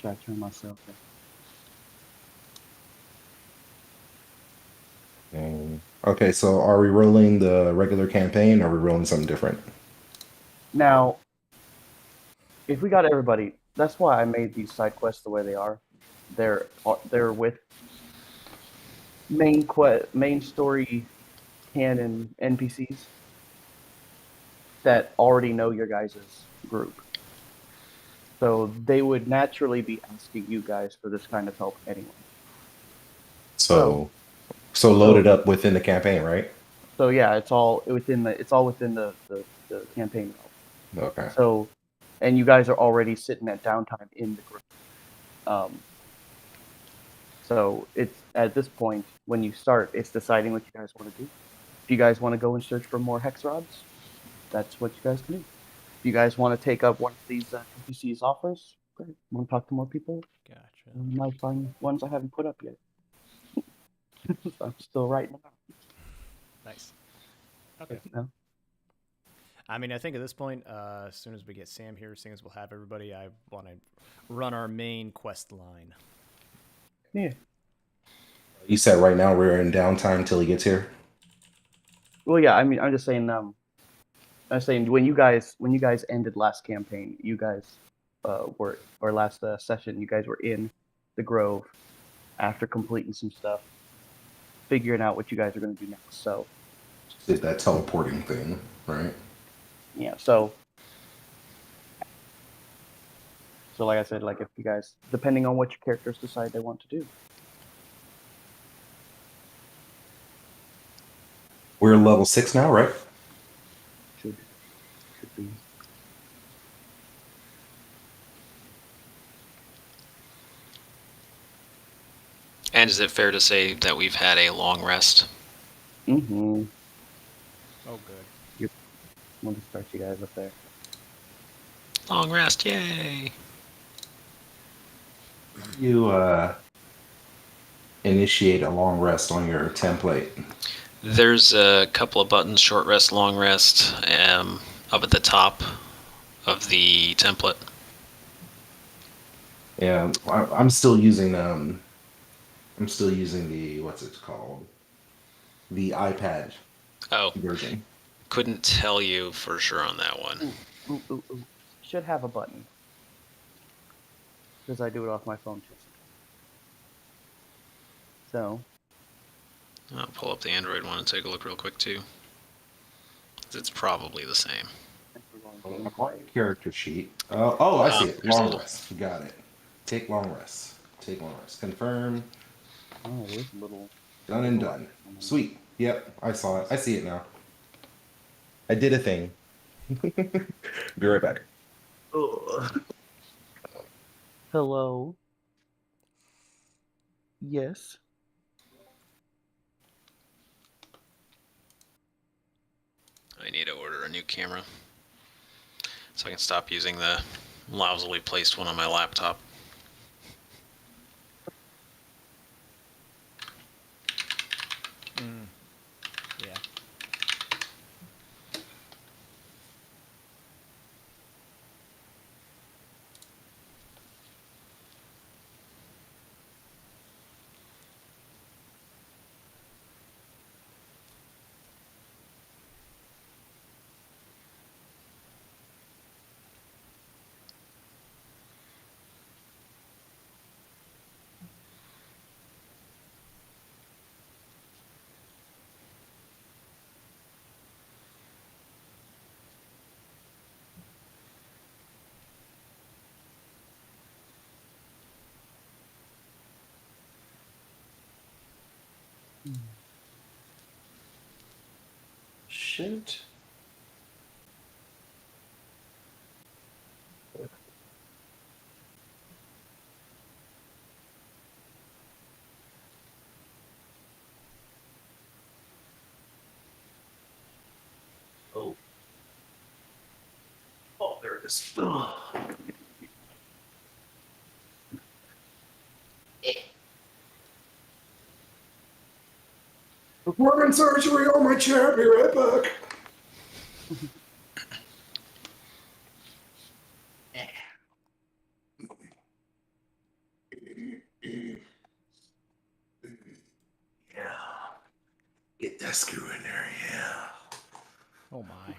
try to turn myself down. Okay, so are we rolling the regular campaign or are we rolling something different? Now, if we got everybody, that's why I made these side quests the way they are. They're with main story canon NPCs that already know your guys' group. So they would naturally be asking you guys for this kind of help anyway. So So load it so up within the campaign, right? so yeah, it's all within the campaign realm. Okay. So and you guys are already sitting at downtime in the group. Um, so it's at this point when you start, it's deciding what you guys want to do. If you guys want to go and search for more hex rods, that's what you guys can do. If you guys want to take up one of these NPCs offers, great. Want to talk to more people? Gotcha. You might find ones I haven't put up yet. I'm still writing them out. Nice. Okay. You know? I mean, I think at this point, as soon as we get Sam here, seeing as we'll have everybody, I want to run our main quest line. Yeah. You said right now we're in downtime till he gets here. Well, yeah. I mean, I'm just saying. I'm saying when you guys ended last campaign, you guys were or last session, you guys were in the Grove after completing some stuff, figuring out what you guys are going to do next. So Did that teleporting thing, right? yeah. So like I said, like if you guys, depending on what your characters decide they want to do. We're level 6 now, right? Should be. And is it fair to say that we've had a long rest? Mm-hmm. Oh, good. Yep. We'll just start you guys up there. Long rest, yay! You initiate a long rest on your template. There's a couple of buttons, short rest, long rest, up at the top of the template. Yeah, I'm still using the what's it called? The iPad Oh, version. couldn't tell you for sure on that one. Ooh. Should have a button. Because I do it off my phone too. So. I'll pull up the Android one and take a look real quick too. It's probably the same. Character sheet. Oh, I see it. There's a Long little- rest. Got it. Take long rest. Take long rest. Confirm. Oh, it is a little. Done and done. Sweet. Yep, I saw it. I see it now. I did a thing. Be right back. Hello. Yes. I need to order a new camera so I can stop using the lousily placed one on my laptop. Yeah. Shit. Oh. Oh, there it is. Performance surgery on my chair. Be right back. Get that screw in there, yeah. Oh my.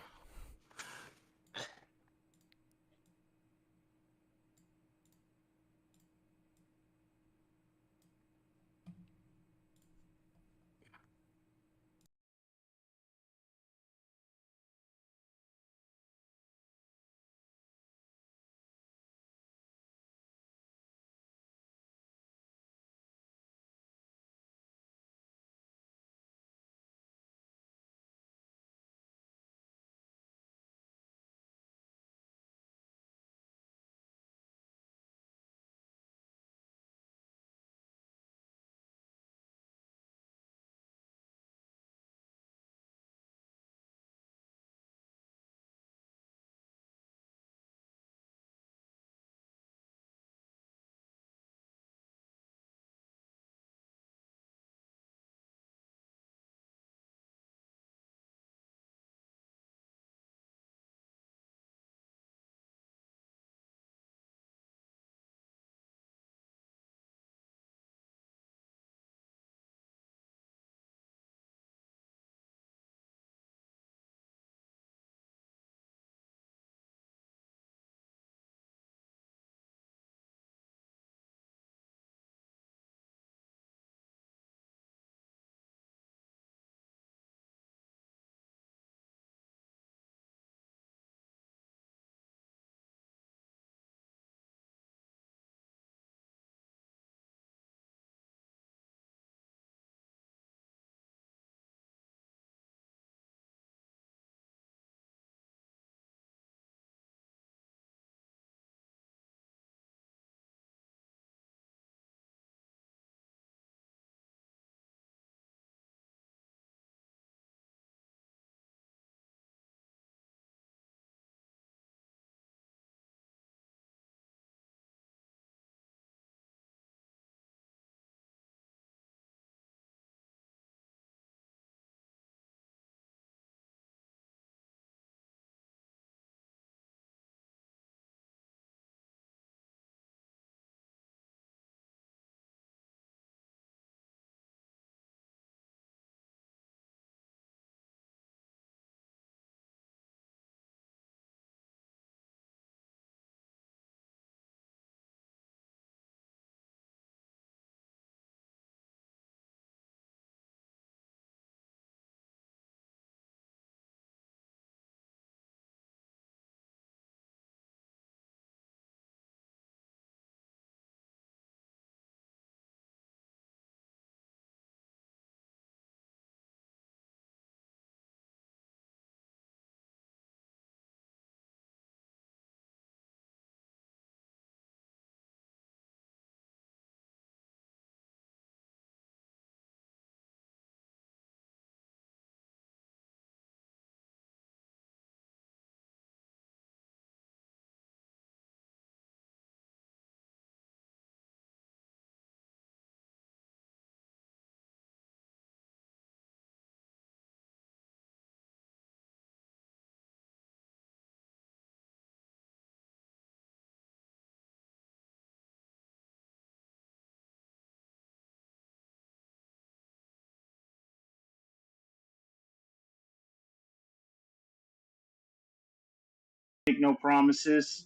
Make no promises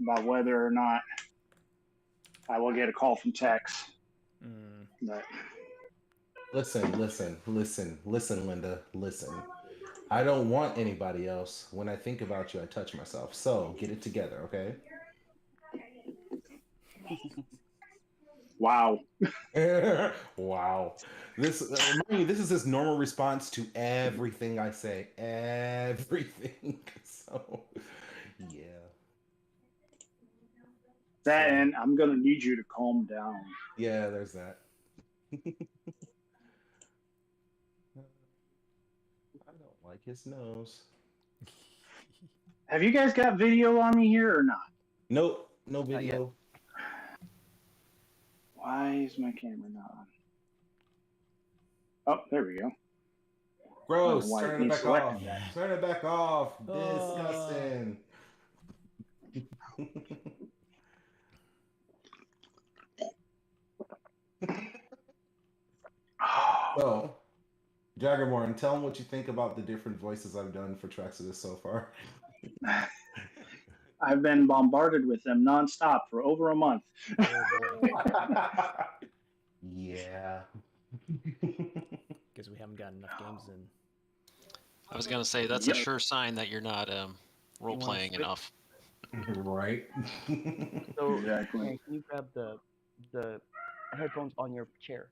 about whether or not I will get a call from Tex. But Listen, Linda, listen. I don't want anybody else. When I think about you, I touch myself. So get it together, okay? wow. Wow. This remind me, this is his normal response to everything I say. Everything. So yeah. That So, and I'm gonna need you to calm down. yeah, there's that. I don't like his nose. Have you guys got video on me here or not? Nope, no Not yet. video. Why is my camera not on? Oh, there we go. I don't know Gross. why it Turn it keeps back off. selecting that. Turn it back off. Oh. Disgusting. So, Dragonborn, tell them what you think about the different voices I've done for Trexodus so far. I've been bombarded with them nonstop for over a month. Oh boy, Yeah. because we haven't gotten enough games in. I was gonna say that's a sure sign that you're not role playing switch? enough. Right. So, Exactly. Aaron, can you grab the headphones on your chair?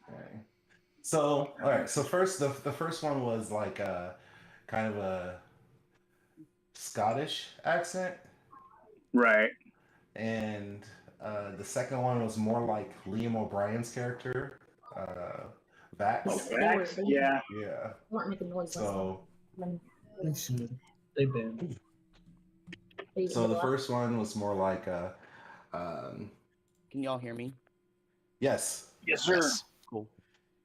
Okay. So, all right. So first, the first one was like a kind of a Scottish accent, Right. and the second one was more like Liam O'Brien's character, Vax. Oh, facts? Yeah. Yeah. Not making noise. So, They been. so the first one was more like a, Can y'all hear me? yes. Yes, sir. Yes. Cool.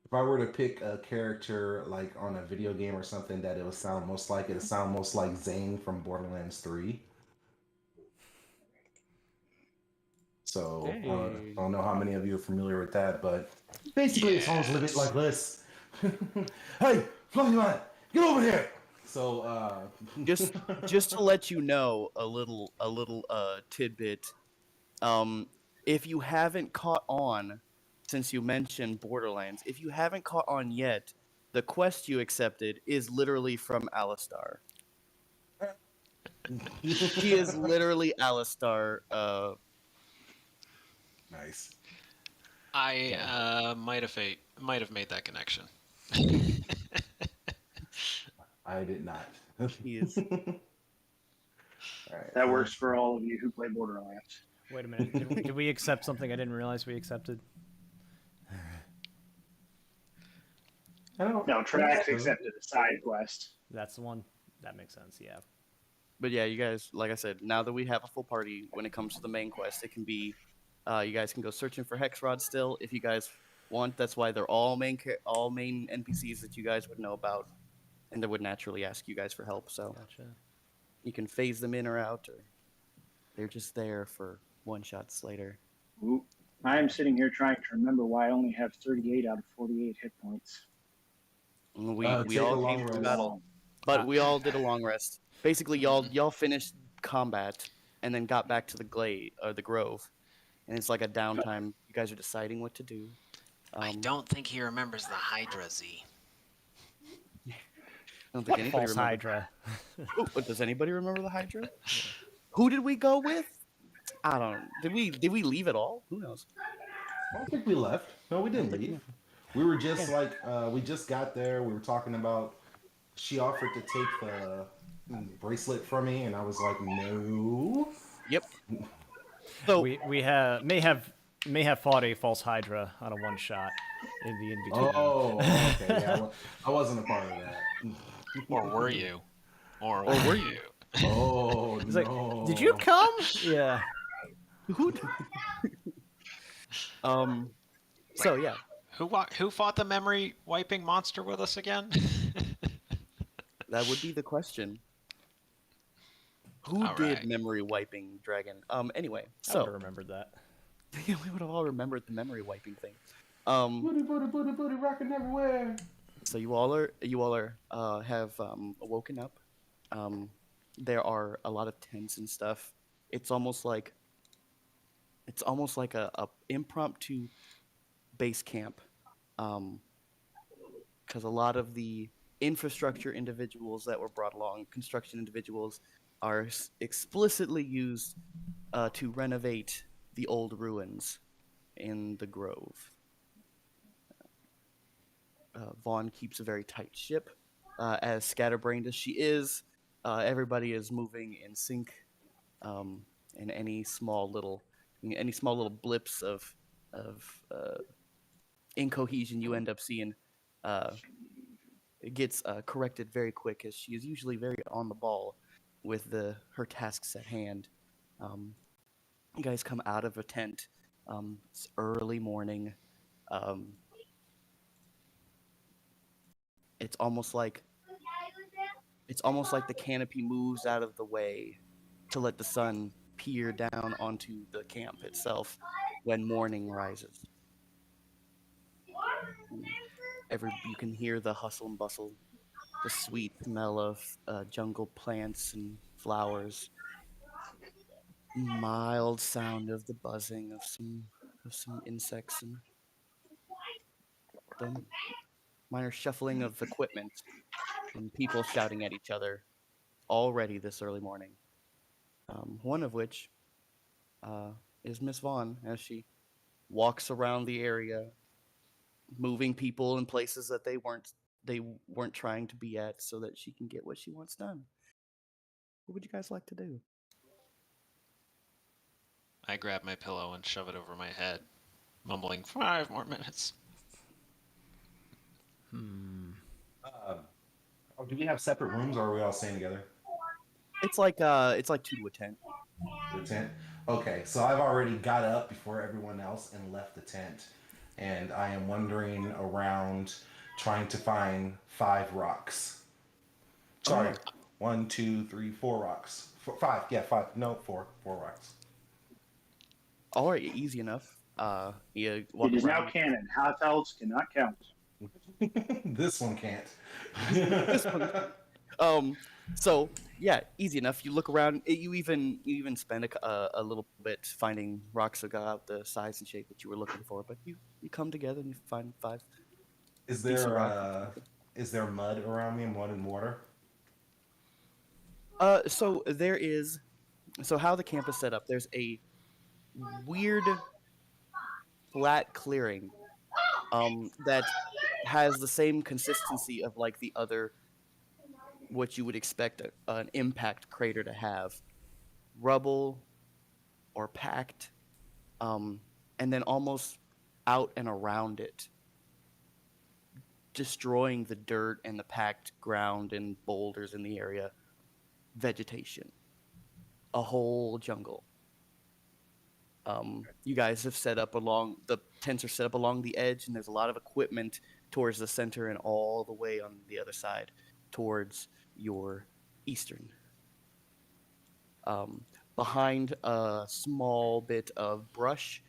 If I were to pick a character like on a video game or something that it would sound most like, it'd sound most like Zane from Borderlands 3. So I don't know how many of you are familiar with that, but basically it sounds a little bit like this. Hey, Fluffy Man, get over here. So Just to let you know a little tidbit. If you haven't caught on, since you mentioned Borderlands, if you haven't caught on yet, the quest you accepted is literally from Alistar. He is literally Alistar. nice. I might have made that connection. I did not. He is. All right. That works for all of you who play Borderlands. Wait a minute. Did we accept something I didn't realize we accepted? I don't. No, Trax accepted a side quest. That's the one. That makes sense. Yeah. But yeah, you guys, like I said, now that we have a full party, when it comes to the main quest, it can be, you guys can go searching for Hex Rod still if you guys want. That's why they're all main NPCs that you guys would know about, and they would naturally ask you guys for help. So Gotcha. you can phase them in or out, or they're just there for one-shots later. Ooh. I am sitting here trying to remember why I only have 38 out of 48 hit points. We take a all long came to rest. battle, but we all did a long rest. Basically, y'all finished combat and then got back to the glade or the grove, and it's like a downtime. You guys are deciding what to do. I don't think he remembers the Hydra Z. I don't think anybody False remembers. Hydra. Oh, but does anybody remember the Hydra? Who did we go with? I don't know. Did we leave at all? Who knows? I don't think we left. No, we didn't leave. We were just like, we just got there. We were talking about, she offered to take the bracelet from me, and I was like, no. Yep. So We may have fought a false Hydra on a one shot in the in between. Oh, okay. Yeah, I wasn't a part of that. Or were you? Or Or were were you? Oh, He's no. like, did you come? Yeah. who? So yeah. Who fought the memory wiping monster with us again? That would be the question. Who All did right. memory wiping dragon? Anyway, I would so have remembered that. we would have all remembered the memory wiping thing. Booty, rocking everywhere. So you all have woken up. There are a lot of tents and stuff. It's almost like a impromptu base camp, because a lot of the infrastructure individuals that were brought along, construction individuals, are explicitly used to renovate the old ruins in the grove. Vaughn keeps a very tight ship, as scatterbrained as she is. Everybody is moving in sync, and any small little blips of incohesion you end up seeing, it gets corrected very quick, as she is usually very on the ball with her tasks at hand. You guys come out of a tent. It's early morning. It's almost like the canopy moves out of the way to let the sun peer down onto the camp itself when morning rises. you can hear the hustle and bustle, the sweet smell of jungle plants and flowers, mild sound of the buzzing of some insects, and the minor shuffling of equipment and people shouting at each other already this early morning. One of which uh, is Miss Vaughn as she walks around the area, moving people in places that they weren't trying to be at, so that she can get what she wants done. What would you guys like to do? I grab my pillow and shove it over my head, mumbling 5 more minutes. Do we have separate rooms, or are we all staying together? It's like 2 to a tent. The tent. Okay, so I've already got up before everyone else and left the tent, and I am wandering around trying to find 5 rocks. Sorry, 1, 2, 3, 4 rocks. 5, yeah, 5. No, 4 rocks. All right, easy enough. You walk It is now around. canon. Half elves cannot count. This one can't. This one. So yeah, easy enough. You look around. You even spend a little bit finding rocks that got out the size and shape that you were looking for. But you come together and you find 5 Is decent there rocks. is there mud around me, mud and water? So there is. So how the camp is set up? There's a weird flat clearing that has the same consistency of like the other, what you would expect an impact crater to have, rubble or packed, and then almost out and around it, destroying the dirt and the packed ground and boulders in the area, vegetation, a whole jungle. You guys have set up along the tents are set up along the edge, and there's a lot of equipment towards the center and all the way on the other side towards your eastern. Behind a small bit of brush,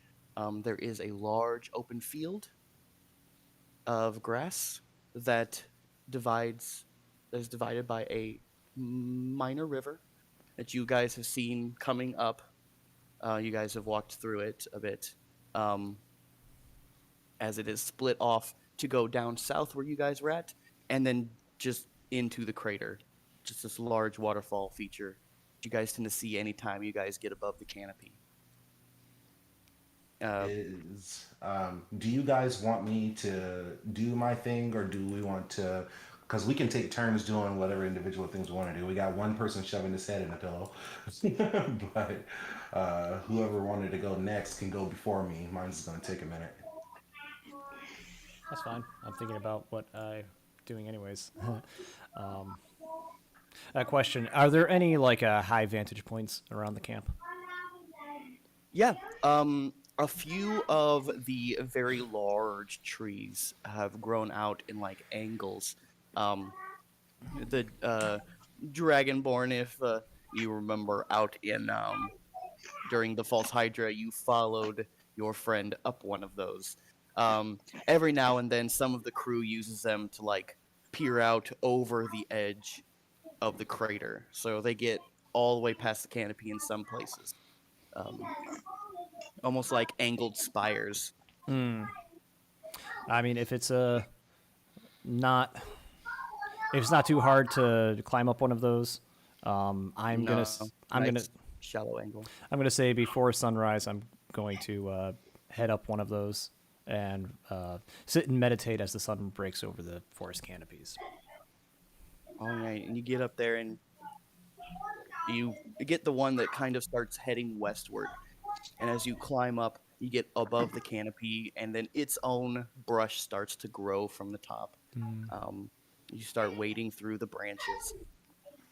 there is a large open field of grass that is divided by a minor river that you guys have seen coming up. You guys have walked through it a bit, as it is split off to go down south where you guys were at, and then just into the crater. Just this large waterfall feature you guys tend to see anytime you guys get above the canopy. Do you guys want me to do my thing, or do we want to? Because we can take turns doing whatever individual things we want to do. We got one person shoving his head in a pillow, but whoever wanted to go next can go before me. Mine's going to take a minute. That's fine. I'm thinking about what I'm doing anyways. A question: are there any like high vantage points around the camp? Yeah, a few of the very large trees have grown out in like angles. The Dragonborn, if you remember, out in during the False Hydra, you followed your friend up one of those. Every now and then, some of the crew uses them to like peer out over the edge of the crater, so they get all the way past the canopy in some places, almost like angled spires. I mean, if it's not if it's not too hard to climb up one of those, I'm gonna Nice shallow angle. I'm gonna say before sunrise, I'm going to head up one of those and sit and meditate as the sun breaks over the forest canopies. All right, and you get up there and you get the one that kind of starts heading westward. And as you climb up, you get above the canopy, and then its own brush starts to grow from the top. You start wading through the branches.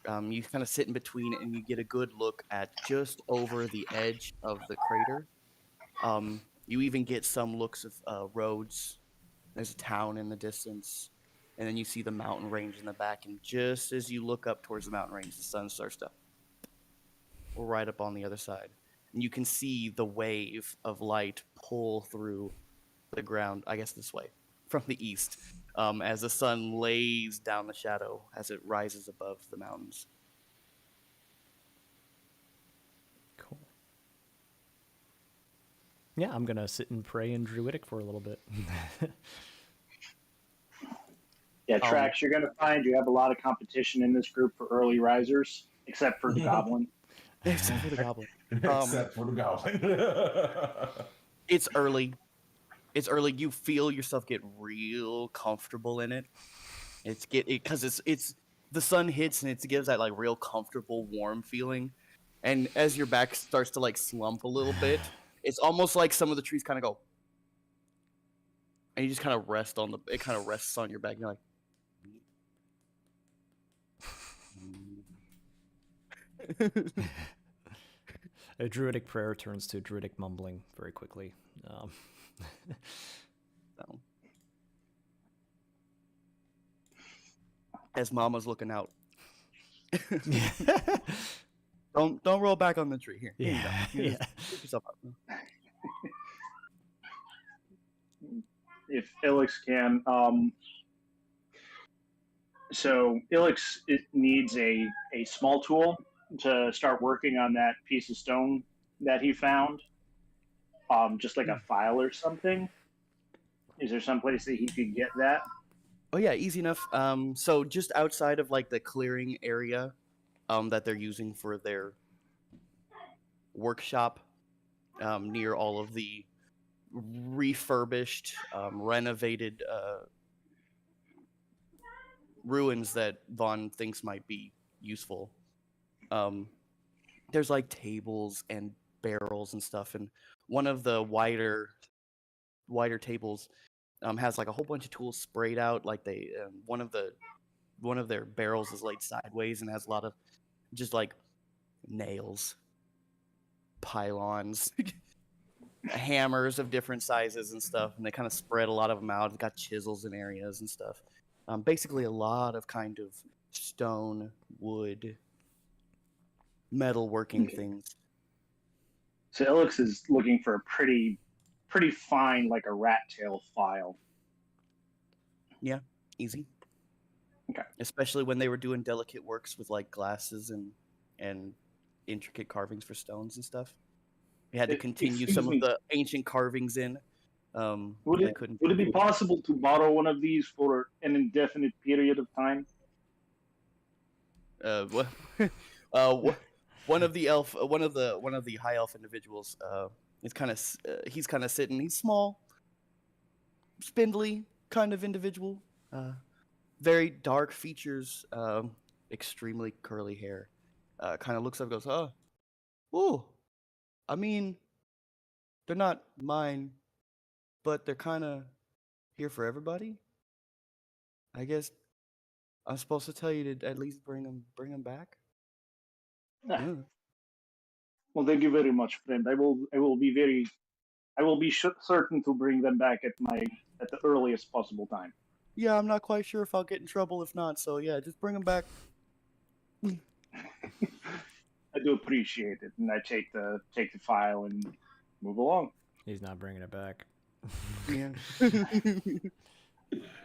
You kind of sit in between, and you get a good look at just over the edge of the crater. You even get some looks of roads. There's a town in the distance, and then you see the mountain range in the back. And just as you look up towards the mountain range, the sun starts to right up on the other side. And you can see the wave of light pull through the ground, I guess this way, from the east, as the sun lays down the shadow as it rises above the mountains. Cool. Yeah, I'm gonna sit and pray in Druidic for a little bit. Yeah, Trax, you're going to find you have a lot of competition in this group for early risers, except for the goblin. Except for the goblin. Except for the goblin. It's early. It's early. You feel yourself get real comfortable in it. Because it's the sun hits and it gives that like real comfortable, warm feeling. And as your back starts to like slump a little bit, it's almost like some of the trees kind of go, and you just kind of rest on it kind of rests on your back. And you're like, A Druidic prayer turns to Druidic mumbling very quickly. so. As Mama's looking out. Don't roll back on the tree here. Here you go. Pick yourself up. If Ilix can, so Ilix needs a small tool to start working on that piece of stone that he found. Just like a file or something. Is there some place that he could get that? Oh yeah, easy enough. So just outside of like the clearing area, that they're using for their workshop, near all of the refurbished, renovated ruins that Vaughn thinks might be useful. There's like tables and barrels and stuff, and one of the wider tables has like a whole bunch of tools sprayed out. Like they one of their barrels is laid sideways and has a lot of just like nails, pylons, hammers of different sizes and stuff, and they kind of spread a lot of them out. It's got chisels in areas and stuff. Basically a lot of kind of stone, wood, metal working things. So Ilix is looking for a pretty fine, like a rat tail file. Yeah, easy. Okay. Especially when they were doing delicate works with like glasses and intricate carvings for stones and stuff. They had to continue some of the ancient carvings in. Would it be possible to borrow one of these for an indefinite period of time? One of the high elf individuals is he's kind of sitting. He's small, spindly kind of individual. Very dark features, extremely curly hair. Kind of looks up and goes, oh, I mean, they're not mine, but they're kind of here for everybody. I guess I'm supposed to tell you to at least bring them back. Yeah. Well, thank you very much, friend. I will be certain to bring them back at the earliest possible time. Yeah, I'm not quite sure if I'll get in trouble if not. So yeah, just bring them back. I do appreciate it, and I take the file and move along. He's not bringing it back. Yeah.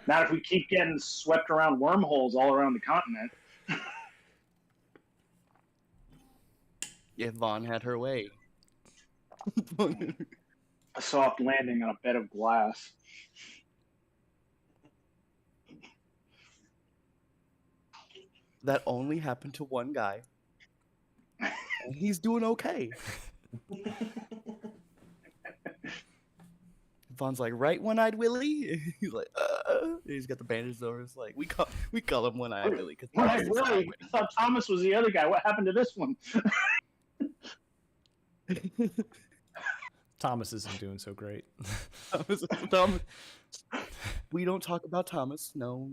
Not if we keep getting swept around wormholes all around the continent. If Vaughn had her way. A soft landing on a bed of glass. That only happened to one guy. And he's doing okay. Vaughn's like, right, One-Eyed Willie? He's like, he's got the bandages over his leg. We call him One-Eyed Willie. One-Eyed Willie? I thought Thomas was the other guy. What happened to this one? Thomas isn't doing so great. Thomas. We don't talk about Thomas. No.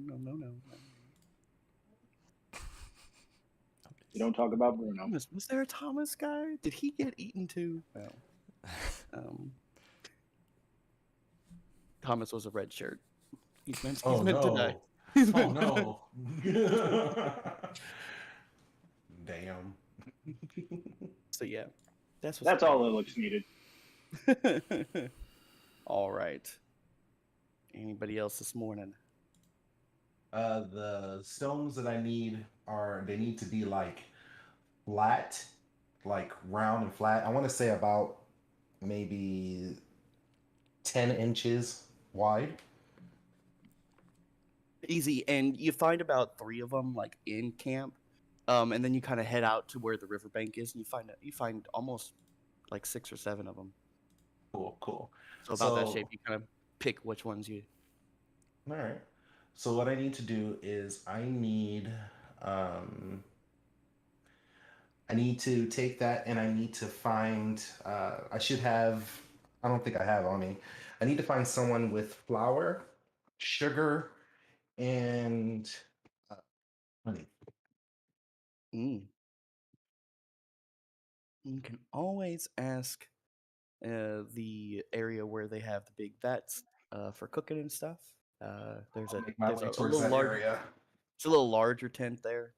You don't talk about Bruno. Thomas. Was there a Thomas guy? Did he get eaten too? No. Thomas was a red shirt. He's meant to die. Oh no. Damn. So yeah. That's all it looks needed. All right. Anybody else this morning? The stones that I need they need to be like flat, like round and flat. I want to say about maybe 10 inches wide. Easy, and you find about 3 of them like in camp, and then you kind of head out to where the riverbank is, and you find almost like 6 or 7 of them. Cool, cool. So about that shape, you kind of pick which ones you. All right. So what I need to do is um I need to take that and I need to find I should have I don't think I have on me. I need to find someone with flour, sugar, and uh, honey. Mm. You can always ask the area where they have the big vats for cooking and stuff. There's I'll a make my there's way a towards little that larger. area. It's a little larger tent there.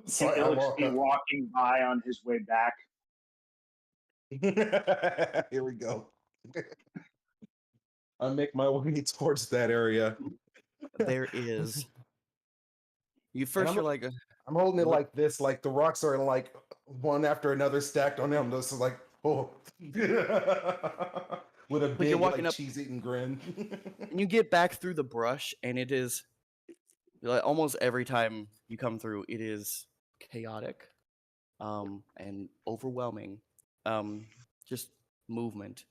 So Can I Ilix walk be up. walking by on his way back? Here we go. I make my way towards that area. There is. You And first, you're like, I'm holding it look, like this, like the rocks are like one after another stacked on him. This is like, oh, with a you're big walking like up, cheese eating grin. and you get back through the brush, and it is like almost every time you come through, it is chaotic, and overwhelming, just movement.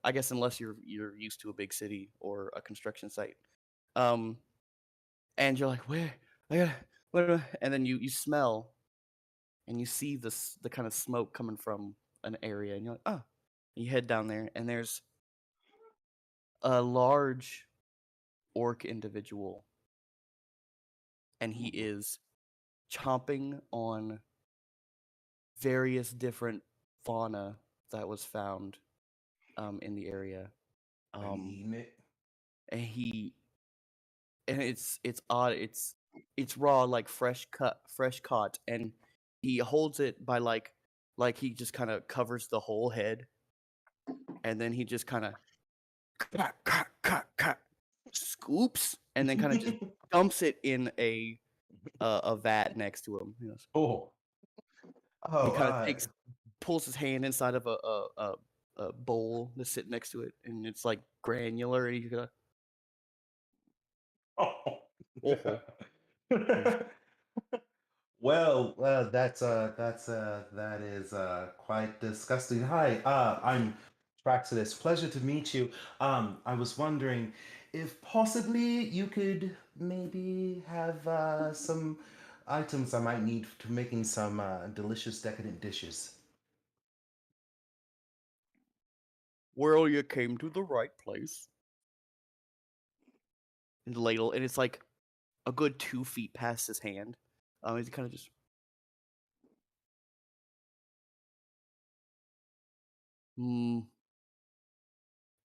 I guess unless you're used to a big city or a construction site, um, and you're like, where? I gotta, and then you smell, and you see the kind of smoke coming from an area, and you're like, oh, and you head down there, and there's a large orc individual, and he is chomping on various different fauna that was found in the area. I'm eating it. And it's odd. It's raw, like fresh caught, and he holds it by like he just kind of covers the whole head, and then he just kind of scoops, and then kind of just dumps it in a vat next to him. He goes, Oh, he oh, kind of pulls his hand inside of a bowl that's sitting next to it, and it's like granular, and he's gonna, oh. oh, Well, that is quite disgusting. Hi, I'm Praxidus. Pleasure to meet you. I was wondering if possibly you could maybe have some items I might need to making some delicious decadent dishes. well, you came to the right place. And the ladle, and it's like a good 2 feet past his hand. He's kind of just.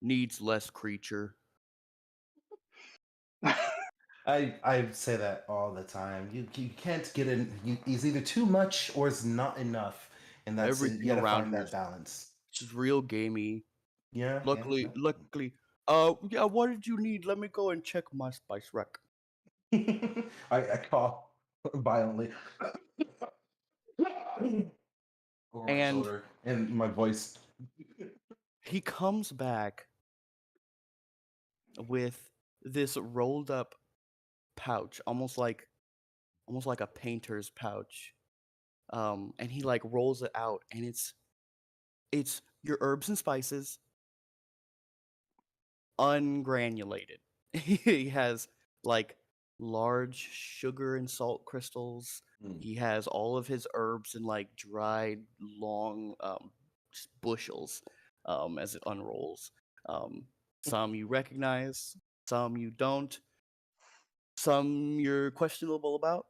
Needs less creature. I say that all the time. You can't get in. It's either too much or it's not enough, and that's it. You Everything gotta around find here that is balance. just real gamey. Yeah, yeah. Luckily. Yeah. What did you need? Let me go and check my spice rack. I cough violently over my And shoulder, and my voice. he comes back with this rolled up pouch, almost like a painter's pouch. And he like rolls it out, and it's your herbs and spices, ungranulated. He has like large sugar and salt crystals. Mm. He has all of his herbs in like dried long just bushels as it unrolls. Some you recognize, some you don't, some you're questionable about.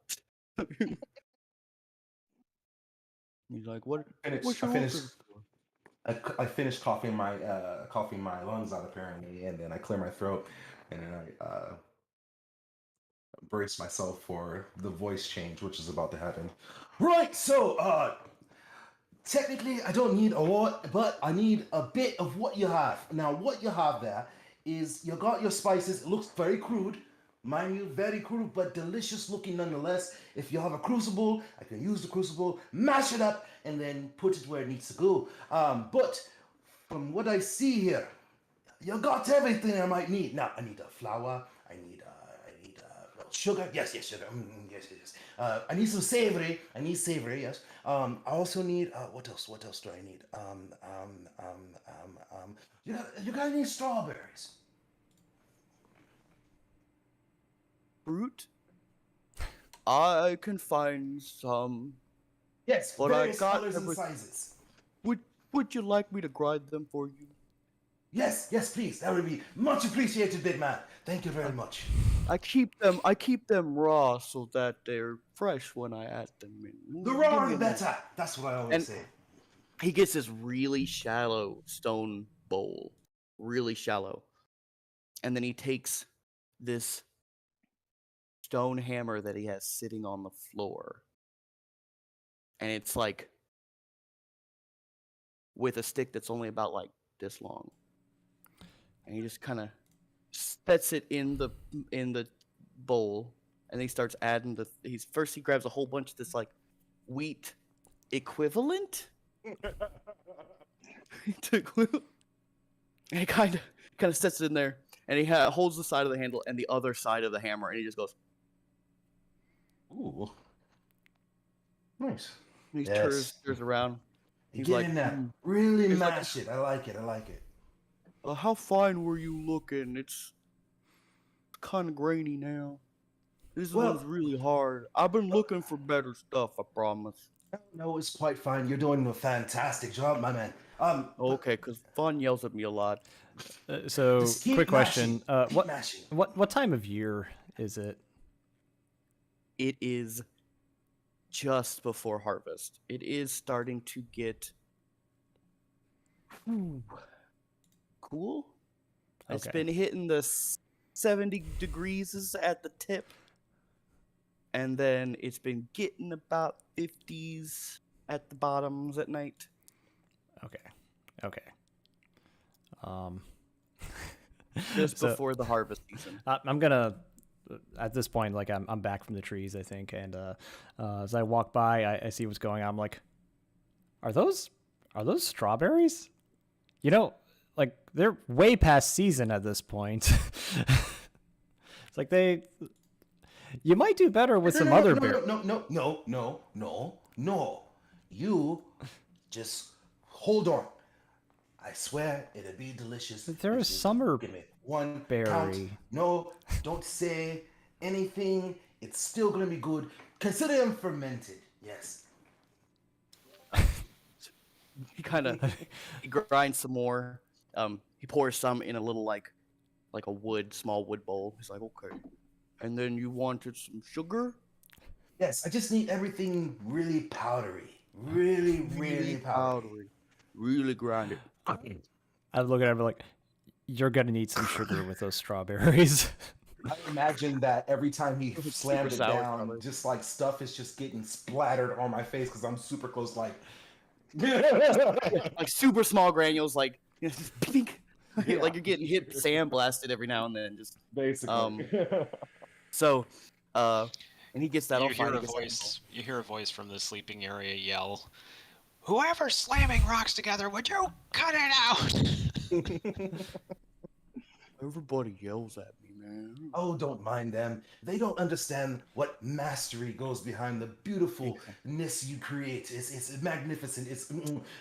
He's like, what Finished. you I finished. looking for? I finished coughing my lungs out apparently, and then I clear my throat, and then I brace myself for the voice change, which is about to happen. Right. So technically, I don't need a lot, but I need a bit of what you have. Now, what you have there is you got your spices. It looks very crude, Mind you, very crude but delicious looking nonetheless. If you have a crucible, I can use the crucible, mash it up, and then put it where it needs to go. But from what I see here, you got everything I might need. Now, I need a flour. I need sugar. Yes, yes, sugar. Yes, yes, yes. I need some savory. I need savory. Yes. I also need what else? What else do I need? You got any strawberries? Fruit? I can find some. Yes, But I various got colors and every- sizes. Would you like me to grind them for you? Yes, yes, please. That would be much appreciated, big man. Thank you very much. I keep them raw so that they're fresh when I add them in. The Give raw me a the minute. better. That's what I always And- say. He gets this really shallow stone bowl, really shallow, and then he takes this stone hammer that he has sitting on the floor, and it's like with a stick that's only about like this long, and he just kind of sets it in the bowl, and he starts adding he grabs a whole bunch of this like wheat equivalent. And he kind of sets it in there, and he holds the side of the handle and the other side of the hammer, and he just goes. Ooh. Nice. He Yes. turns around. He's Get like, in there. "Hmm, Really He's like- mash it. I like it. I like it. how fine were you looking? It's kind of grainy now. This Well- one's really hard. I've been looking for better stuff. I promise." No, it's quite fine. You're doing a fantastic job, my man. But Okay, because Fawn yells at me a lot. So, just keep quick question: mashing. Keep what mashing. what time of year is it? It is just before harvest. It is starting to get cool. It's Okay. been hitting the 70 degrees at the tip, and then it's been getting about 50s at the bottoms at night. Okay. Um, Just so, before the harvest season. I'm gonna at this point, like I'm back from the trees, I think, and as I walk by, I see what's going on. I'm like, are those strawberries? You know, like they're way past season at this point. It's like you might do better with some other berries. No. You just hold on. I swear it'll be delicious. They're a if you summer give me one berry. count. No, don't say anything. It's still gonna be good. Consider them fermented. Yes. He kind of he grinds some more. He pours some in a little like a small wood bowl. He's like, okay. And then you wanted some sugar? Yes. I just need everything really powdery. Really powdery. Really grind it. I look at it like, you're gonna need some sugar with those strawberries. I imagine that every time he slammed it sour, down, probably. just like stuff is just getting splattered on my face because I'm super close. Like, Like super small granules, like pink. Yeah. Like you're getting hit sandblasted every now and then. Just basically. so, and he gets that all You fine. hear he a gets that voice. You hear a voice from the sleeping area yell, "Whoever's slamming rocks together, would you cut it out?" Everybody yells at me, man. Oh, don't mind them. They don't understand what mastery goes behind the beautifulness you create. It's magnificent. It's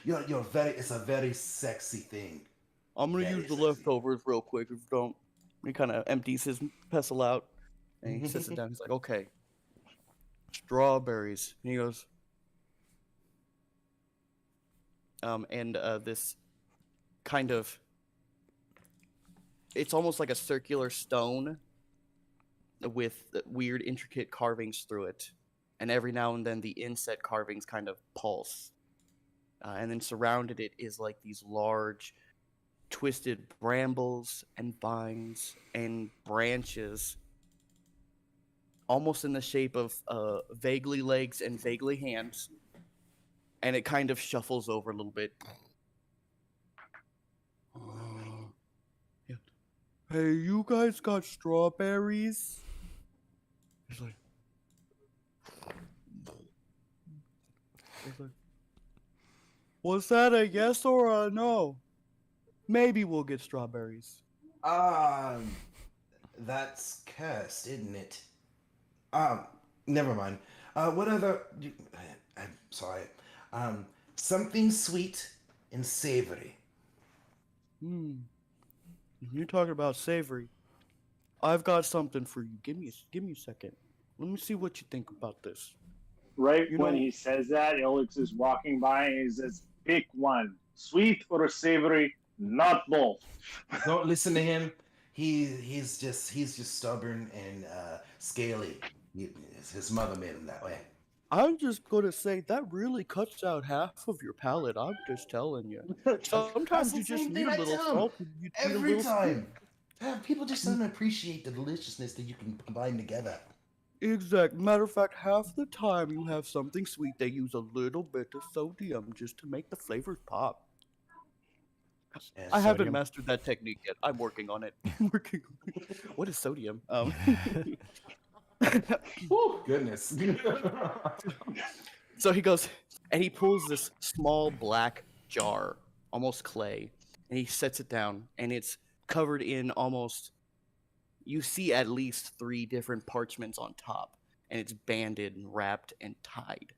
it's a very sexy thing. I'm gonna Very use the sexy. leftovers real quick. If you don't, he kind of empties his pestle out and he sits it down. He's like, okay, strawberries. And he goes, this kind of, it's almost like a circular stone with weird, intricate carvings through it. And every now and then the inset carvings kind of pulse. And then surrounded it is like these large, twisted brambles and vines and branches, almost in the shape of vaguely legs and vaguely hands. And it kind of shuffles over a little bit. Hey, you guys got strawberries? He's like, was that a yes or a no? Maybe we'll get strawberries. That's cursed, isn't it? Never mind. What other? I'm sorry. Something sweet and savory. You're talking about savory. I've got something for you. Give me a second. Let me see what you think about this. Right You when know- he says that, Ilix is walking by and he says, "Pick one, sweet or savory, not both." Don't listen to him. He's just stubborn and scaly. His mother made him that way. I'm just gonna say that really cuts out half of your palate. I'm just telling you. Sometimes the you just same need thing a I little tell 'em. salt. And you need a Every little time. People just don't appreciate the deliciousness that you can combine together. Exact. Matter of fact, half the time you have something sweet, they use a little bit of sodium just to make the flavors pop. And I haven't Sodium. mastered that technique yet. I'm working on it. What is sodium? Oh, goodness. So he goes and he pulls this small black jar, almost clay, and he sets it down, and it's covered in almost. You see at least 3 different parchments on top, and it's banded and wrapped and tied.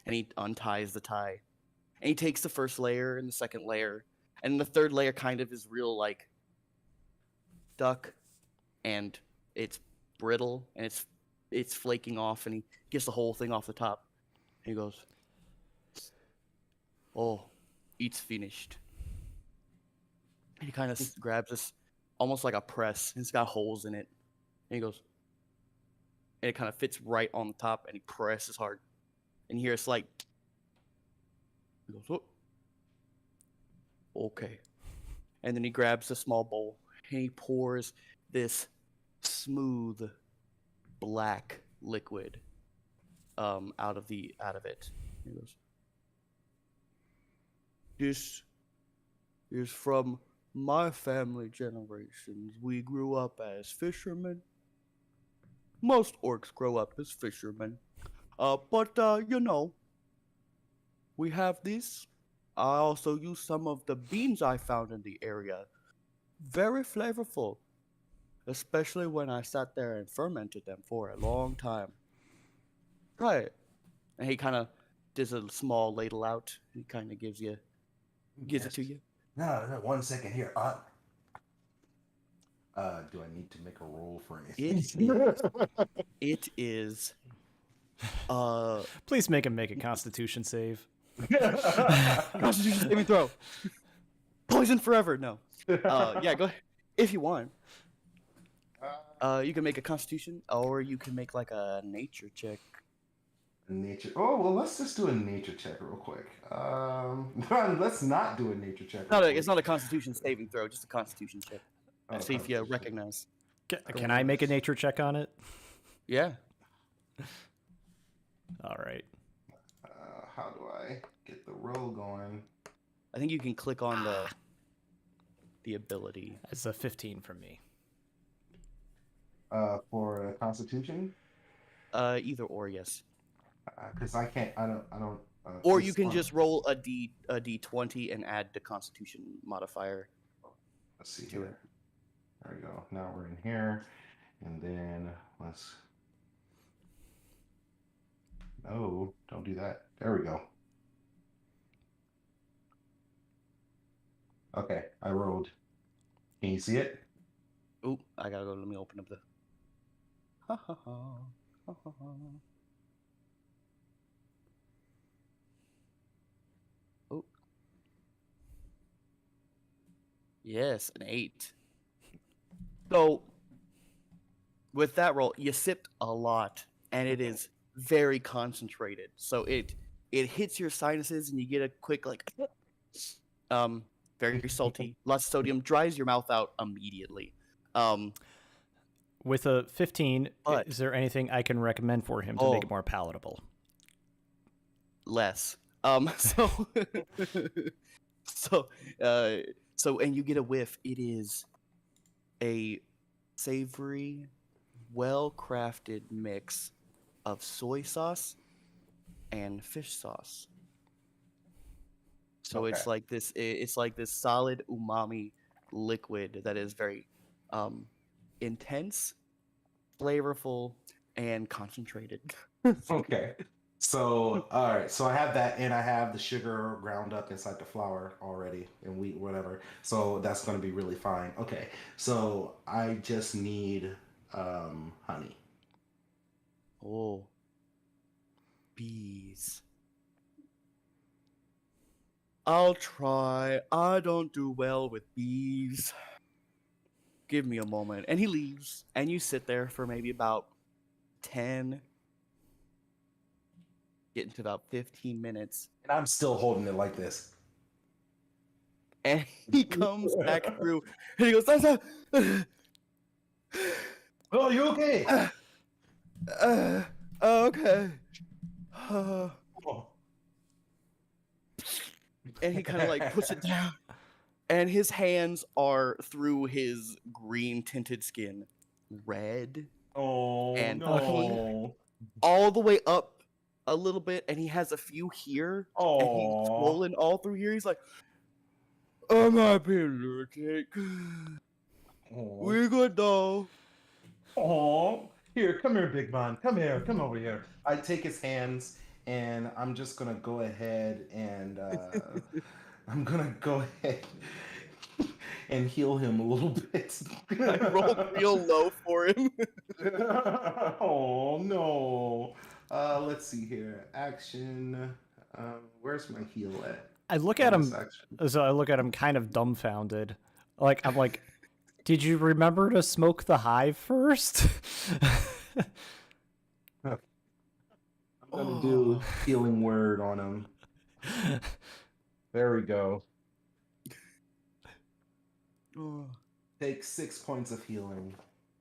And he unties the tie, and he takes the first layer and the second layer, and the third layer kind of is real like duck, and it's brittle and it's flaking off, and he gets the whole thing off the top. And he goes, "Oh, it's finished." And he kind of grabs this, almost like a press, and it's got holes in it. And he goes, and it kind of fits right on the top, and he presses hard. And you hear a slight. He goes, "Oh, okay." And then he grabs a small bowl, and he pours this smooth, black liquid out of it. He goes, "This is from my family generations. We grew up as fishermen. Most orcs grow up as fishermen. But we have this. I also use some of the beans I found in the area. Very flavorful. Especially when I sat there and fermented them for a long time. Try it." And he kind of does a small ladle out. He kind of gives it to you. No, 1 second here. Do I need to make a roll for anything? It is. Please make him make a Constitution save. Constitution saving throw. Poison forever. No. Yeah, go ahead. If you want. You can make a Constitution, or you can make like a nature check. Nature. Oh, well, let's just do a nature check real quick. Let's not do a nature check. It's not a Constitution saving throw, just a Constitution check. Oh, See if you Constitution. recognize. Can I make a nature check on it? Yeah. All right. How do I get the roll going? I think you can click on the ability. It's a 15 from me. For Constitution? Either or, yes. Because I can't. I don't. Or you can just roll a d20 and add the Constitution modifier. Let's see to here. There we go. Now we're in here, and then let's. No, don't do that. There we go. Okay, I rolled. Can you see it? Oop, I gotta go. Let me open up the. Ha ha ha. Ha ha ha. Oh. Yes, an 8. So, with that roll, you sipped a lot, and it is very concentrated. So it hits your sinuses, and you get a quick very salty, lots of sodium, dries your mouth out immediately. With a 15, But- is there anything I can recommend for him to make it more palatable? Less. So and you get a whiff. It is a savory, well-crafted mix of soy sauce and fish sauce. So Okay. it's like this. It's like this solid umami liquid that is very intense, flavorful, and concentrated. Okay. So, all right. So I have that, and I have the sugar ground up inside the flour already, and wheat, whatever. So that's going to be really fine. Okay. So I just need honey. Oh, bees. I'll try. I don't do well with bees. Give me a moment. And he leaves, and you sit there for maybe about 10, getting to about 15 minutes. And I'm still holding it like this. And he comes back through, and he goes, "That's Oh, you okay? okay." Oh. And he kind of like puts it down, and his hands are through his green tinted skin, red, Oh and no. all the way up a little bit, and he has a few here, and he's Oh. swollen all through here. He's like, "I'm happy, allergic. We're good though." Oh. Here, come here, big man. Come here. Come over here. I take his hands, and I'm just gonna go ahead and I'm gonna go ahead and heal him a little bit. I rolled real low for him. Oh no. Let's see here. Action. Where's my heal at? I look at Bonus him. action. So I look at him kind of dumbfounded. Like I'm like, did you remember to smoke the hive first? I'm gonna do healing word on him. There we go. Oh, Take 6 points of healing.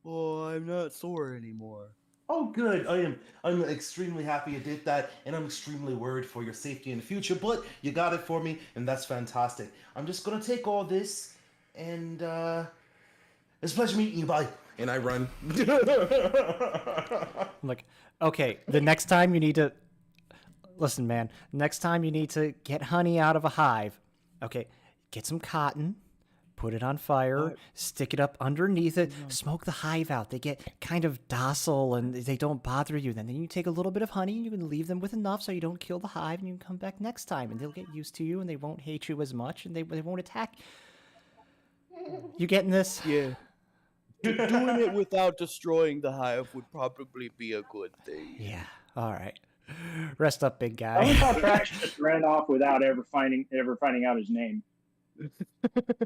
I'm not sore anymore. Oh, good. I'm extremely happy you did that, and I'm extremely worried for your safety in the future. But you got it for me, and that's fantastic. I'm just gonna take all this, and it's a pleasure meeting you. Bye. And I run. I'm like, okay, the next time you need to listen, man. Next time you need to get honey out of a hive. Okay, get some cotton. Put it on fire, stick it up underneath it, smoke the hive out. They get kind of docile and they don't bother you. Then you take a little bit of honey and you can leave them with enough so you don't kill the hive, and you can come back next time and they'll get used to you and they won't hate you as much and they won't attack. You getting this? Yeah. Doing it without destroying the hive would probably be a good thing. Yeah. All right. Rest up, big I always guy. thought Drax just ran off without ever finding out his name.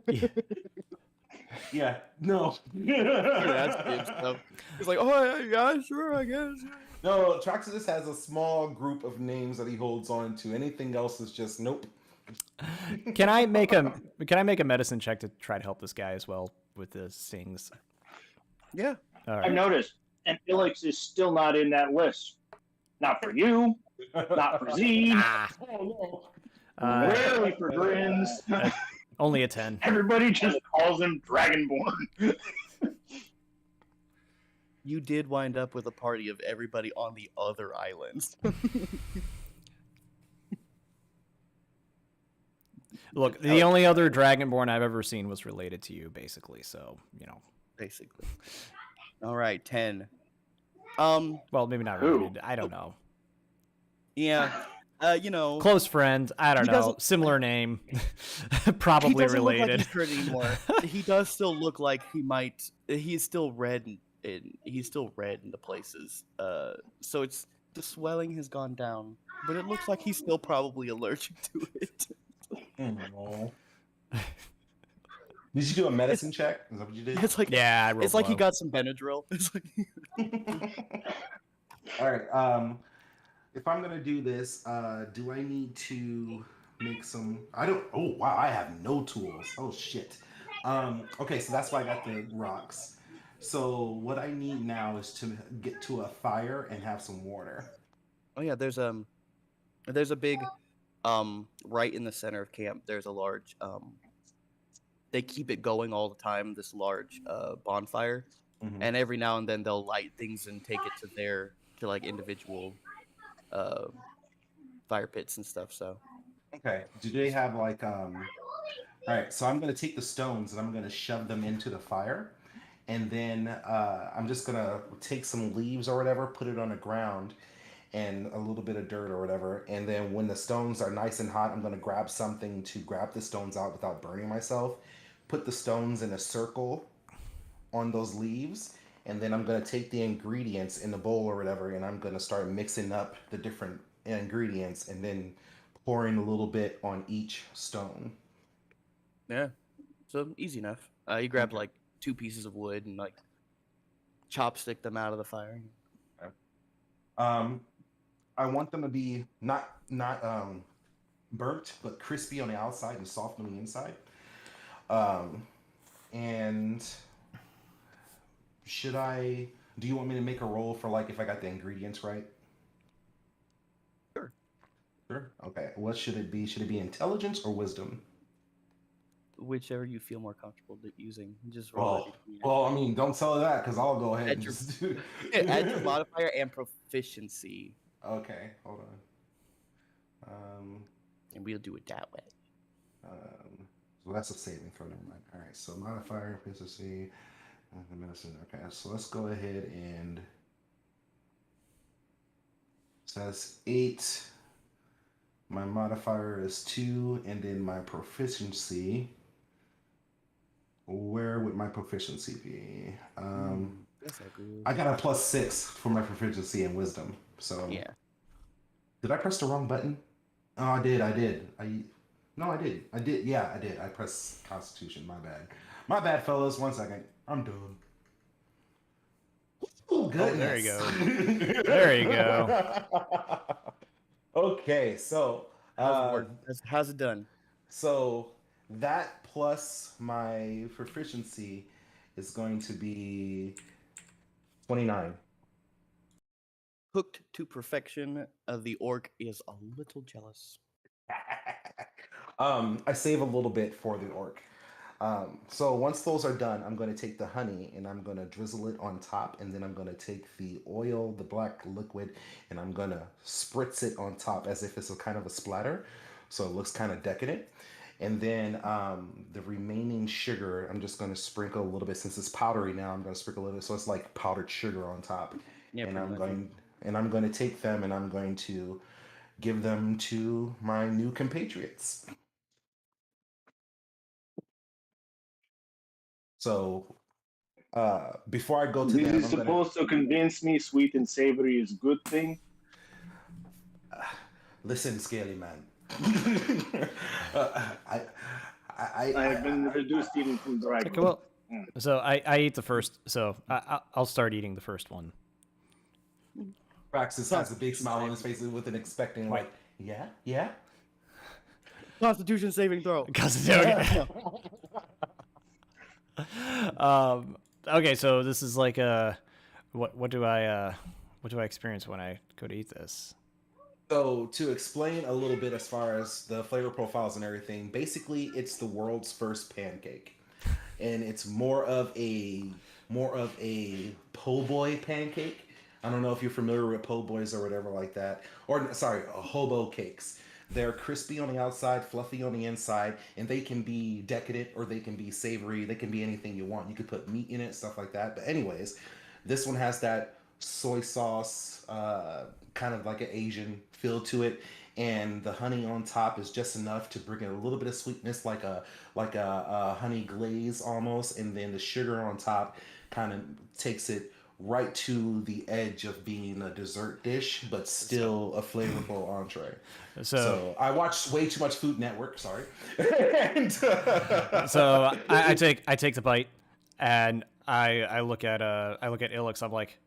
Yeah. Yeah. No. That's good stuff. He's like, "Oh yeah, sure, I guess." No, Traxxas has a small group of names that he holds on to. Anything else is just nope. Can I make a medicine check to try to help this guy as well with the stings? Yeah. All I've right. noticed, and Ilix is still not in that list. Not for you, not for Z, Oh rarely for Grins. Only a 10. Everybody just calls him Dragonborn. You did wind up with a party of everybody on the other islands. Look, the only other Dragonborn I've ever seen was related to you, basically. So, you know. Basically. All right, 10. Well, maybe not Who? related. I don't know. Yeah. You know, Close friend. I don't He know. doesn't- Similar name. he Probably doesn't look like related. he's hurt anymore. He does still look like he might. He's still red, and he's still red in the places. So it's the swelling has gone down, but it looks like he's still probably allergic to it. no. Did you do a medicine check? Is that what you did? It's like Yeah, I rolled it's like he low. got some Benadryl. It's like All right. If I'm gonna do this, do I need to make some? I don't. Oh wow, I have no tools. Oh shit. Okay, so that's why I got the rocks. So what I need now is to get to a fire and have some water. oh yeah, there's a big right in the center of camp. There's a large they keep it going all the time. This large bonfire, Mhm. and every now and then they'll light things and take it to like individual fire pits and stuff. So Okay. Do they have like All right, so I'm going to take the stones and I'm going to shove them into the fire. And then I'm just going to take some leaves or whatever, put it on the ground and a little bit of dirt or whatever. And then when the stones are nice and hot, I'm going to grab something to grab the stones out without burning myself. Put the stones in a circle on those leaves. And then I'm going to take the ingredients in the bowl or whatever, and I'm going to start mixing up the different ingredients and then pouring a little bit on each stone. yeah, so easy enough. You grab Okay. like 2 pieces of wood and like chopstick them out of the fire. Okay. Um, I want them to be not burnt, but crispy on the outside and soft on the inside. Um, and should I? Do you want me to make a roll for like if I got the ingredients right? Sure. Sure. Okay. What should it be? Should it be intelligence or wisdom? Whichever you feel more comfortable using. Just roll that. Well, I mean, don't tell her that because I'll go ahead Add and your- just do. Add your modifier and proficiency, Okay, hold on. and we'll do it that way. So that's a saving throw. Never mind. All right. So modifier, efficiency, medicine. Okay. So let's go ahead and. So that's 8. My modifier is 2, and then my proficiency. Where would my proficiency be? That's not good. I got a +6 for my proficiency in wisdom. So Yeah. did I press the wrong button? Oh, I did. No, I did. Yeah, I did. I pressed Constitution. My bad. My bad, fellas. 1 second. I'm done. Oh, goodness. there you go. There you go. Okay, so How's it done? so that plus my proficiency is going to be 29. Cooked to perfection. The orc is a little jealous. I save a little bit for the orc. So once those are done, I'm going to take the honey and I'm going to drizzle it on top, and then I'm going to take the oil, the black liquid, and I'm going to spritz it on top as if it's a kind of a splatter, so it looks kind of decadent. And then the remaining sugar, I'm just going to sprinkle a little bit. Since it's powdery now, I'm going to sprinkle a little bit, so it's like powdered sugar on top. Yeah, and pretty much. I'm going to take them and I'm going to give them to my new compatriots. So before I go to This them, is supposed to convince me sweet and savory is a good thing. Listen, Scaly Man. I have been reduced even from dragon. Okay, well, so I eat the first. So I'll start eating the first one. Praxis has a big smile on his face with an expecting like, yeah. Constitution saving throw. Okay, so this is like a what do I experience when I go to eat this? So to explain a little bit as far as the flavor profiles and everything, basically it's the world's first pancake, and it's more of a po' boy pancake. I don't know if you're familiar with po' boys or whatever like that, or sorry, hobo cakes. They're crispy on the outside, fluffy on the inside, and they can be decadent or they can be savory. They can be anything you want. You could put meat in it, stuff like that. But anyways, this one has that soy sauce, kind of like an Asian feel to it, and the honey on top is just enough to bring in a little bit of sweetness, like a honey glaze almost, and then the sugar on top kind of takes it right to the edge of being a dessert dish, but still a flavorful entree. So I watched way too much Food Network. Sorry. And, so I take the bite, and I look at Ilix. I'm like,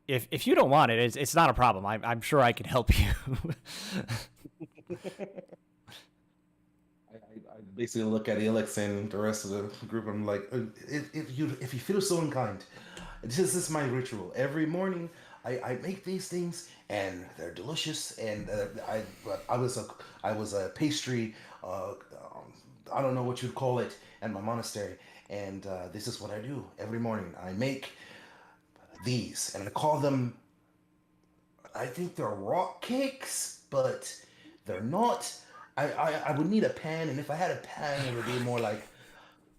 if you don't want it, it's not a problem. I'm sure I can help you. I basically look at Elix and the rest of the group. I'm like, if you feel so inclined, this is my ritual. Every morning, I make these things, and they're delicious. And I was a pastry. I don't know what you'd call it, in my monastery. And this is what I do every morning. I make these, and I call them. I think they're rock cakes, but they're not. I would need a pan, and if I had a pan, it would be more like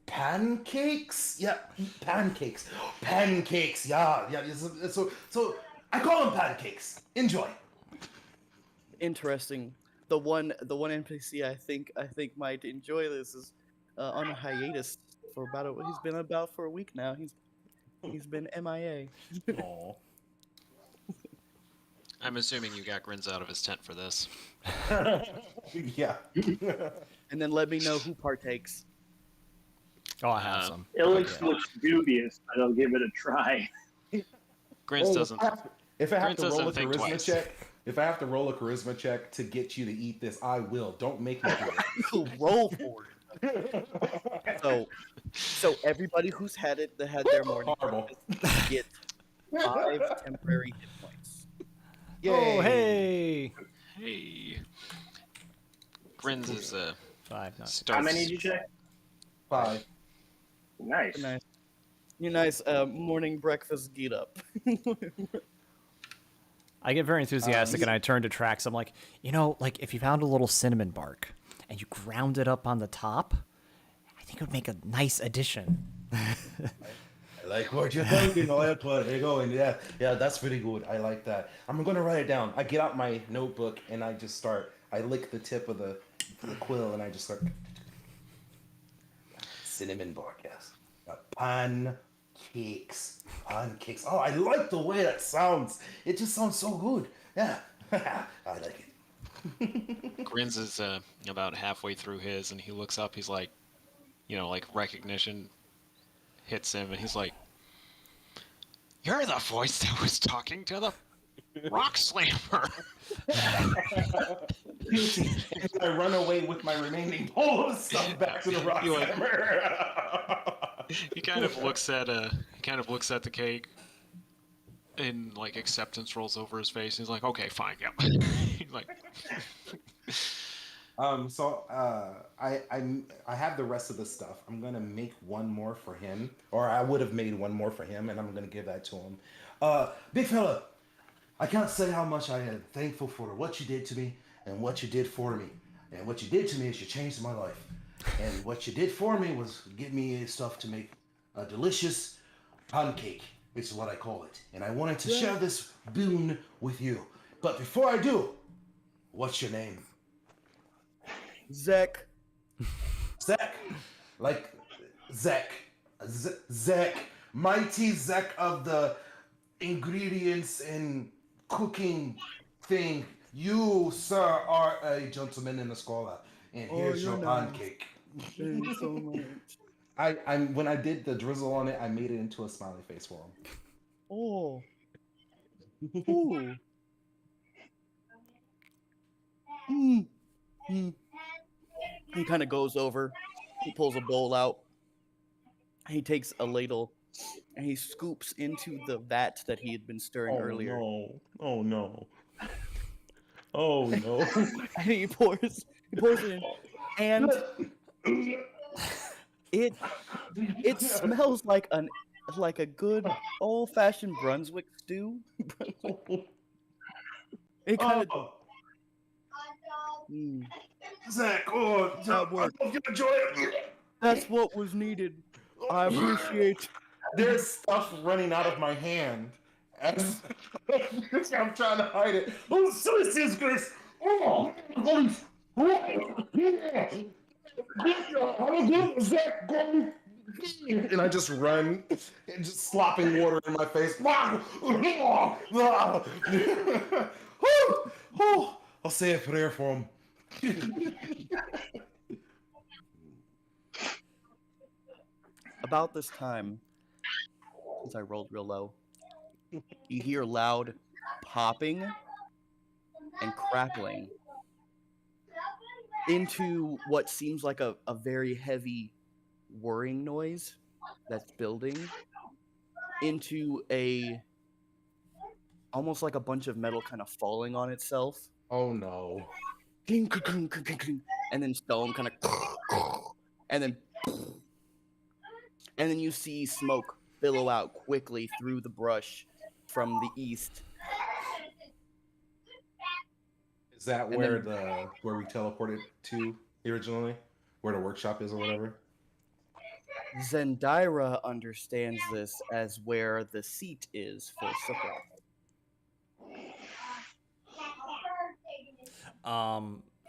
pancakes. Yeah, pancakes. Pancakes. Yeah, yeah. So I call them pancakes. Enjoy. Interesting. The one NPC I think might enjoy this is on a hiatus for he's been about for a week now. He's been MIA. Aw. I'm assuming you got grins out of his tent for this. Yeah. And then let me know who partakes. Oh, I have some. Ilix Yeah. looks dubious, but I'll give it a try. Grins doesn't. If I have Grins to roll a doesn't think charisma twice. check, if I have to roll a charisma check to get you to eat this, I will. Don't make me do it. Roll for it. So everybody who's had their morning Horrible. breakfast gets 5 temporary hit points. Oh, hey. Hey. Grins is 5. Not starts. How many did you check? 5. Nice. Your nice morning breakfast get up. I get very enthusiastic and I turn to Trax. I'm like, like if you found a little cinnamon bark and you ground it up on the top, I think it would make a nice addition. I like what you're thinking. Oh, that's what you're going. Yeah, that's pretty good. I like that. I'm gonna write it down. I get out my notebook and I just start. I lick the tip of the quill and I just start. Cinnamon bark, yes. Pancakes. Oh, I like the way that sounds. It just sounds so good. Yeah, I like it. Grins is about halfway through his, and he looks up. He's like, like recognition hits him, and he's like, "You're the voice that was talking to the rock slammer." I run away with my remaining bowl of stuff back to the rock You like- hammer. He kind of looks at the cake, and like acceptance rolls over his face. He's like, "Okay, fine, yeah." He's like, I have the rest of the stuff. I'm gonna make one more for him, or I would have made one more for him, and I'm gonna give that to him. Big fella, I can't say how much I am thankful for what you did to me and what you did for me. And what you did to me is you changed my life. And what you did for me was give me stuff to make a delicious pancake, which is what I call it. And I wanted to share this boon with you. But before I do, what's your name? Zach. Zach. Like Zach. Zach. Mighty Zach of the ingredients and cooking thing. You, sir, are a gentleman and a scholar. And here's your you're nice. pancake. Thank you so much. I'm when I did the drizzle on it, I made it into a smiley face for him. Oh. Ooh. He kind of goes over. He pulls a bowl out. He takes a ladle and he scoops into the vat that he had been stirring earlier. No. Oh no. Oh no. And he pours it in. And it smells like a good old fashioned Brunswick stew. It kind of Zach, That I worked. hope you enjoy it. That's what was needed. I appreciate. There's stuff running out of my hand. As I'm trying to hide it. Oh, so this is Grace. Oh, and I just run, and just slopping water in my face. I'll say a prayer for him. About this time, since I rolled real low, you hear loud popping and crackling into what seems like a very heavy whirring noise that's building into almost like a bunch of metal kind of falling on itself. Oh no. And then stone kind of and then you see smoke billow out quickly through the brush from the east. Is that And where then- where we teleported to originally? Where the workshop is or whatever? Zendira understands this as where the seat is for Sukla.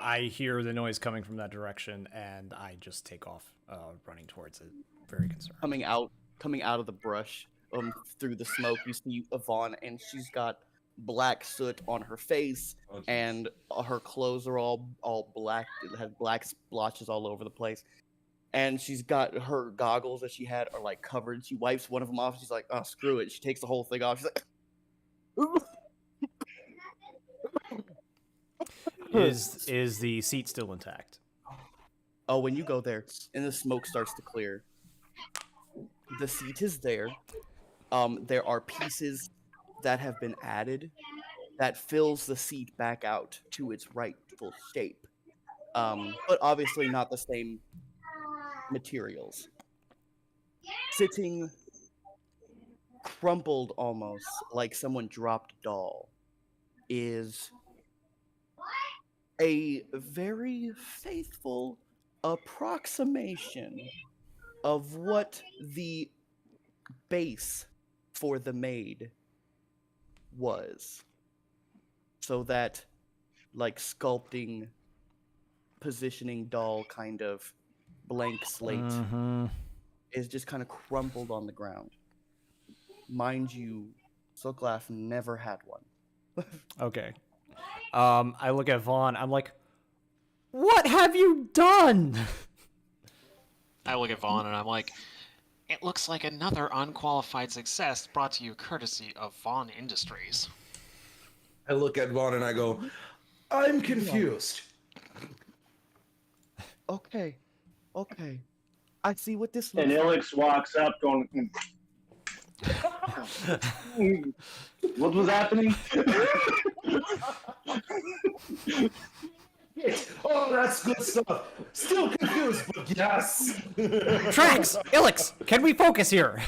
I hear the noise coming from that direction, and I just take off, running towards it. Very concerned. Coming out of the brush, through the smoke, you see Yvonne, and she's got black soot on her face, Oh, geez. and her clothes are all black. It has black splotches all over the place, and she's got her goggles that she had are like covered. She wipes one of them off. She's like, "Oh, screw it." She takes the whole thing off. She's like, Is the seat still intact? "Oh, when you go there, and the smoke starts to clear, the seat is there. There are pieces that have been added that fills the seat back out to its rightful shape, but obviously not the same materials. Sitting crumpled almost like someone dropped a doll is a very faithful approximation of what the base for the maid was. So that, like, sculpting, positioning doll kind of blank slate is just kind of crumpled on the ground. Mind you, Soklaf never had one. Okay. I look at Vaughn. I'm like, what have you done? I look at Vaughn and I'm like, it looks like another unqualified success brought to you courtesy of Vaughn Industries. I look at Vaughn and I go, I'm confused. Okay. I see what this And looks like. Ilix walks up going, what was happening? Oh, that's good stuff. Still confused, but yes. Trax! Ilix! Can we focus here?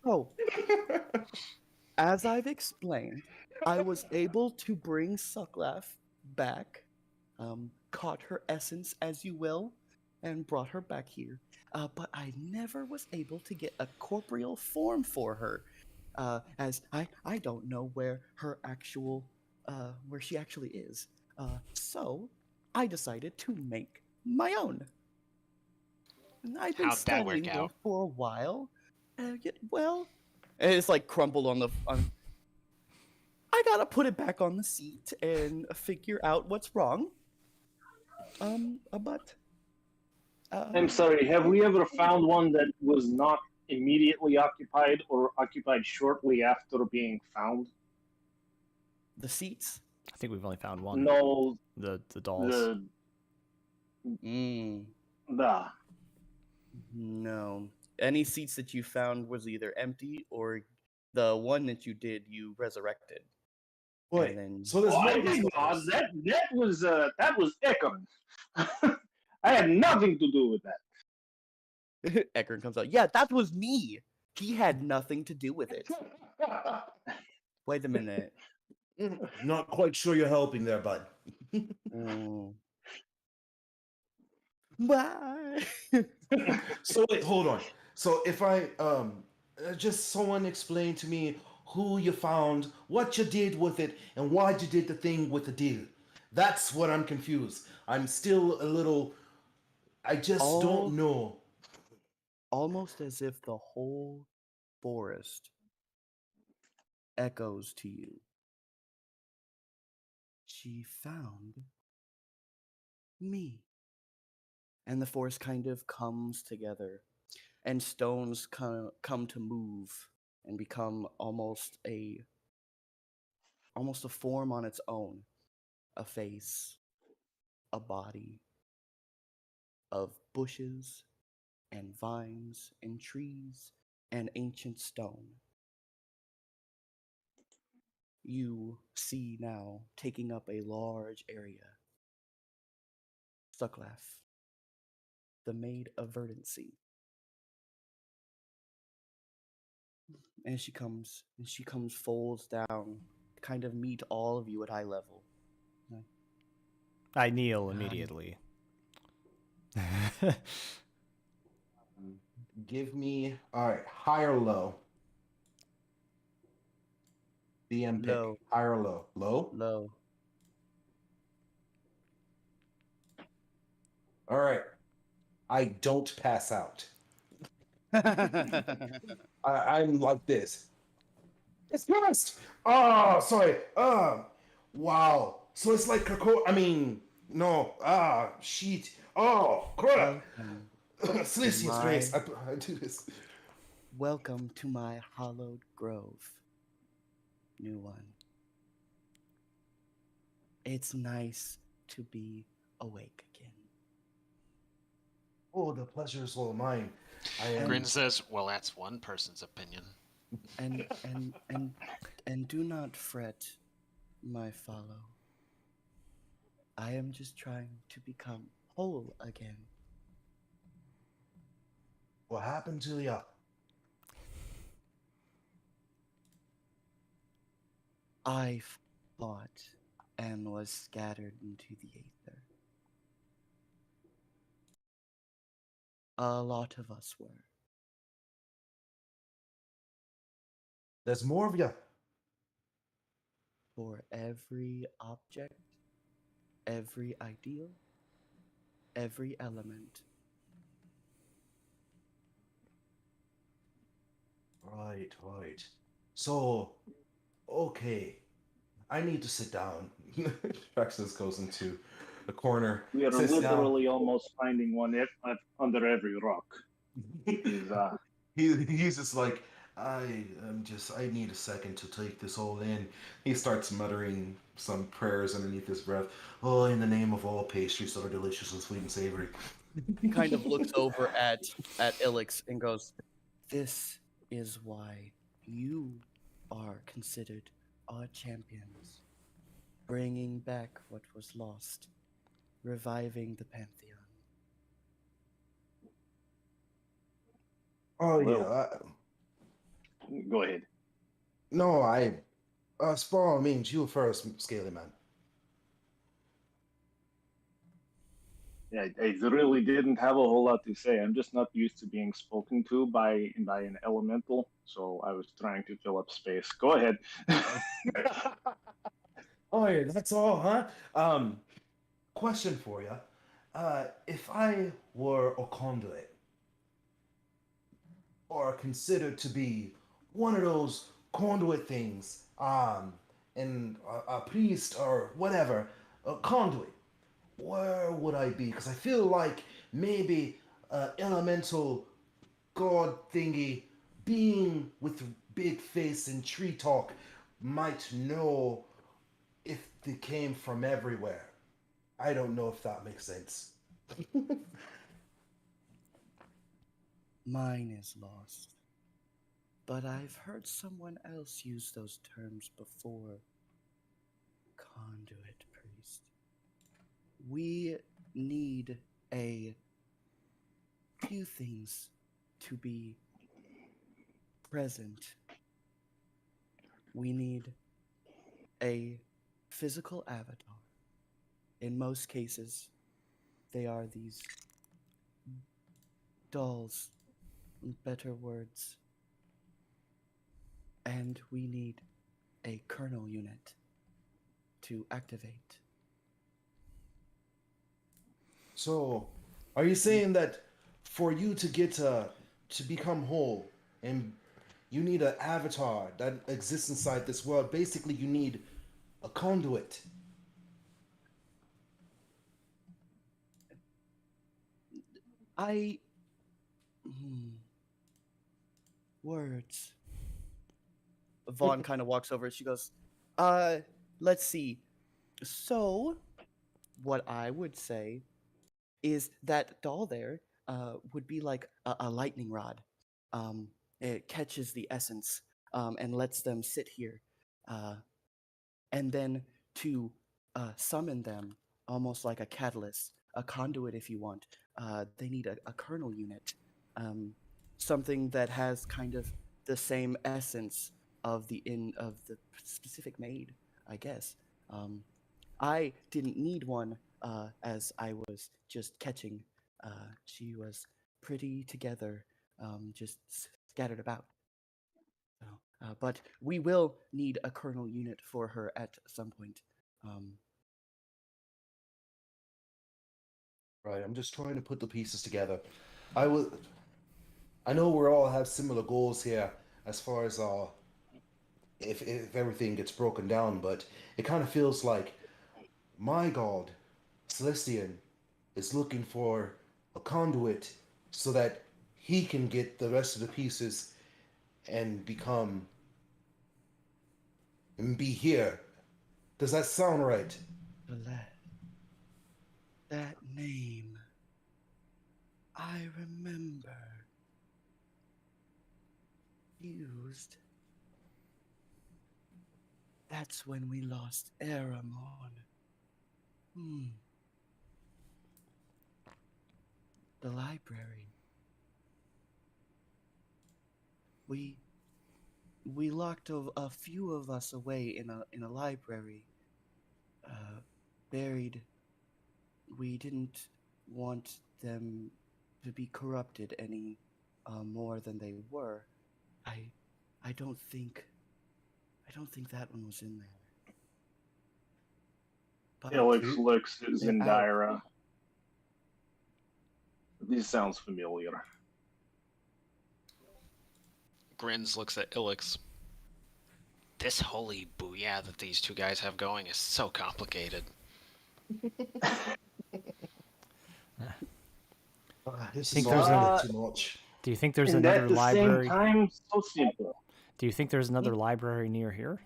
Oh. As I've explained, I was able to bring Sucklaf back, caught her essence, as you will, and brought her back here. But I never was able to get a corporeal form for her, as I don't know where her actual, where she actually is. So I decided to make my own. And I've been How'd that work studying her out? for a while. Well, and it's like crumpled on the. I gotta put it back on the seat and figure out what's wrong. But. I'm sorry, have we ever found one that was not immediately occupied or occupied shortly after being found? The seats? I think we've only found one. No, The dolls. No. Any seats that you found was either empty or the one that you did, you resurrected. Wait, And then... so there's I more didn't to pause. this. That was Ekon. I had nothing to do with that. Ekron comes out. Yeah, that was me. He had nothing to do with it. Wait a minute. Not quite sure you're helping there, bud. Bye. So wait, hold on. So if I just someone explain to me who you found, what you did with it, and why you did the thing with the deal. That's what I'm confused. I'm still a little. I just don't know. Almost as if the whole forest echoes to you. She found me. And the forest kind of comes together, and stones come to move and become almost a form on its own, a face, a body of bushes and vines and trees and ancient stone. You see now taking up a large area. Sucklaf, the Maid of Verdancy. And she comes folds down, kind of meet all of you at eye level. I kneel immediately. Give me all right, high or low. DM pick. Low. High or low? Low? Low. All right. I don't pass out. I'm like this. It's past. Oh, sorry. Wow. So it's like I mean, no. Shit. Oh, crap. Welcome. Silicious my- Grace. I do this. Welcome to my hallowed grove. New one. It's nice to be awake again. Oh, the pleasure is all mine. I am. Grin says, "Well, that's one person's opinion." And do not fret, my follow. I am just trying to become whole again. What happened to ya? I fought and was scattered into the aether. A lot of us were. There's more of ya. For every object, every ideal, every element. Right, right. So, okay. I need to sit down. Praxis goes into the corner. We are sits down. literally almost finding one under every rock. Is, He's just like, I need a second to take this all in. He starts muttering some prayers underneath his breath. Oh, in the name of all pastries that are delicious and sweet and savory. He kind of looks over at Ilix and goes, "This is why you are considered our champions, bringing back what was lost, reviving the pantheon." Oh Well- yeah. go ahead. No, by all means, you first, Scaly Man. Yeah, I really didn't have a whole lot to say. I'm just not used to being spoken to by an elemental, so I was trying to fill up space. Go ahead. Oh yeah, that's all, huh? Question for you. If I were a conduit, or considered to be one of those conduit things, and a priest or whatever, a conduit, where would I be? Because I feel like maybe elemental god thingy being with big face and tree talk might know if they came from everywhere. I don't know if that makes sense. Mine is lost. But I've heard someone else use those terms before. Conduit priest. We need a few things to be present. We need a physical avatar. In most cases, they are these dolls, better words. And we need a kernel unit to activate. So, are you saying that for you to get to become whole, and you need an avatar that exists inside this world? Basically, you need a conduit. I. Words. Vaughn kind of walks over. She goes, let's see. So, what I would say is that doll there would be like a lightning rod. It catches the essence and lets them sit here. And then to summon them, almost like a catalyst, a conduit if you want, they need a kernel unit. Something that has kind of the same essence of the specific maid, I guess. I didn't need one, as I was just catching. She was pretty together, just scattered about. So, but we will need a kernel unit for her at some point. Right, I'm just trying to put the pieces together. I know we all have similar goals here as far as if everything gets broken down, but it kind of feels like my god, Celestian, is looking for a conduit so that he can get the rest of the pieces and be here. Does that sound right? That name, I remember. Used. That's when we lost Aramon. The library. We locked a few of us away in a library, buried. We didn't want them to be corrupted any more than they were. I don't think that one was in there. But Ilix looks at they're out. Zendira. This sounds familiar. Grins looks at Ilix. This holy booyah that these two guys have going is so complicated. This Think is there's all too much. Do you think there's And another at the library? same time, so simple. Do you think there's another library near here?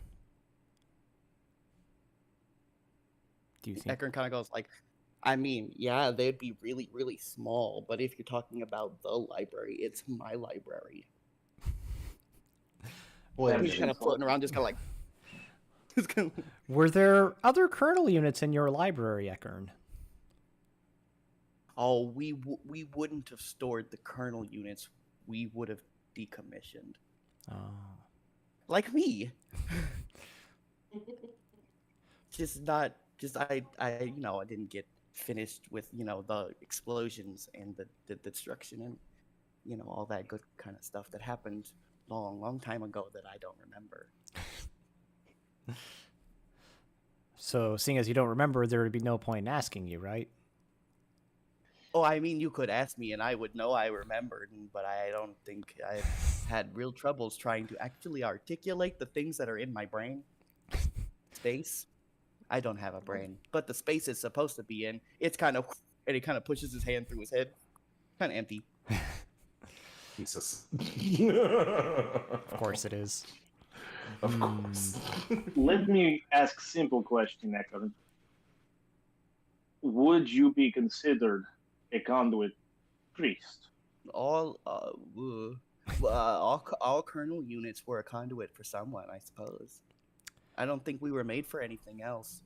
Do you think? Ekron kind of goes like, I mean, yeah, they'd be really, really small, but if you're talking about the library, it's my library. Wait a He's minute. kind of floating around, just kind of like. Were there other kernel units in your library, Ekern? Oh, we wouldn't have stored the kernel units. We would have decommissioned. Oh. Like me. I didn't get finished with, the explosions and the destruction and, all that good kind of stuff that happened long time ago that I don't remember. So, seeing as you don't remember, there would be no point in asking you, right? Oh, I mean, you could ask me and I would know I remembered, but I don't think I've had real troubles trying to actually articulate the things that are in my brain. Space. I don't have a brain, but the space it's supposed to be in, it's kind of, and he kind of pushes his hand through his head. Kind of empty. Jesus. Of course it is. Of course. Let me ask a simple question, Ekron. Would you be considered a conduit priest? All kernel units were a conduit for someone, I suppose. I don't think we were made for anything else.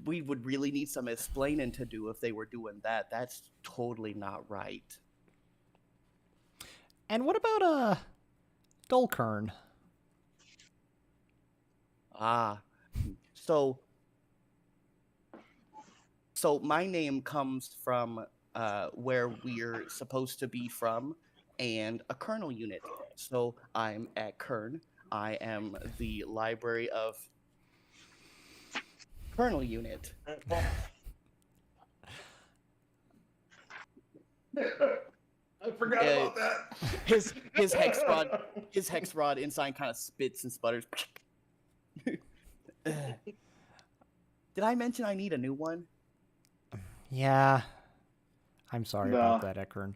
We would really need some explaining to do if they were doing that. That's totally not right. And what about Dulkern? So my name comes from where we're supposed to be from, and a kernel unit. So I'm at Kern. I am the library of kernel unit. I forgot about that. His hex rod inside kind of spits and sputters. Did I mention I need a new one? Yeah. I'm sorry No. about that, Ekern.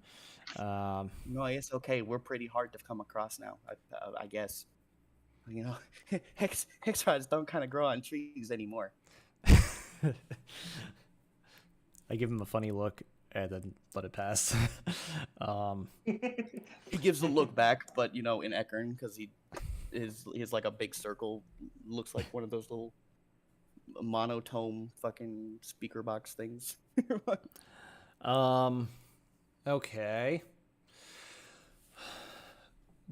No, it's okay. We're pretty hard to come across now, I guess. Hex rods don't kind of grow on trees anymore. I give him a funny look and then let it pass. He gives a look back, but in Ekern, because he has like a big circle, looks like one of those little monotone fucking speaker box things. Okay.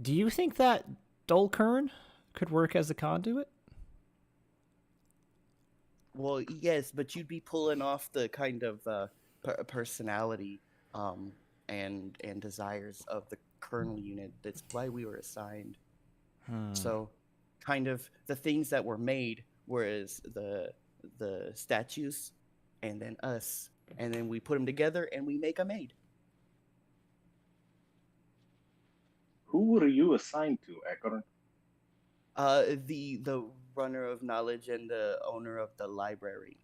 Do you think that Dulkern could work as a conduit? Well, yes, but you'd be pulling off the kind of personality and desires of the kernel unit. That's why we were assigned. So, kind of the things that were made, whereas the statues, and then us, and then we put them together and we make a maid. Who were you assigned to, Ekron? The runner of knowledge and the owner of the library.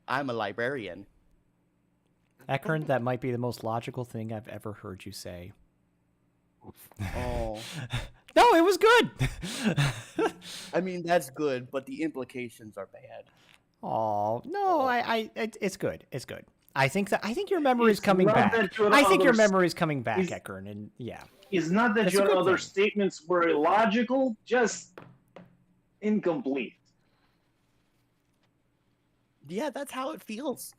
I'm a librarian. Ekern, that might be the most logical thing I've ever heard you say. Oh, No, it was good. I mean that's good, but the implications are bad. Oh no, it's good. It's good. I think your memory is It's coming not back. that your I think your others- memory is coming back, is- Ekern, and yeah. It's not that That's a your good other thing. statements were illogical, just incomplete. Yeah, that's how it feels.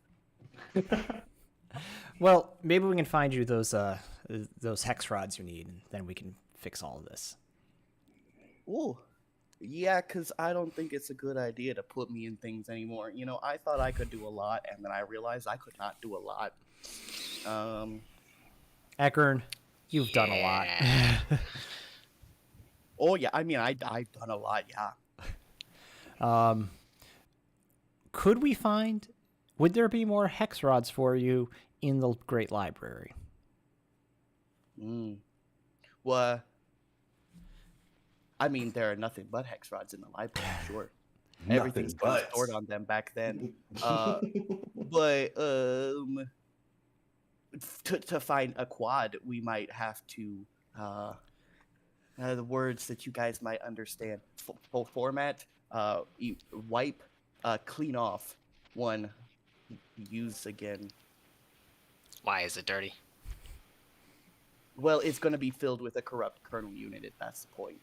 Well, maybe we can find you those hex rods you need, and then we can fix all of this. Ooh. Yeah, because I don't think it's a good idea to put me in things anymore. You know, I thought I could do a lot, and then I realized I could not do a lot. Ekern, you've done a lot. Oh, yeah, I mean, I've done a lot, yeah. Could we find? Would there be more hex rods for you in the Great Library? Well, I mean, there are nothing but hex rods in the library, sure. Everything's kind of stored on them back then. But to find a quad, we might have to the words that you guys might understand. Full format, wipe, clean off, one, use again. Why is it dirty? Well, it's going to be filled with a corrupt kernel unit, if that's the point.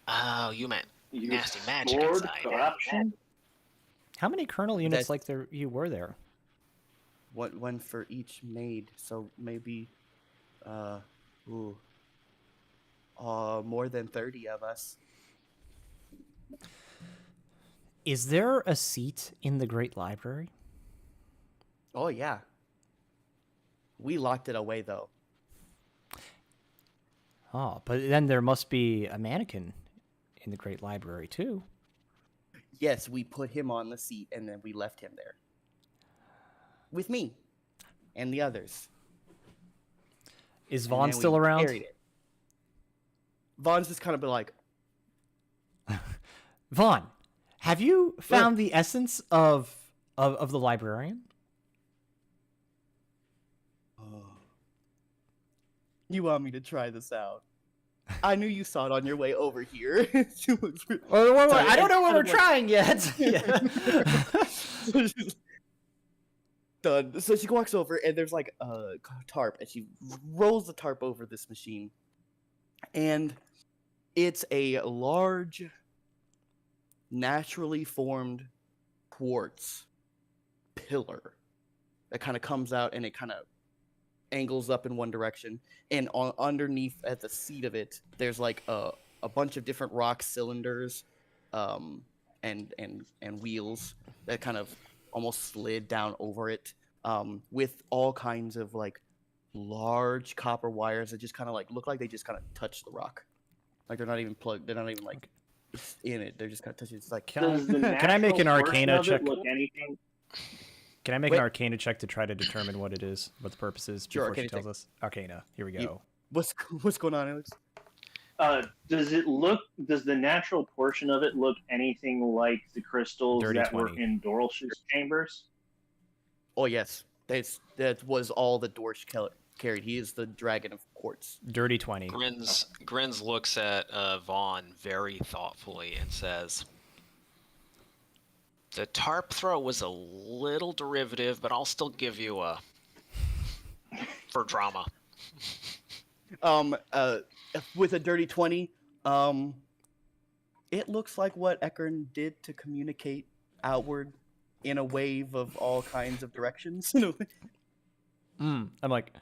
Oh, you meant You nasty magic stored inside. corruption? How many kernel units That's- like there you were there? One for each maid, so maybe more than 30 of us. Is there a seat in the Great Library? Oh yeah. We locked it away though. Oh, but then there must be a mannequin in the Great Library too. Yes, we put him on the seat and then we left him there. With me and the others. Is And Vaughn then we still around? carried it. Vaughn's just kind of been like, Vaughn, have you found the essence of the librarian? you want me to try this out? I knew you saw it on your way over here. She was- I don't know what we're Kind of like- trying yet. Yeah. So she's done. So she walks over and there's like a tarp and she rolls the tarp over this machine. And it's a large, naturally formed quartz pillar that kind of comes out and it kind of angles up in one direction. And underneath at the seat of it, there's like a bunch of different rock cylinders and wheels that kind of almost slid down over it, with all kinds of like large copper wires that just kind of like look like they just kind of touch the rock, like they're not even plugged. They're not even like it's in it. They're just kind of touching. It's like Does the Can I make an natural portion Arcana of it check? Look anything? Can I make Wait. an Arcana check to try to determine what it is, what the purpose is, Sure, before she Arcana tells check. us? Arcana. Here we go. You- what's going on, Alex? Does it look? Does the natural portion of it look anything like the crystals Dirty that were 20. in Dorlsh's chambers? Oh yes, that was all that Dorsch carried. He is the dragon of quartz. Dirty 20. Grins looks at Vaughn very thoughtfully and says, "The tarp throw was a little derivative, but I'll still give you a for drama." With a dirty 20, it looks like what Ekern did to communicate outward in a wave of all kinds of directions. I'm like,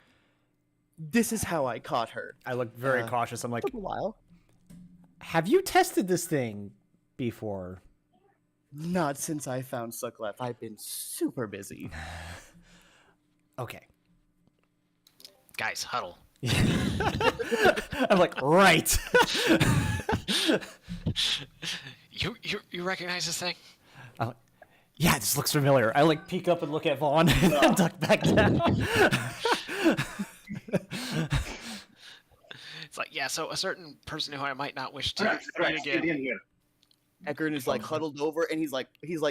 this is how I caught her. I look very cautious. I'm like, Took a while. have you tested this thing before? Not since I found Sucklef. I've been super busy. Okay. Guys, huddle. I'm like, right. You recognize this thing? Yeah, this looks familiar. I like peek up and look at Vaughn and then duck back down. It's like, yeah, so a certain person who I might not wish to Rex, meet get again. in here. Ekern is like huddled over, and he's like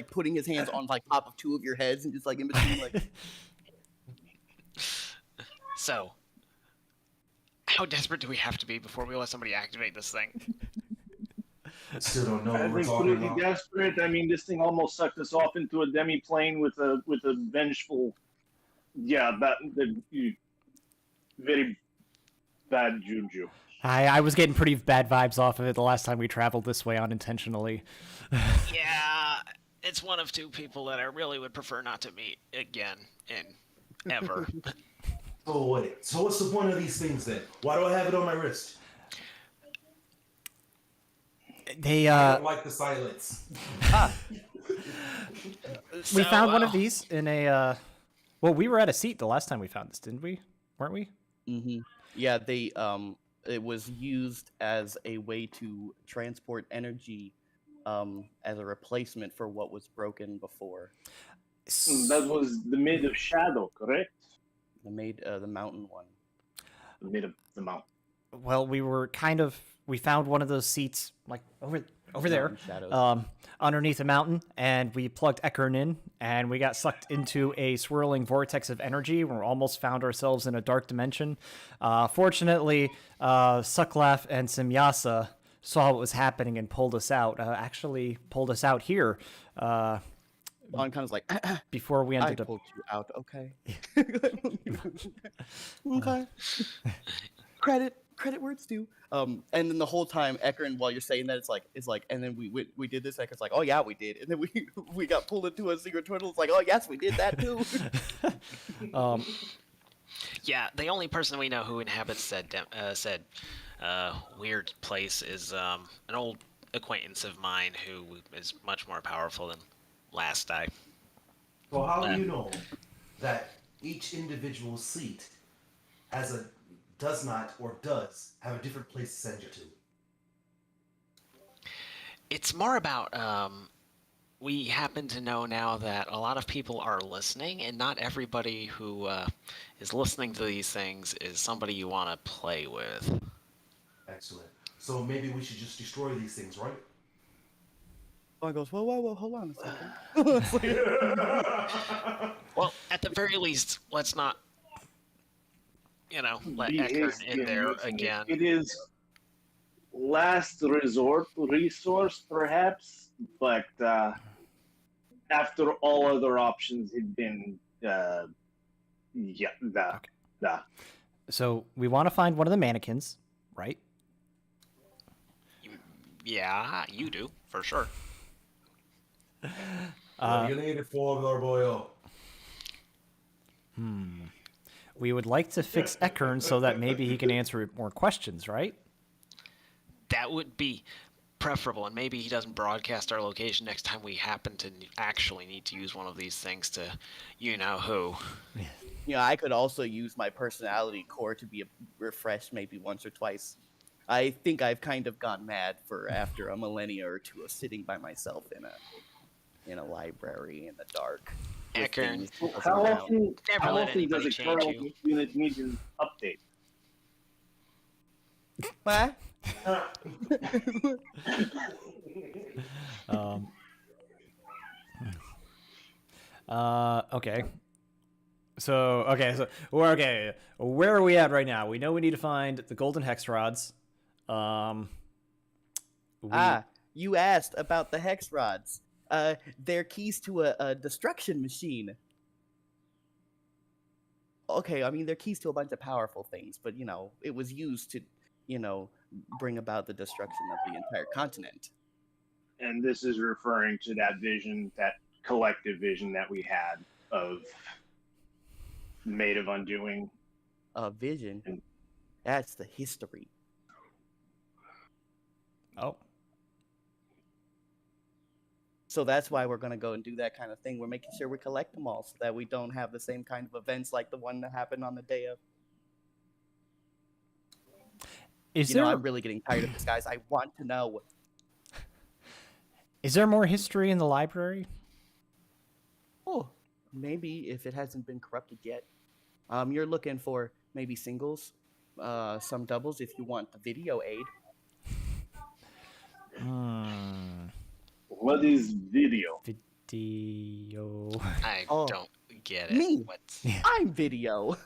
putting his hands on like top of two of your heads, and just like in between, like. So, how desperate do we have to be before we let somebody activate this thing? I still don't know I what we're think talking pretty about. desperate. I mean, this thing almost sucked us off into a demi-plane with a vengeful, very bad juju. I was getting pretty bad vibes off of it the last time we traveled this way unintentionally. Yeah, it's one of two people that I really would prefer not to meet again in ever. So wait. So what's the point of these things then? Why do I have it on my wrist? They I don't like the silence. we found one of these in a well, we were at a seat the last time we found this, didn't we? Weren't we? Mm-hmm. Yeah, they it was used as a way to transport energy, as a replacement for what was broken before. That was the Maid of Shadow, correct? The mountain one. The Maid of the Mountain. Well, we found one of those seats like over there, Mountain shadows. underneath a mountain, and we plugged Ekern in, and we got sucked into a swirling vortex of energy. We almost found ourselves in a dark dimension. Fortunately, Sucklaf and Simyasa saw what was happening and pulled us out. Actually, pulled us out here. Vaughn kind of like, Before we I ended up. pulled you out, okay? Okay. Credit where it's due. And then the whole time, Ekern, while you're saying that, it's like, and then we did this. Ekern's like, oh yeah, we did. And then we got pulled into a secret tunnel. It's like, oh yes, we did that too. Yeah, the only person we know who inhabits said weird place is an old acquaintance of mine who is much more powerful than last I. So how do you know that each individual seat does not or does have a different place to send you to? It's more about we happen to know now that a lot of people are listening, and not everybody who is listening to these things is somebody you want to play with. Excellent. So maybe we should just destroy these things, right? Vaughn goes, whoa, hold on a second. Well, at the very least, let's not, let Ekern in there again. It is last resort resource, perhaps, but after all other options had been, So we want to find one of the mannequins, right? Yeah, you do, for sure. What do you need it for, Larboyo? We would like to fix Ekern so that maybe he can answer more questions, right? That would be preferable, and maybe he doesn't broadcast our location next time we happen to actually need to use one of these things to you-know-who. Yeah, I could also use my personality core to be refreshed maybe once or twice. I think I've kind of gone mad for after a millennia or two of sitting by myself in a library in the dark. with Ekern. things Well, buzzing how around. often, Never how let often does anybody a change kernel you. unit need an update? What? Okay. So where are we at right now? We know we need to find the golden hex rods. You asked about the hex rods. They're keys to a destruction machine. Okay, I mean, they're keys to a bunch of powerful things, but, it was used to, bring about the destruction of the entire continent. And this is referring to that vision, that collective vision that we had of Maid of Undoing. vision, that's the history. Oh. So that's why we're going to go and do that kind of thing. We're making sure we collect them all so that we don't have the same kind of events like the one that happened on the day of. I'm really getting tired of this, guys. I want to know. Is there more history in the library? Oh, maybe if it hasn't been corrupted yet. You're looking for maybe singles, some doubles if you want the video aid. What is video? Video. I Oh, don't get it. me. What? I'm video.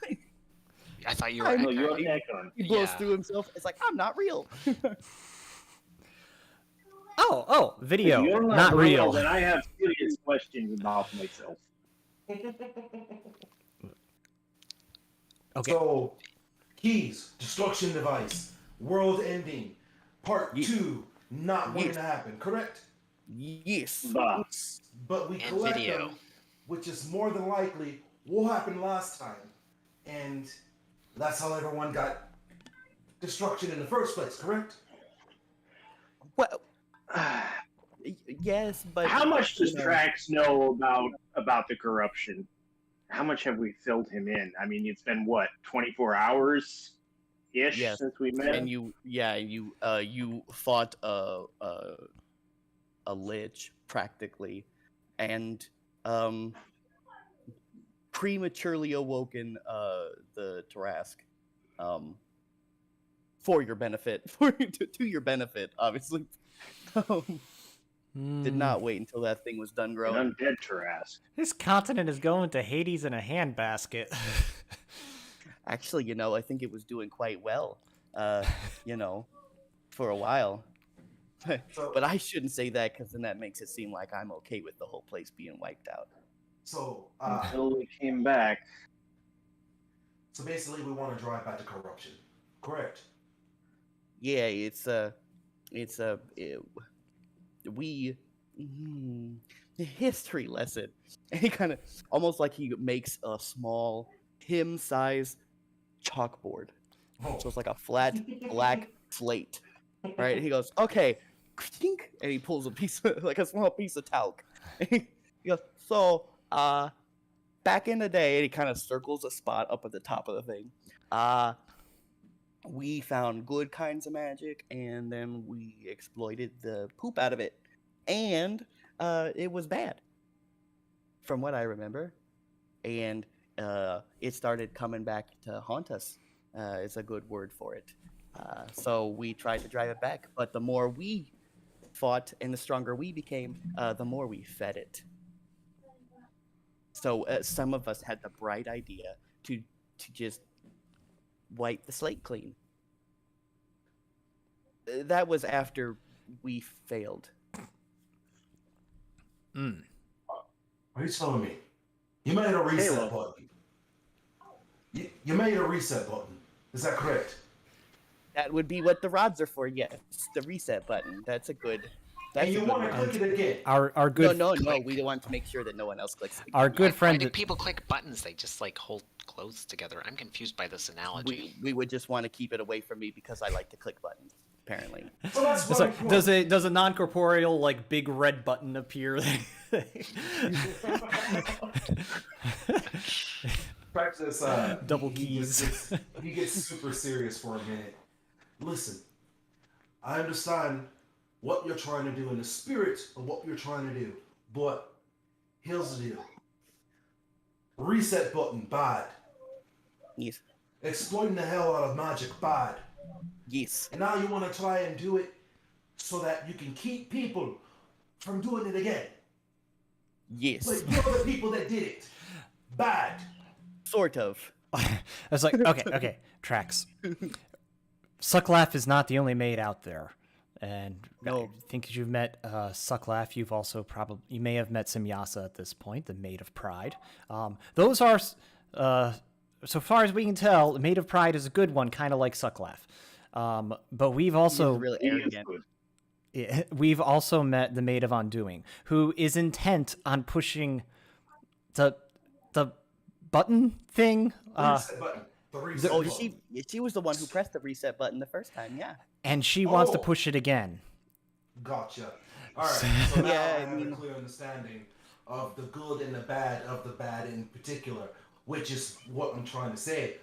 I thought you were. I'm- No, you're Eckhart. Ekon. He blows Yeah. through himself. It's like, I'm not real. Oh, video. If you're Not real. then I have serious questions about myself. Okay. So, keys, destruction device, world ending, part Yes. 2, not going Yes. to happen, correct? Yes. But we And collect video. them, which is more than likely what happened last time. And that's how everyone got destruction in the first place, correct? Well, yes, but How much does you know, Trax know about the corruption? How much have we filled him in? I mean, it's been what, 24 hours ish Yes. since we met. And you fought a lich practically, and prematurely awoken the Tarask, for your benefit, to your benefit, obviously. Did not wait until that thing was done An growing. undead Tarask. This continent is going to Hades in a handbasket. Actually, I think it was doing quite well, for a while. So, But I shouldn't say that because then that makes it seem like I'm okay with the whole place being wiped out. so, Until we came back. so basically, we want to drive back to corruption, correct? Yeah, we history lesson. And he kind of almost like he makes a small him-size chalkboard. Oh, So it's like a flat black slate, right? He goes, okay, and he pulls a piece of, like a small piece of talc. He goes, so back in the day, and he kind of circles a spot up at the top of the thing. We found good kinds of magic, and then we exploited the poop out of it, and it was bad, from what I remember, and it started coming back to haunt us. Is a good word for it. So we tried to drive it back, but the more we fought and the stronger we became, the more we fed it. So some of us had the bright idea to just wipe the slate clean. That was after we failed. are you telling me you made a reset button? You made a reset button. Is that correct? That would be what the rods are for. Yes, the reset button. That's a good. That's And you a good want to one. click it again? Our good No. We want to make sure that no one else clicks it. our good Why friend do people click buttons? They just like hold clothes together. I'm confused by this analogy. We would just want to keep it away from me because I like to click buttons. Apparently. So that's It's my like, point. does a non-corporeal like big red button appear? Practice. Double he keys. he gets super serious for a minute. Listen, I understand what you're trying to do in the spirit of what you're trying to do, but here's the deal. Reset button, bad. Yes. Exploiting the hell out of magic, bad. Yes. And now you want to try and do it so that you can keep people from doing it again. Yes. But you're the people that did it. Bad. Sort of. I was like, okay, Trax. Sucklaugh is not the only maid out there, and No. I think you've met Sucklaugh. You've also you may have met Simyasa at this point, the Maid of Pride. Those are, so far as we can tell, the Maid of Pride is a good one, kind of like Sucklaugh. But we've also He's really He is arrogant. good. we've also met the Maid of Undoing, who is intent on pushing the button thing. Reset button. 3 Oh, seconds. she was the one who pressed the reset button the first time. Yeah. And she wants to Oh. push it again. Gotcha. All right. So now Yeah, I I have a mean- clear understanding of the good and the bad in particular, which is what I'm trying to say.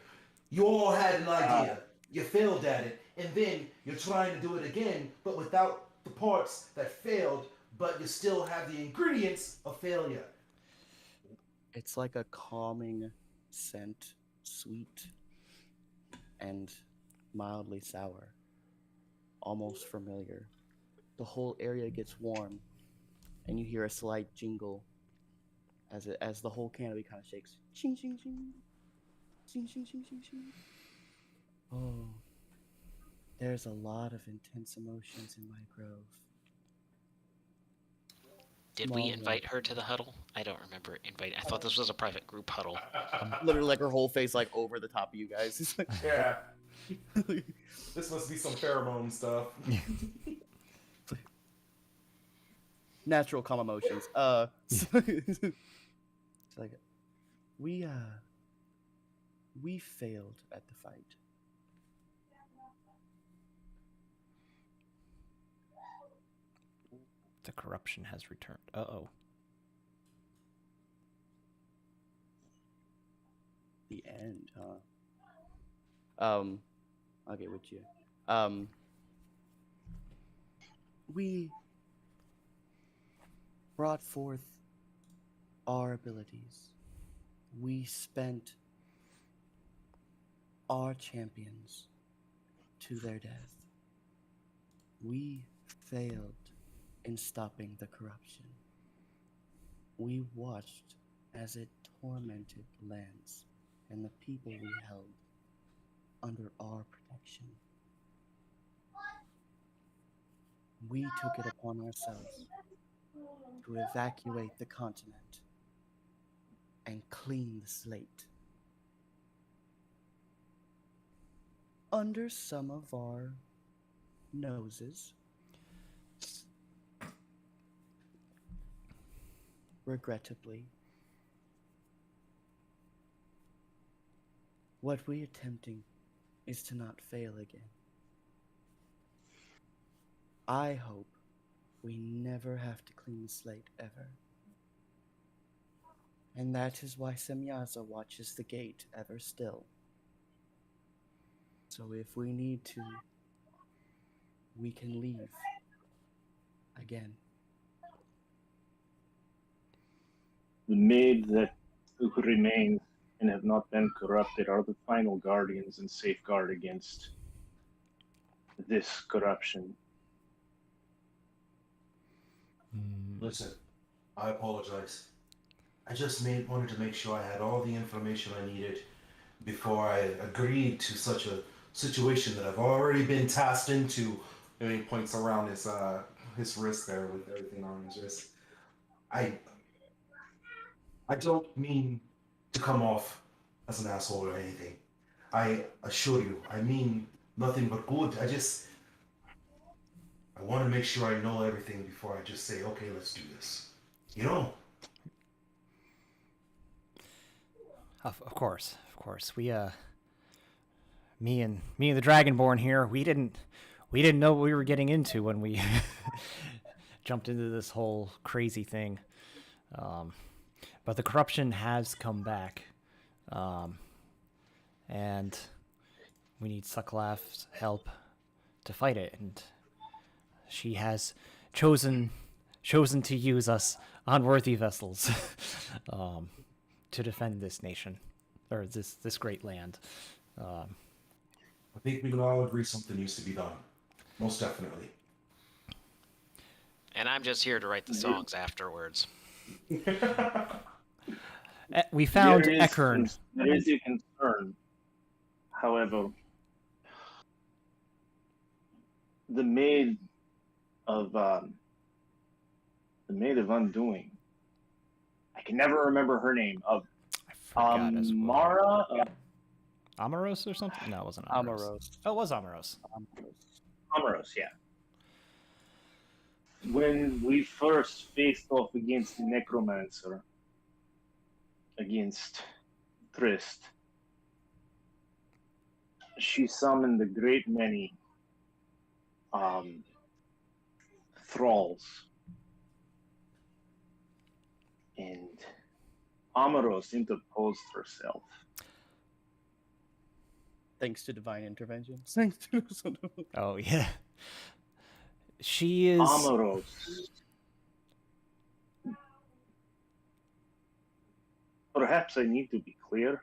You all had an idea, you failed at it, and then you're trying to do it again, but without the parts that failed, but you still have the ingredients of failure. It's like a calming scent, sweet and mildly sour, almost familiar. The whole area gets warm, and you hear a slight jingle as the whole canopy kind of shakes. Ching ching ching, ching ching ching ching ching. Oh, there's a lot of intense emotions in my grove. Did we invite her to the huddle? I don't remember inviting. I thought this was a private group huddle. Literally, like her whole face, like over the top of you guys. It's like, Yeah. This must be some pheromone stuff. natural calm emotions. It's like we failed at the fight. The corruption has returned. Uh-oh. The end, huh? I'll get with you. We brought forth our abilities. We spent our champions to their death. We failed in stopping the corruption. We watched as it tormented lands and the people we held under our protection. We took it upon ourselves to evacuate the continent and clean the slate. Under some of our noses, regrettably, what we're attempting is to not fail again. I hope we never have to clean the slate ever. And that is why Semyaza watches the gate ever still. So if we need to, we can leave again. The maid that who remains and have not been corrupted are the final guardians and safeguard against this corruption. Listen, I apologize. I just wanted to make sure I had all the information I needed before I agreed to such a situation that I've already been tasked into. And he points around his wrist there with everything on his wrist. I don't mean to come off as an asshole or anything. I assure you, I mean nothing but good. I want to make sure I know everything before I just say, okay, let's do this. You know? Of course. We me and the Dragonborn here, we didn't know what we were getting into when we jumped into this whole crazy thing. But the corruption has come back. And we need Sucklaf's help to fight it, and she has chosen to use us unworthy vessels to defend this nation, or this great land. I think we can all agree something needs to be done. Most definitely. And I'm just here to write the songs afterwards. We found There is Ekern. There is a concern. However, the maid of Undoing. I can never remember her name. Of I forgot as well. Mara. Amaros or something? No, it wasn't Amaros. Amaros. Oh, it was Amaros. Amaros, yeah. When we first faced off against the Necromancer, against Trist, she summoned a great many thralls, and Amaros interposed herself. Thanks to divine intervention. Thanks to Oh yeah. She is. Amaros. Perhaps I need to be clear.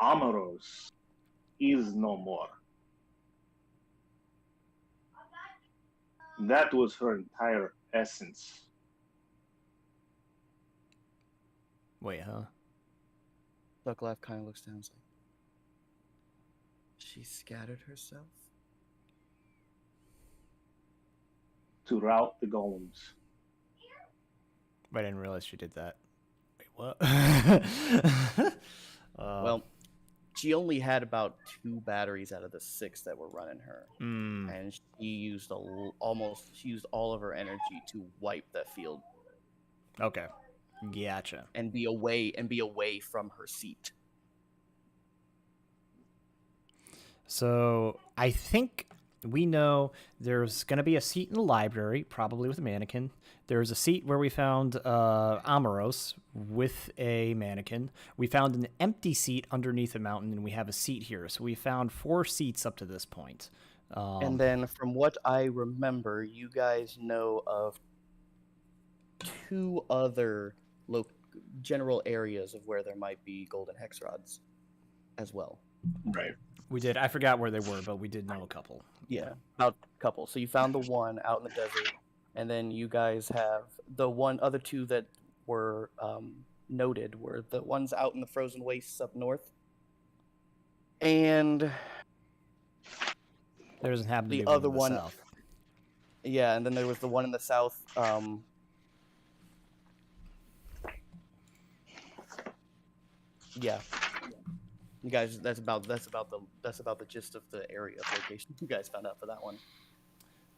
Amaros is no more. That was her entire essence. Wait, huh? Ducklife kind of looks down and is like, she scattered herself? To rout the golems. I didn't realize she did that. Wait, what? Well, she only had about 2 batteries out of the 6 that were running her, and she used she used all of her energy to wipe that field. Okay, gotcha. And be away from her seat. So I think we know there's going to be a seat in the library, probably with a mannequin. There's a seat where we found Amaros with a mannequin. We found an empty seat underneath a mountain, and we have a seat here. So we found 4 seats up to this point. And then from what I remember, you guys know of 2 other general areas of where there might be golden hex rods as well. Right. We did. I forgot where they were, but we did know a couple. Yeah, about a couple. So you found the one out in the desert, and then you guys have the other 2 that were noted were the ones out in the frozen wastes up north, and there doesn't happen to the be other one in the one. south. Yeah, and then there was the one in the south. Yeah. You guys, that's about the gist of the area of location you guys found out for that one.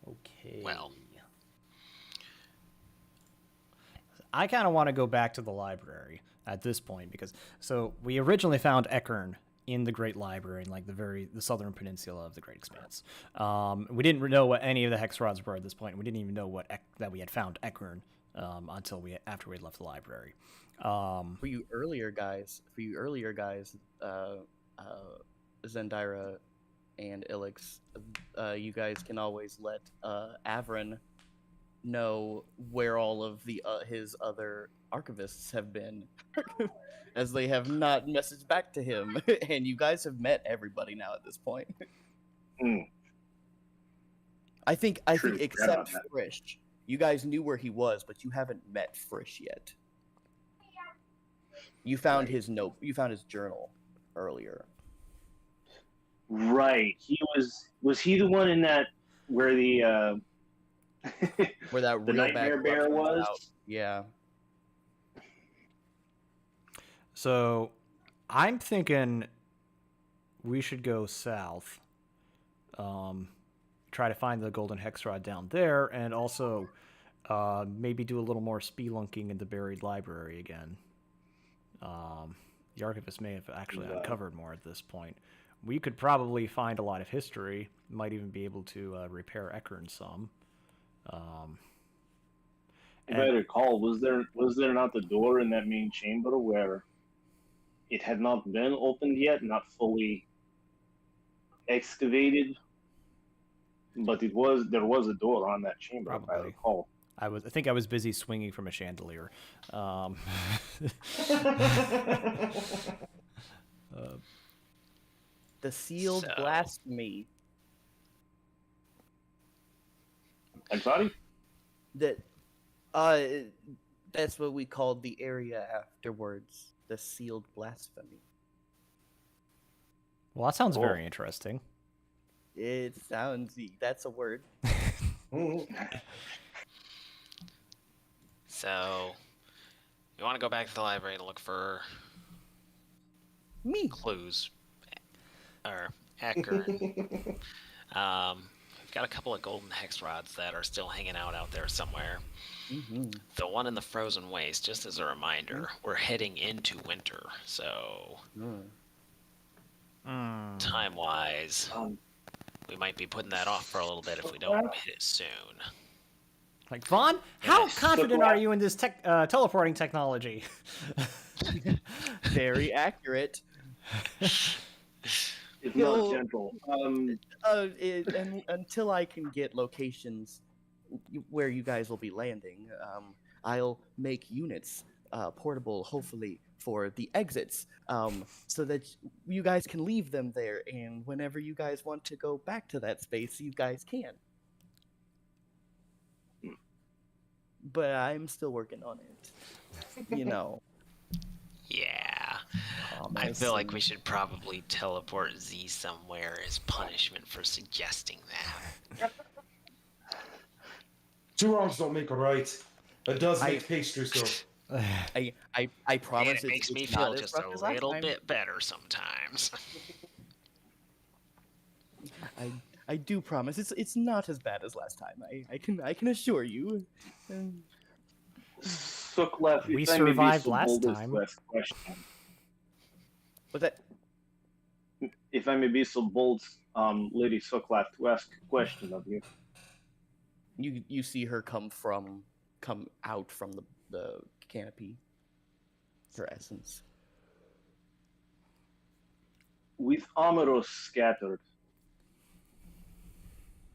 Okay. Well, I kind of want to go back to the library at this point because we originally found Ekern in the Great Library in like the southern peninsula of the Great Expanse. We didn't know what any of the hex rods were at this point. We didn't even know that we had found Ekern until after we had left the library. For you earlier guys, Zendira and Ilix, you guys can always let Avrin know where all of his other archivists have been, as they have not messaged back to him, and you guys have met everybody now at this point. I think except Frisch, you guys knew where he was, but you haven't met Frisch yet. You found his note. You found his journal earlier. Right. Was he the one in that where the where that the real nightmare bear was? Out. Yeah. So, I'm thinking we should go south. Try to find the golden hex rod down there, and also maybe do a little more spelunking in the buried library again. The archivist may have actually uncovered more at this point. We could probably find a lot of history. Might even be able to repair Ekern some. If I recall, was there not the door in that main chamber where it had not been opened yet, not fully excavated, but there was a door on that chamber, Probably. if I recall. I think I was busy swinging from a chandelier. The sealed blasphemy. I'm sorry? That's what we called the area afterwards. The sealed blasphemy. Well, that sounds very interesting. It sounds... That's a word. So, you want to go back to the library and look for clues, or Ekern. We've got a couple of golden hex rods that are still hanging out there somewhere. Mm-hmm. The one in the frozen waste, just as a reminder, we're heading into winter, so Time-wise, Um, we might be putting that off for a little bit if we don't hit it soon. Like, Vaughn, how Yes. confident are you in this teleporting technology? Very accurate. it's He'll- not gentle. And until I can get locations where you guys will be landing, I'll make units portable, hopefully for the exits, so that you guys can leave them there, and whenever you guys want to go back to that space, you guys can. But I'm still working on it. You know. Yeah. I feel like we should probably teleport Z somewhere as punishment for suggesting that. Two wrongs don't make a right. It does make pastry so. I And promise it makes me it's feel not as just a rough as last little time. bit better sometimes. I do promise it's not as bad as last time. I can assure you. Suklef, We if I may be survived so last bold as time. to ask a question. But that If I may be so bold, Lady Suklef, to ask a question of you. you see her come out from the canopy. Her essence. With Amoros scattered,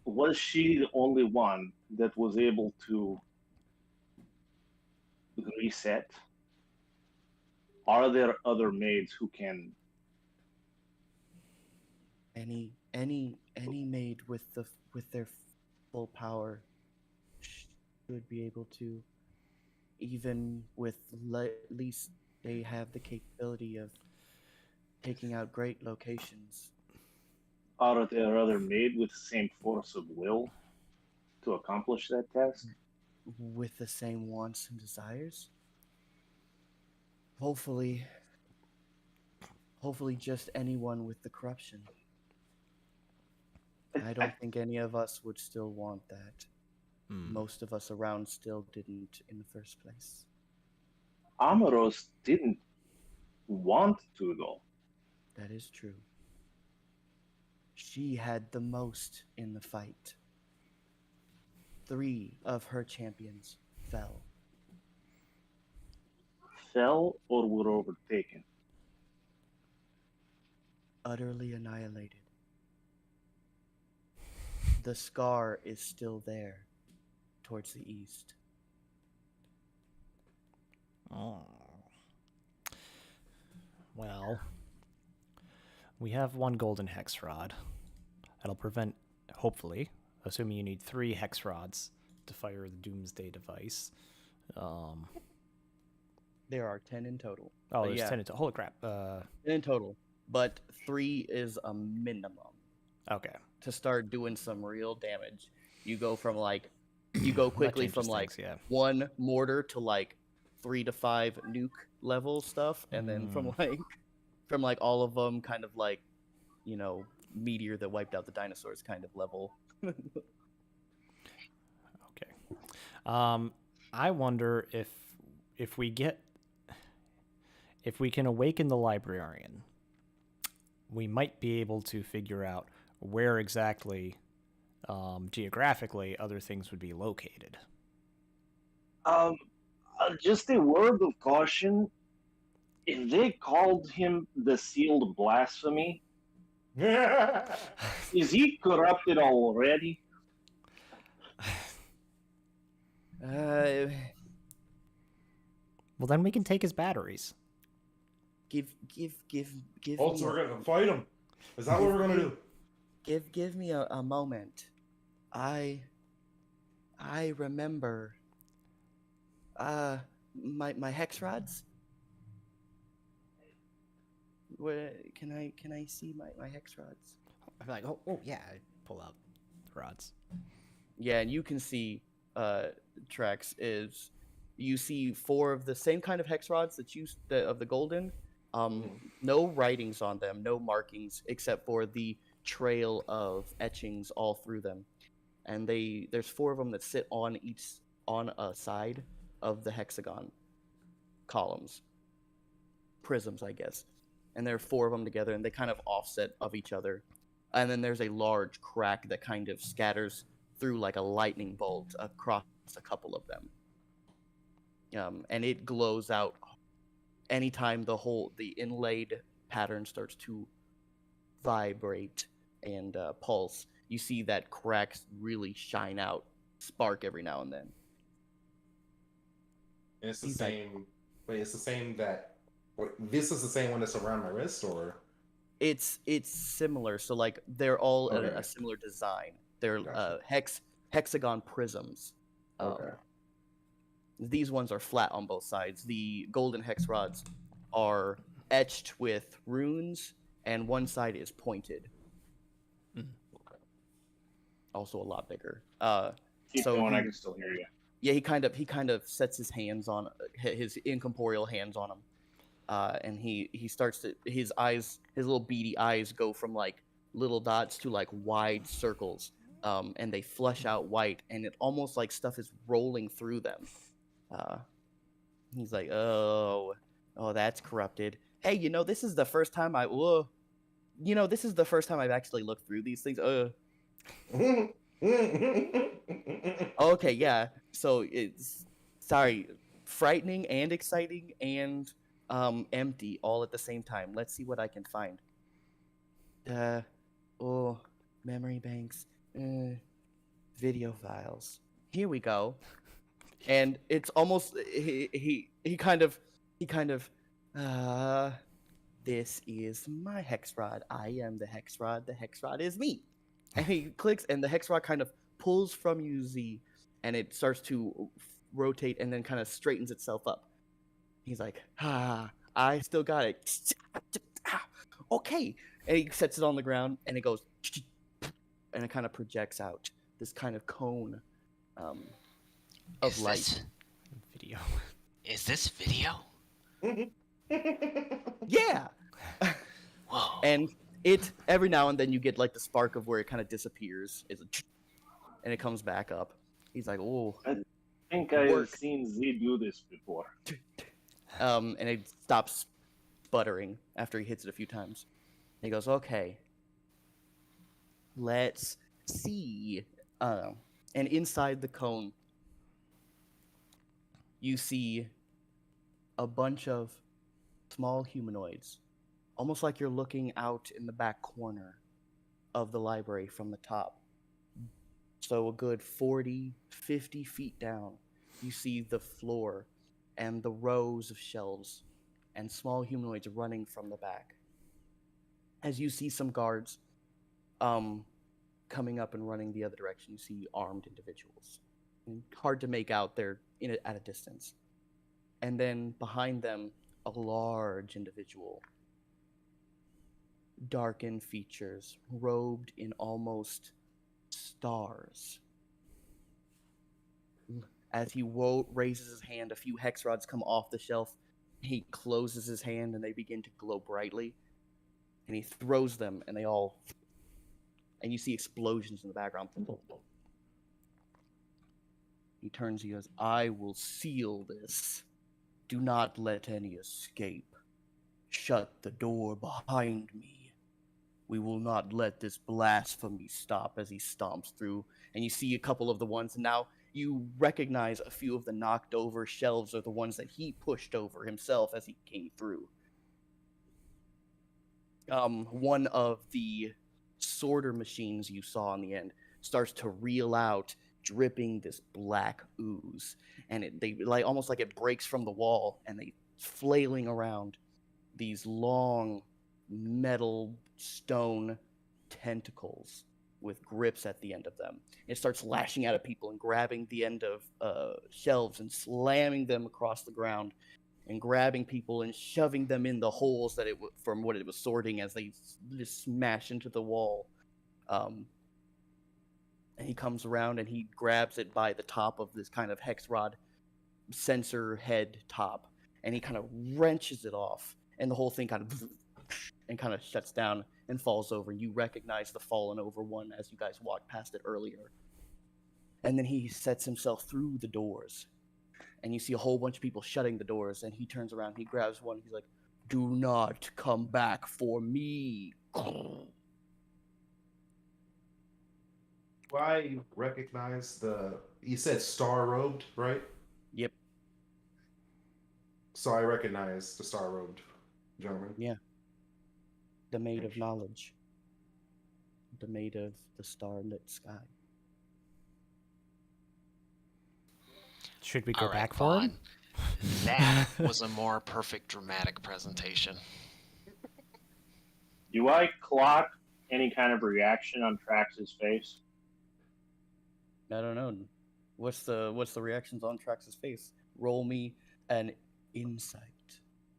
was she the only one that was able to reset? Are there other maids who can? Any maid with their full power should be able to, even with at least they have the capability of taking out great locations. Are there other maids with the same force of will to accomplish that task? With the same wants and desires. Hopefully just anyone with the corruption. I don't think any of us would still want that. Most of us around still didn't in the first place. Amoros didn't want to, though. That is true. She had the most in the fight. 3 of her champions fell. Fell or were overtaken? Utterly annihilated. The scar is still there, towards the east. Oh. Well, we have 1 golden hex rod. That'll prevent, hopefully, assuming you need 3 hex rods to fire the Doomsday device. There are 10 in total. Oh, But there's yeah, 10 in Holy crap. 10 in total. But 3 is a minimum Okay. to start doing some real damage. You go from you go quickly from changes things, yeah. 1 mortar to 3 to 5 nuke level stuff, and then from all of them kind of meteor that wiped out the dinosaurs kind of level. Okay. I wonder if we can awaken the librarian, we might be able to figure out where exactly geographically other things would be located. Just a word of caution. If they called him the sealed blasphemy, is he corrupted already? Uh, Well, then we can take his batteries. give Oh, me so we're gonna fight him. Is that what we're gonna do? give me a moment. I remember my hex rods. Where can I see my hex rods? I'm like, oh yeah, I pull out the rods. Yeah, and you can see Trex is you see 4 of the same kind of hex rods of the golden. No writings on them, no markings except for the trail of etchings all through them. And there's 4 of them that sit on a side of the hexagon columns. Prisms, I guess. and there are 4 of them together, and they kind of offset of each other. And then there's a large crack that kind of scatters through like a lightning bolt across a couple of them. And it glows out anytime the inlaid pattern starts to vibrate and pulse. You see that cracks really shine out, spark every now and then. And it's the He's like- same. Wait, it's the same that. Wait, this is the same one that's around my wrist, or? It's similar, so like they're all Okay. a similar design. They're Gotcha. hexagon prisms. Okay. These ones are flat on both sides. The golden hex rods are etched with runes, and one side is pointed. Also a lot bigger. Keep So going. he- I can still hear you. Yeah, he kind of sets his hands on his incorporeal hands on him, and he starts to his little beady eyes go from like little dots to like wide circles, and they flesh out white, and it almost like stuff is rolling through them. He's like, oh, that's corrupted. Hey, this is the first time this is the first time I've actually looked through these things. Okay, yeah. So it's frightening and exciting and empty all at the same time. Let's see what I can find. Memory banks, video files. Here we go. And it's almost he kind of this is my hex rod. I am the hex rod. The hex rod is me. And he clicks, and the hex rod kind of pulls from you, Z, and it starts to rotate and then kind of straightens itself up. He's like, I still got it. Okay. And he sets it on the ground, and it goes, and it kind of projects out this kind of cone of Is light. this- Video. Is this video? Yeah. Whoa. And it every now and then you get like the spark of where it kind of disappears, and it comes back up. He's like, oh, I think I've Work. seen Z do this before. and it stops sputtering after he hits it a few times. And he goes, okay, let's see. And inside the cone, you see a bunch of small humanoids, almost like you're looking out in the back corner of the library from the top. So a good 40, 50 feet down, you see the floor and the rows of shelves and small humanoids running from the back. As you see some guards coming up and running the other direction, you see armed individuals. And hard to make out, they're at a distance. And then behind them, a large individual, darkened features, robed in almost stars. As he raises his hand, a few hex rods come off the shelf. He closes his hand and they begin to glow brightly. And he throws them and they all... And you see explosions in the background. He turns, he goes, I will seal this. Do not let any escape. Shut the door behind me. We will not let this blasphemy stop. As he stomps through. And you see a couple of the ones. And now you recognize a few of the knocked over shelves are the ones that he pushed over himself as he came through. One of the sorter machines you saw in the end starts to reel out, dripping this black ooze, and they like almost like it breaks from the wall, and they flailing around these long metal stone tentacles with grips at the end of them. It starts lashing out at people and grabbing the end of shelves and slamming them across the ground, and grabbing people and shoving them in the holes that from what it was sorting as they just smash into the wall. And he comes around and he grabs it by the top of this kind of hex rod sensor head top, and he kind of wrenches it off, and the whole thing kind of shuts down and falls over. You recognize the fallen over one as you guys walked past it earlier. And then he sets himself through the doors. And you see a whole bunch of people shutting the doors, and he turns around, he grabs one, he's like, Do not come back for me. Do I recognize the? You said star robed, right? Yep. So I recognize the star robed gentleman. Yeah. The maid of knowledge. The maid of the starlit sky. Should we go All right, back for him? fine. That was a more perfect dramatic presentation. Do I clock any kind of reaction on Trax's face? I don't know. What's the reactions on Trax's face? Roll me an insight.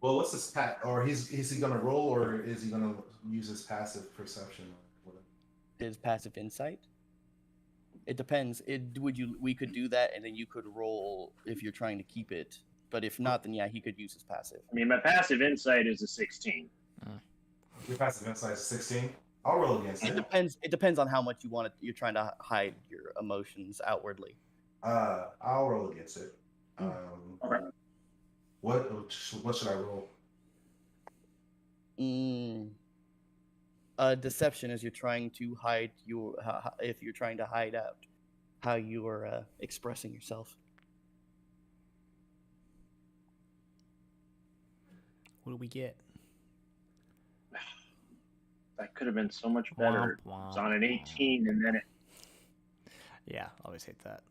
Well, what's his or is he gonna roll, or is he gonna use his passive perception? Or whatever? Is passive insight? It depends. We could do that, and then you could roll if you're trying to keep it. But if not, then yeah, he could use his passive. I mean, my passive insight is a 16. Your passive insight is 16. I'll roll against It it. depends. It depends on how much you want it. You're trying to hide your emotions outwardly. I'll roll against it. Okay. What should I roll? Deception is you're trying to hide your. If you're trying to hide out how you are expressing yourself. What do we get? That could have been so much better. Womp, It's on an 18, and then it. Yeah, always hate that.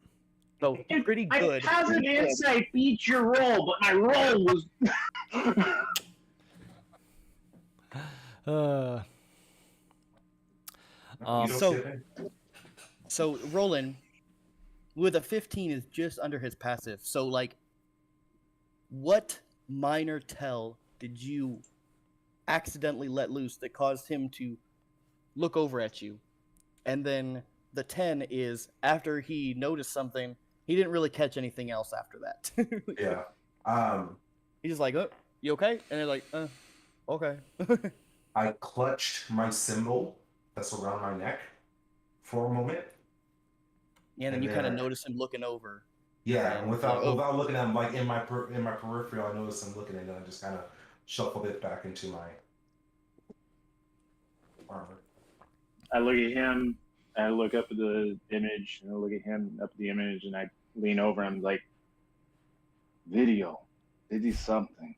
So pretty good. My passive insight beat your roll, but my roll was. You don't so- skip it? So Roland, with a 15, is just under his passive. So like, what minor tell did you accidentally let loose that caused him to look over at you? And then the 10 is after he noticed something, he didn't really catch anything else after that. Yeah. He's just like, oh, you okay? And they're like, okay. I clutched my symbol that's around my neck for a moment. Yeah, and then And you kind of then- notice him looking over. Yeah, And without oh. without looking at him, like in my peripheral, I noticed him looking, and then I just kind of shuffled it back into my armor. I look at him, I look up at the image, and I look at him up at the image, and I lean over and I'm like, video. They did something.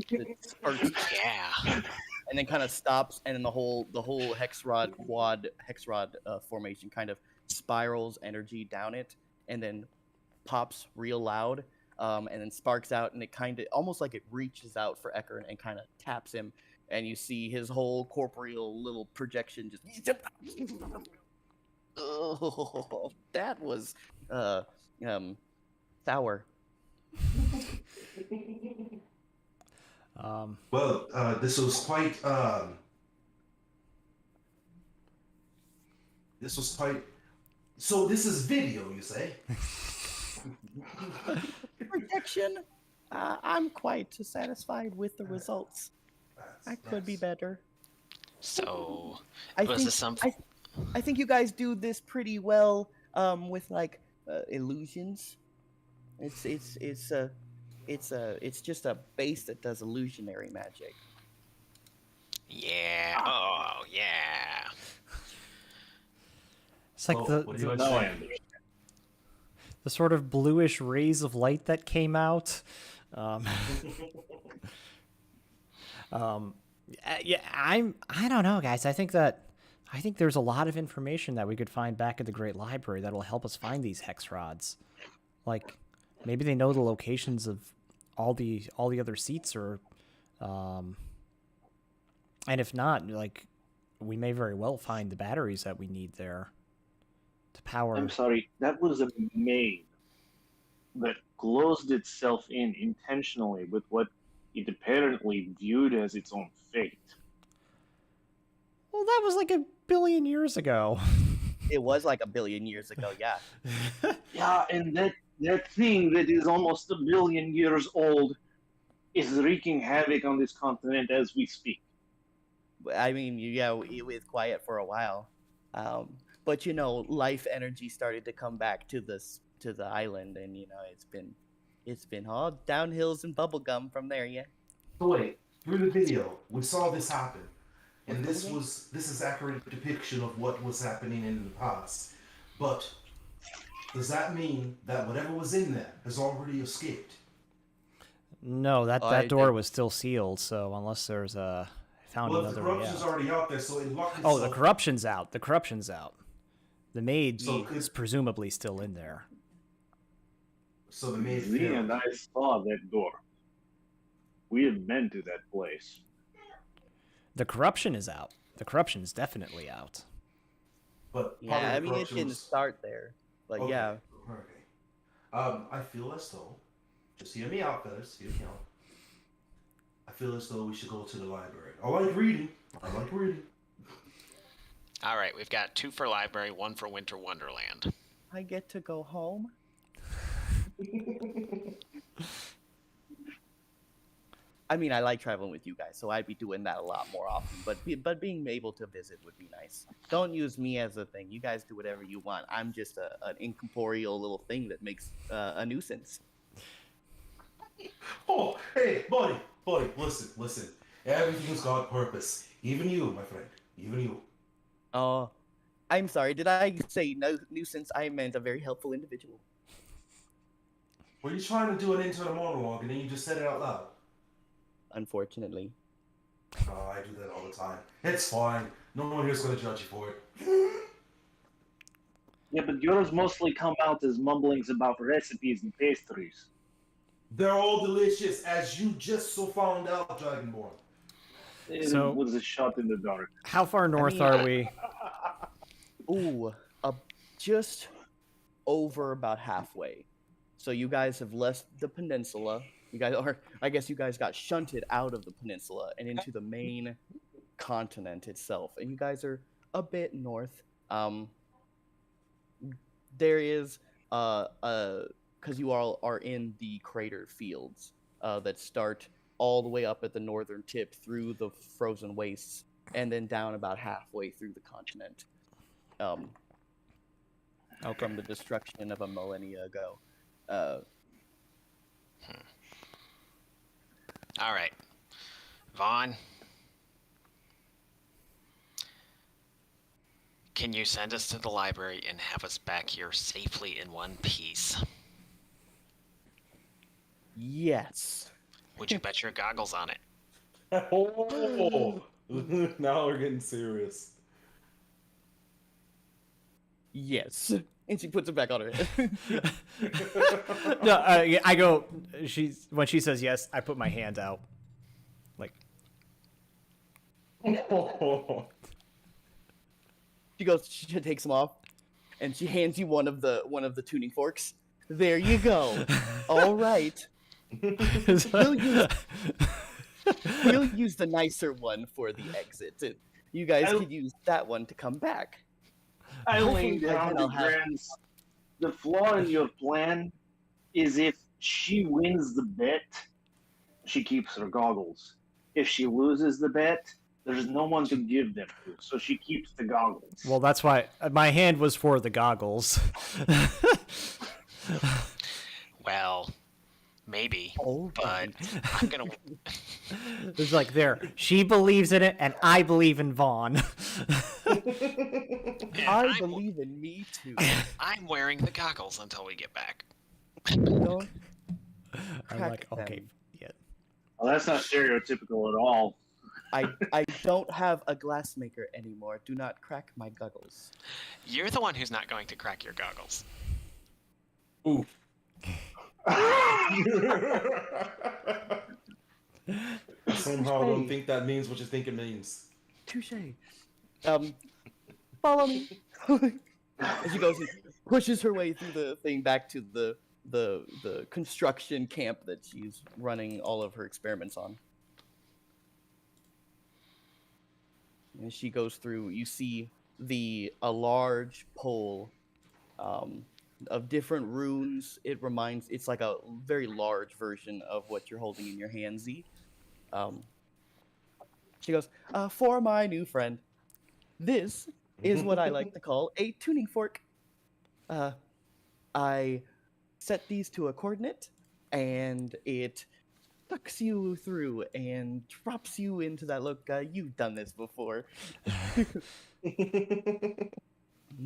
It sparks, Yeah. and then kind of stops, and then the whole hexrod formation kind of spirals energy down it, and then pops real loud, and then sparks out, and it kind of almost like it reaches out for Eckern and kind of taps him, and you see his whole corporeal little projection just. Oh, that was sour. Well, this was quite. This was quite. So this is video, you say? Projection. I'm quite satisfied with the results. I could be better. So, I was think this something? I think you guys do this pretty well with like illusions. It's just a base that does illusionary magic. Yeah. Oh, yeah. It's like Oh, what do you the, guys No, I think? understand. the sort of bluish rays of light that came out. Yeah, I don't know, guys. I think there's a lot of information that we could find back at the Great Library that will help us find these hex rods. Like, maybe they know the locations of all the other seats, or, and if not, like, we may very well find the batteries that we need there to power. I'm sorry, that was a maid that closed itself in intentionally with what it apparently viewed as its own fate. Well, that was like 1 billion years ago. It was like 1 billion years ago, yeah. Yeah, and that thing that is almost 1 billion years old is wreaking havoc on this continent as we speak. I mean, yeah, it was quiet for a while, but you know, life energy started to come back to the island, and you know, it's been all downhills and bubblegum from there, yeah. So wait, through the video, we saw this happen, and this is accurate depiction of what was happening in the past. But does that mean that whatever was in there has already escaped? No, that I door think- was still sealed. So unless there's found Well, if the another way corruption's out. already out there, so it locked Oh, itself. the corruption's out. The corruption's out. The maid So is presumably still in there. So the maid Me failed. and I saw that door. We have been to that place. The corruption is out. The corruption's definitely out. But part Yeah, of I the mean, it corruption can was- start there. But Okay, yeah, okay. I feel as though, just hear me out, fellas. Hear me out. I feel as though we should go to the library. I like reading. All right, we've got 2 for library, 1 for Winter Wonderland. I get to go home. I mean, I like traveling with you guys, so I'd be doing that a lot more often. But being able to visit would be nice. Don't use me as a thing. You guys do whatever you want. I'm just an incorporeal little thing that makes a nuisance. Oh, hey, buddy, listen. Everything's got purpose. Even you, my friend. Even you. Oh, I'm sorry. Did I say no nuisance? I meant a very helpful individual. Were you trying to do an internal monologue and then you just said it out loud? Unfortunately. Oh, I do that all the time. It's fine. No one here's gonna judge you for it. Yeah, but yours mostly come out as mumblings about recipes and pastries. They're all delicious, as you just so found out, Dragonborn. So- It was a shot in the dark. How far north mean, are we? Ooh, just over about halfway. So you guys have left the peninsula. You guys are, I guess you guys got shunted out of the peninsula and into the main continent itself. And you guys are a bit north. There is, because you all are in the crater fields that start all the way up at the northern tip through the frozen wastes and then down about halfway through the continent. From the destruction of a millennia ago. All right. Vaughn, can you send us to the library and have us back here safely in one piece? Yes. Would you bet your goggles on it? Oh, now we're getting serious. Yes. And she puts it back on her head. No, I go. When she says yes, I put my hand out. Like, She goes, she takes them off, and she hands you one of the tuning forks. There you go. All right. We'll use the nicer one for the exit. You guys could use that one to come back. I Hopefully leaned by down then to I'll have- Grants. The flaw in your plan is if she wins the bet, she keeps her goggles. If she loses the bet, there's no one to give them to, so she keeps the goggles. well, that's why my hand was for the goggles. Well, maybe, All but right. I'm gonna. It's like there. She believes in it, and I believe in Vaughn. I believe in me too. I'm wearing the goggles until we get back. Don't I'm crack like, them. okay, yeah. Well, that's not stereotypical at all. I don't have a glass maker anymore. Do not crack my goggles. You're the one who's not going to crack your goggles. Ooh. Somehow I don't think that means what you think it means. Touche. Follow me. As she goes and pushes her way through the thing back to the construction camp that she's running all of her experiments on. And as she goes through, you see a large pole of different runes. It's like a very large version of what you're holding in your hand, Z. She goes, for my new friend, this is what I like to call a tuning fork. I set these to a coordinate, and it sucks you through and drops you into that look. You've done this before.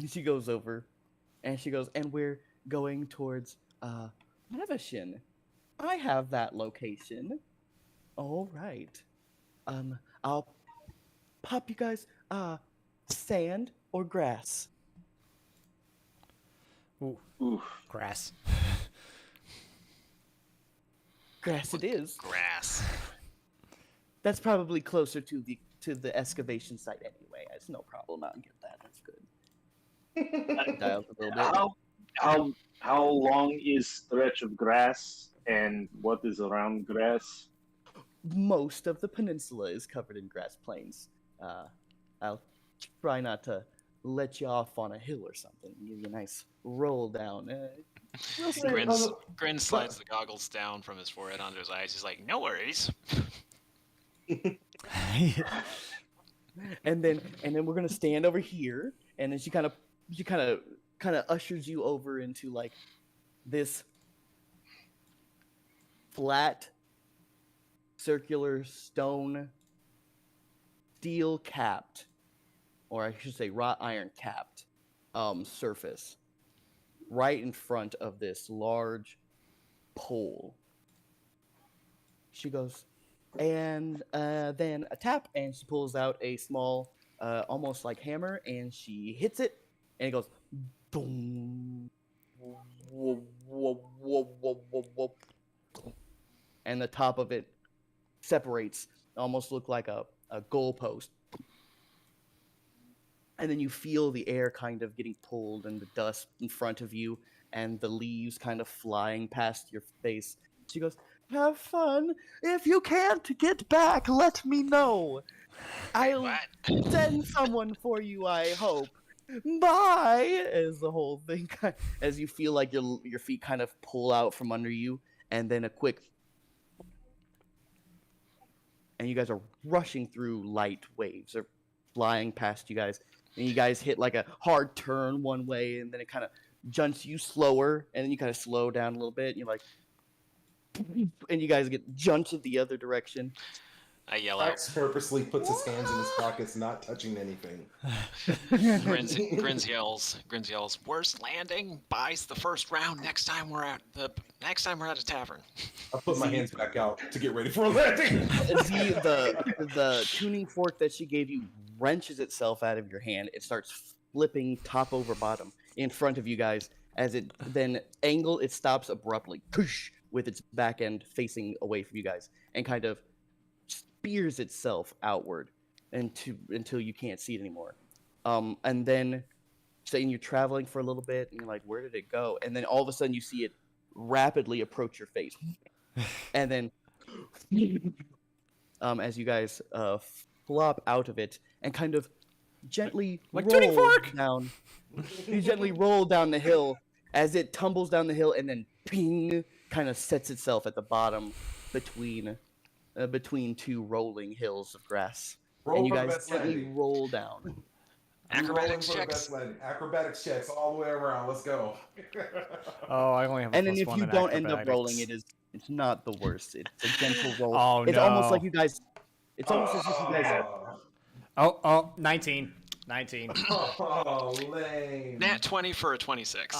She goes over, and she goes, and we're going towards Levisham. I have that location. All right. I'll pop you guys. Sand or grass? Ooh, Oof. grass. Grass it is. Grass. That's probably closer to the excavation site anyway. It's no problem. I'll get that. That's good. Dial up a little bit. How long is stretch of grass, and what is around grass? Most of the peninsula is covered in grass plains. I'll try not to let you off on a hill or something. Give you a nice roll down. We'll say, Grin slides the goggles down from his forehead onto his eyes. He's like, "No worries." and then we're gonna stand over here, and then she kind of ushers you over into like this flat, circular stone, steel capped, or I should say wrought iron capped, surface, right in front of this large pole. She goes, and then a tap, and she pulls out a small, almost like hammer, and she hits it, and it goes, boom, whoa, whoa, whoa, whoa, whoa, whoa, and the top of it separates, almost look like a goalpost. And then you feel the air kind of getting pulled and the dust in front of you and the leaves kind of flying past your face. She goes, have fun. If you can't get back, let me know. I'll What? send someone for you, I hope. Bye! As the whole thing, as you feel like your feet kind of pull out from under you, and then a quick, and you guys are rushing through light waves. They're flying past you guys. And you guys hit like a hard turn one way, and then it kind of jumps you slower, and then you kind of slow down a little bit, and you're like, and you guys get jumted the other direction. I yell out. Max purposely puts his hands in his pockets, not touching anything. Grins yells. Worst landing buys the first round next time we're at a tavern. I put my hands back out to get ready for a landing. The tuning fork that she gave you wrenches itself out of your hand. It starts flipping top over bottom in front of you guys. As it then it stops abruptly, with its back end facing away from you guys, and kind of spears itself outward until you can't see it anymore. And then, saying you're traveling for a little bit, and you're like, where did it go? And then all of a sudden you see it rapidly approach your face. And then, as you guys flop out of it and kind of gently Like tuning fork! down, you gently roll down the hill as it tumbles down the hill, and then ping, kind of sets itself at the bottom between two rolling hills of grass. Roll and you for the guys best gently landing. roll down. Acrobatics Rolling for the checks. best landing. Acrobatics checks all the way around. Let's go. Oh, I only have a And then plus if one you in don't end up rolling, acrobatics. it's not the worst. It's a gentle roll. Oh, It's almost no. like you guys. It's almost as if you guys. Oh, 19. 19. Oh, lame. Nat 20 for a 26.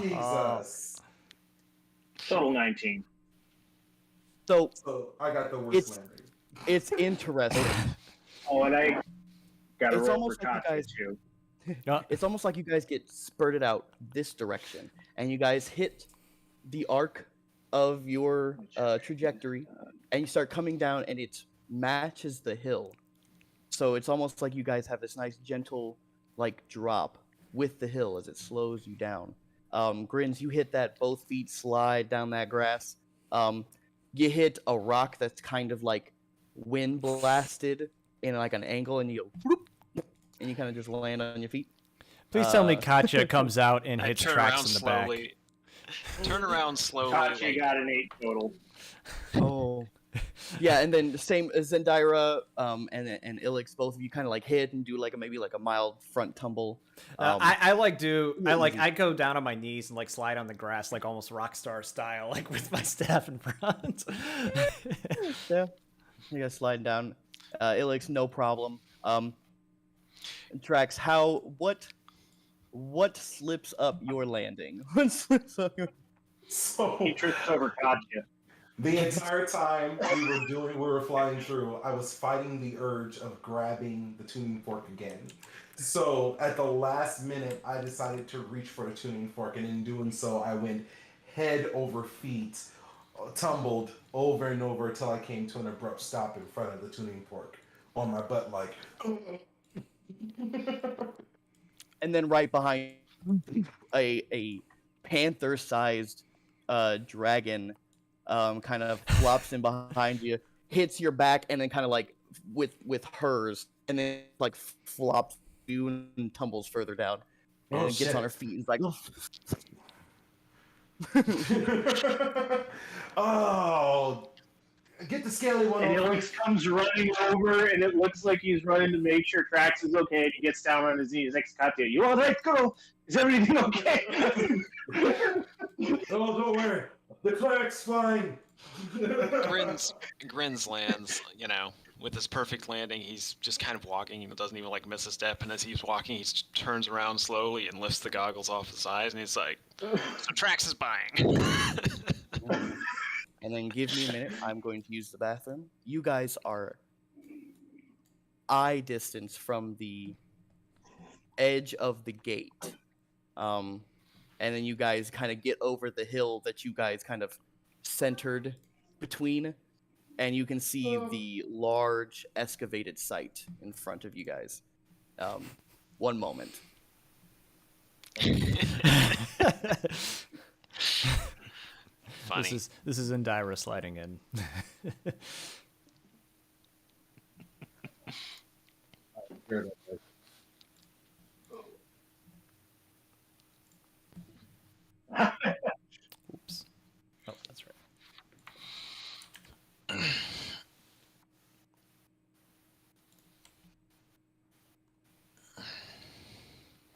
Jesus. Total 19. So So I got the worst It's- landing. it's interesting. Oh, and I got a It's roll almost for like you guys- Constitute. It's almost like you guys get spurted out this direction, and you guys hit the arc of your trajectory, and you start coming down, and it matches the hill. So it's almost like you guys have this nice gentle like drop with the hill as it slows you down. Grins, you hit that, both feet slide down that grass. You hit a rock that's kind of like wind blasted in like an angle, and you go whoop, and you kind of just land on your feet. Please tell me Katya comes out and I hits turn tracks around in the back. slowly. Turn around slowly. Kachi like- got an 8 total. Oh, Yeah, and then same as Zendira, and Ilix, both of you kind of like hit and do like maybe like a mild front tumble. I go down on my knees and like slide on the grass like almost rock star style, like with my staff in front. Yeah, you guys sliding down. Ilix, no problem. Drax, what slips up your landing? What slips up your... So He trips over Katya. the entire time we were flying through, I was fighting the urge of grabbing the tuning fork again. So at the last minute, I decided to reach for the tuning fork, and in doing so, I went head over feet, tumbled over and over until I came to an abrupt stop in front of the tuning fork on my butt, like. And then right behind a panther-sized dragon kind of flops in behind you, hits your back, and then kind of like with hers, and then like flops you and tumbles further down, and Oh, then gets shit. on her feet and is like, Oh, get the scaly one And over. Ilix comes running over, and it looks like he's running to make sure Trax is okay. And he gets down on his knees next to Katya. You all right, girl? Is everything okay? Oh, don't worry. The cleric's fine. Grins lands, you know, with his perfect landing. He's just kind of walking and doesn't even like miss a step. And as he's walking, he turns around slowly and lifts the goggles off his eyes, and he's like, "So Trax is buying." and then give me a minute. I'm going to use the bathroom. You guys are eye distance from the edge of the gate. And then you guys kind of get over the hill that you guys kind of centered between, and you can see the large excavated site in front of you guys. One moment. Funny. This is Indira sliding in. Oops. Oh, that's right.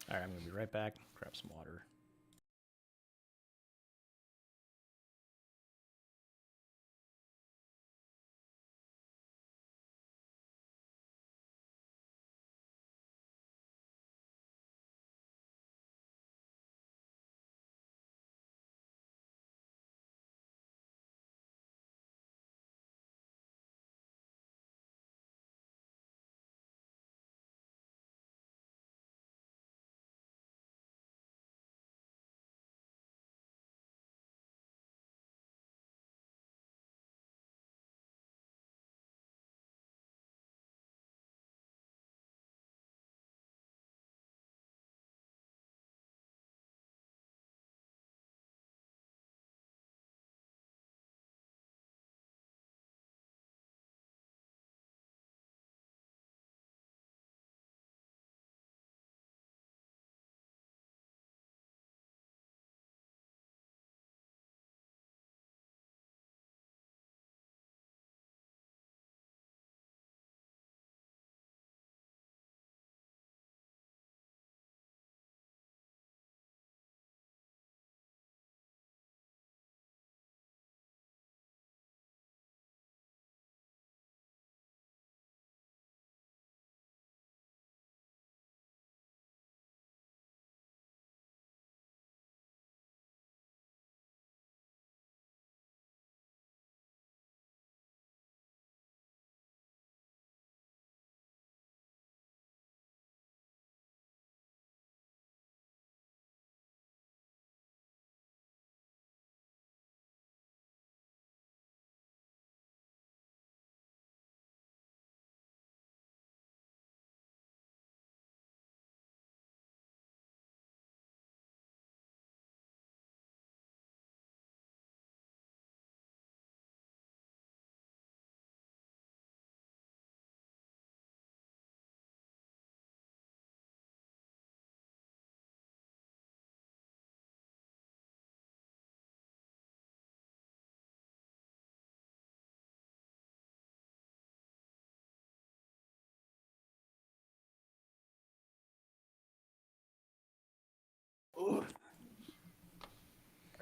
All right, I'm gonna be right back. Grab some water.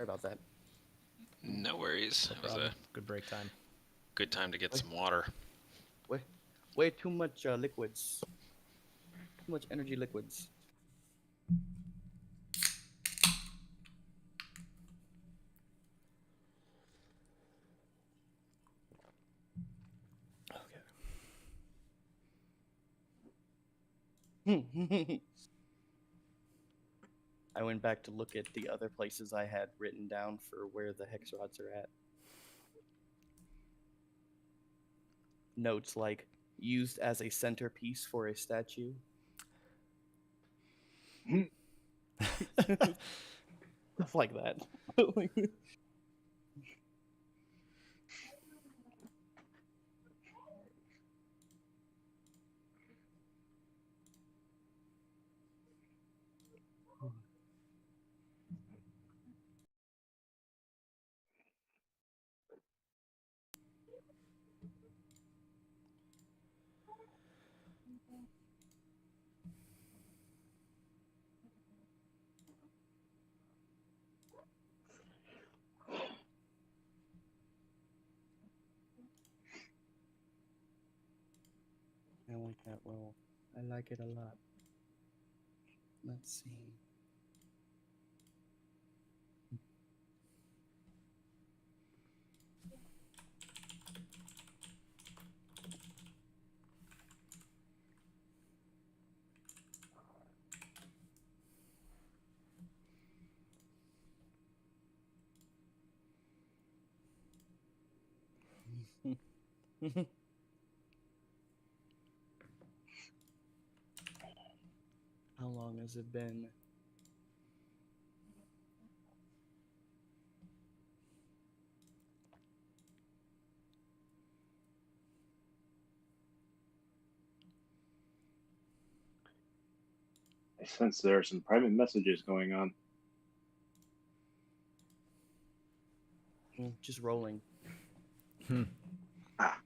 about that. No worries. No It was problem. a Good break time. good time to get Wait. some water. Way too much liquids. Too much energy liquids. Okay. I went back to look at the other places I had written down for where the hex rods are at. Notes like used as a centerpiece for a statue. Stuff like that. I like that roll. I like it a lot. Let's see. How long has it been? I sense there are some private messages going on. Just rolling. Ah.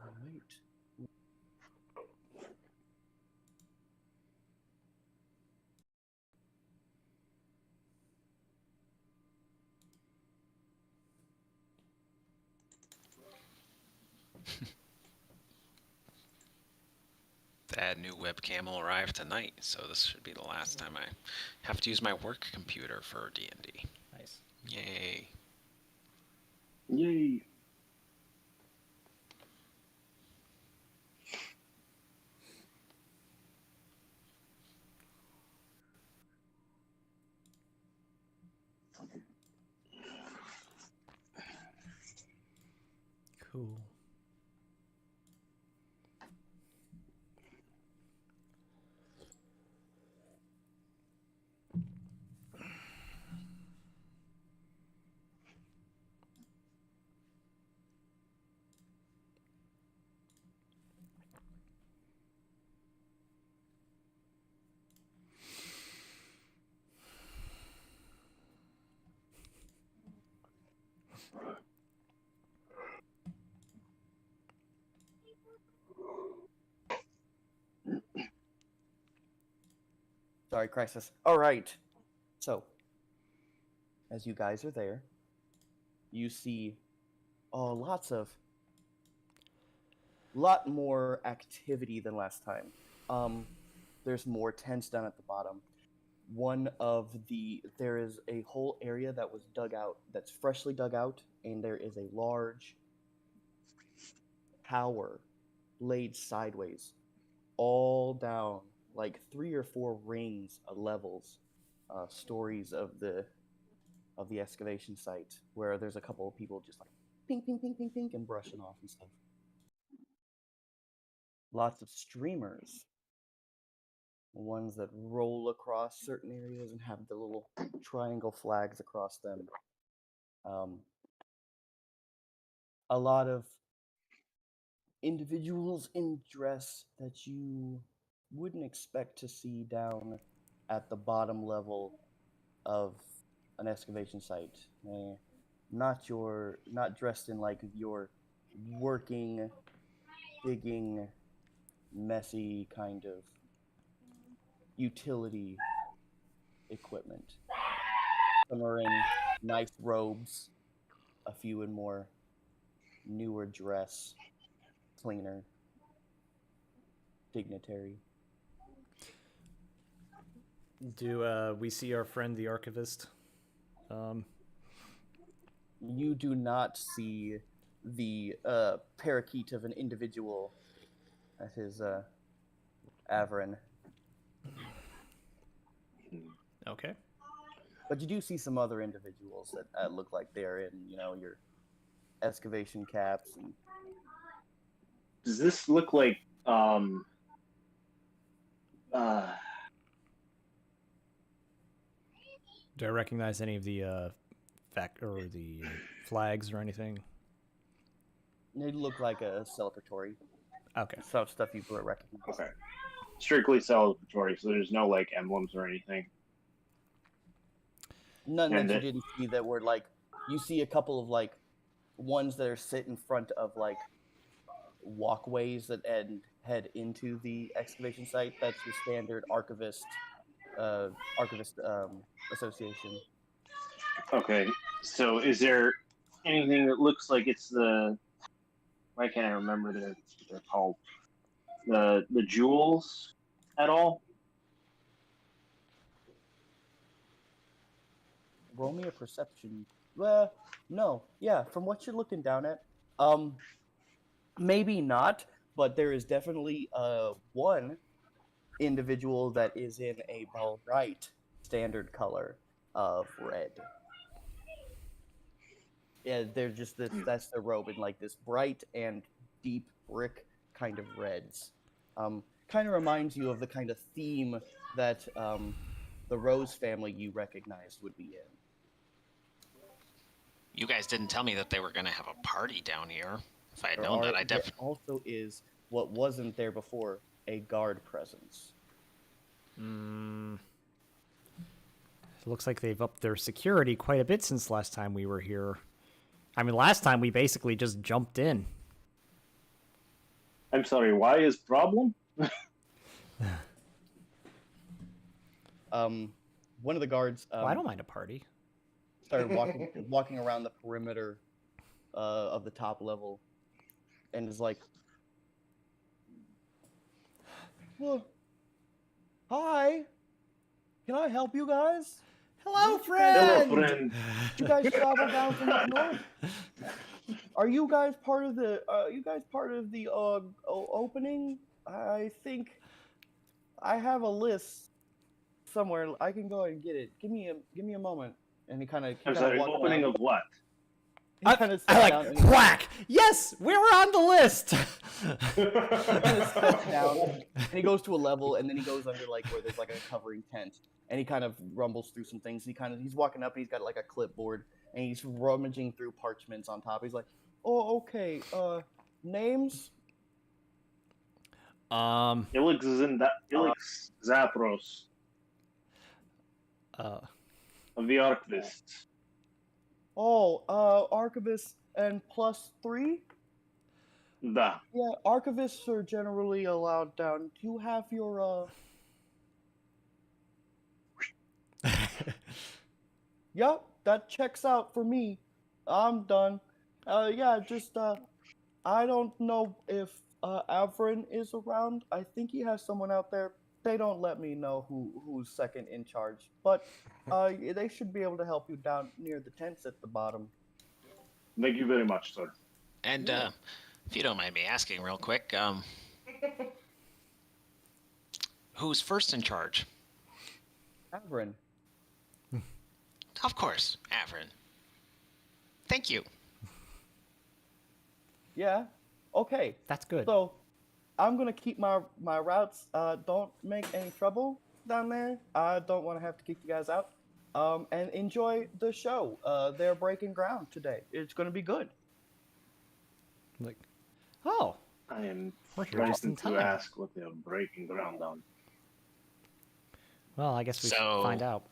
Alright. That new webcam will arrive tonight, so this should be the last time I have to use my work computer for D&D. Nice. Yay. Yay. Cool. Sorry, Crisis. Alright. So, as you guys are there, you see lot more activity than last time. There's more tents down at the bottom. There is a whole area that was dug out, that's freshly dug out, and there is a large tower laid sideways, all down like 3 or 4 rings of levels, stories of the excavation site, where there's a couple of people just like ping, ping, ping, ping, ping, and brushing off and stuff. Lots of streamers, ones that roll across certain areas and have the little triangle flags across them. A lot of individuals in dress that you wouldn't expect to see down at the bottom level of an excavation site. Not dressed in like your working, digging, messy kind of utility equipment. Some are in nice robes, a few in more newer dress, cleaner, dignitary. Do we see our friend the archivist? You do not see the parakeet of an individual that is Averin. Okay. But you do see some other individuals that look like they're in, your excavation caps. And Does this look like Do I recognize any of the the flags or anything? they look like a celebratory. Okay. Some stuff you would recognize. okay, strictly celebratory, so there's no like emblems or anything. None And that you it- didn't see that were like, you see a couple of like ones that are sit in front of like walkways that head into the excavation site. That's your standard archivist association. Okay, so is there anything that looks like it's the? Why can't I remember what they're called? The jewels at all? Roll me a perception. Well, no. Yeah, from what you're looking down at, maybe not, but there is definitely one individual that is in a bright standard color of red. Yeah, they're just this. That's their robe in like this bright and deep brick kind of reds. Kind of reminds you of the kind of theme that the Rose family you recognized would be in. You guys didn't tell me that they were going to have a party down here. If I had There known that, are- I there definitely. also is what wasn't there before, a guard presence. It looks like they've upped their security quite a bit since last time we were here. I mean, last time we basically just jumped in. I'm sorry. Why is problem? One of the guards Well, I don't mind a party. started walking around the perimeter of the top level, and is like, "Well, hi, can I help you guys? Hello, Hello, friend! friend. Did you guys travel down from up north? Are you guys part of the? Opening? I think I have a list somewhere. I can go and get it. Give me a moment." And he kind of I'm sorry. Opening of what? He kind of I sat down like and he whack. Yes, we were on the list. kind of steps down and he goes to a level, and then he goes under like where there's like a covering tent, and he kind of rumbles through some things. He's walking up and he's got like a clipboard, and he's rummaging through parchments on top. He's like, "Oh, okay. Names? Ilix Zapros of the Archivists. Oh, archivists and +3? Da. Yeah, archivists are generally allowed down. Do you have your Yep, that checks out for me. I'm done. Yeah, just I don't know if Avrin is around. I think he has someone out there. They don't let me know who's second in charge, but they should be able to help you down near the tents at the bottom." Thank you very much, sir. And if you don't mind me asking real quick, who's first in charge? Avrin. Of course, Averin. Thank you. Yeah. Okay. That's good. So, I'm gonna keep my routes. Don't make any trouble down there. I don't want to have to kick you guys out. And enjoy the show. They're breaking ground today. It's gonna be good. Like, oh, I am We're here just in frightened to time. ask what they are breaking ground on. Well, I guess we should So- find out.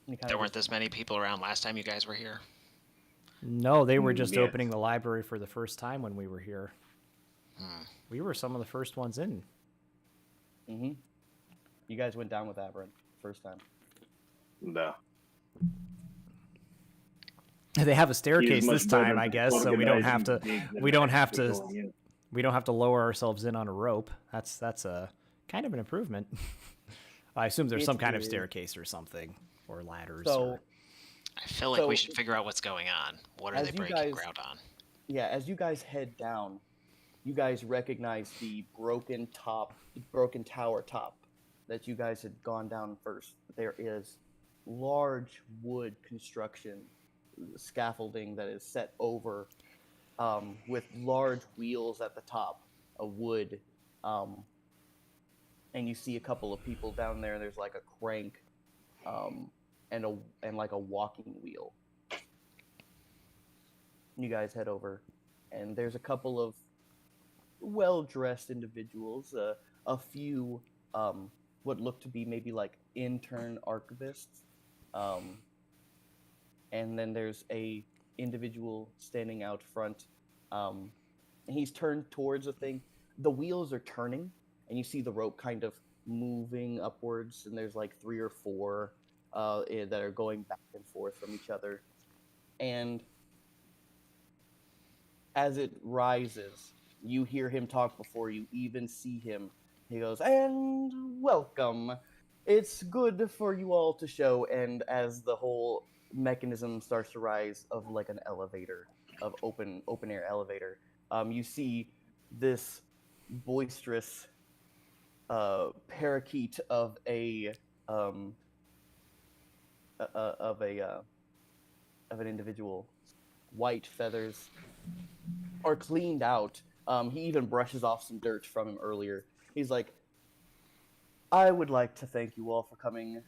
And he kinda There weren't just- this many people around last time you guys were here. No, they were just Yes. opening the library for the first time when we were here. We were some of the first ones in. Mhm. You guys went down with Aberrant first time. No. They have a He is staircase much this time, better I at guess, so we don't have to. organizing gigs than We don't I have am to. going in. We don't have to lower ourselves in on a rope. That's a kind of an improvement. I assume there's It some kind of is. staircase or something, or ladders. So, or... I feel like we So- should figure out what's going on. What are As they you breaking guys- ground on? yeah, as you guys head down, you guys recognize the broken tower top that you guys had gone down first. There is large wood construction scaffolding that is set over with large wheels at the top of wood. And you see a couple of people down there. There's like a crank and like a walking wheel. You guys head over, and there's a couple of well-dressed individuals, a few what look to be maybe like intern archivists, and then there's a individual standing out front, and he's turned towards a thing. The wheels are turning, and you see the rope kind of moving upwards, and there's like 3 or 4 that are going back and forth from each other, and as it rises, you hear him talk before you even see him. He goes, "And welcome. It's good for you all to show." And as the whole mechanism starts to rise of like an elevator, of open air elevator, you see this boisterous parakeet of an individual. White feathers are cleaned out. He even brushes off some dirt from him earlier. He's like, "I would like to thank you all for coming.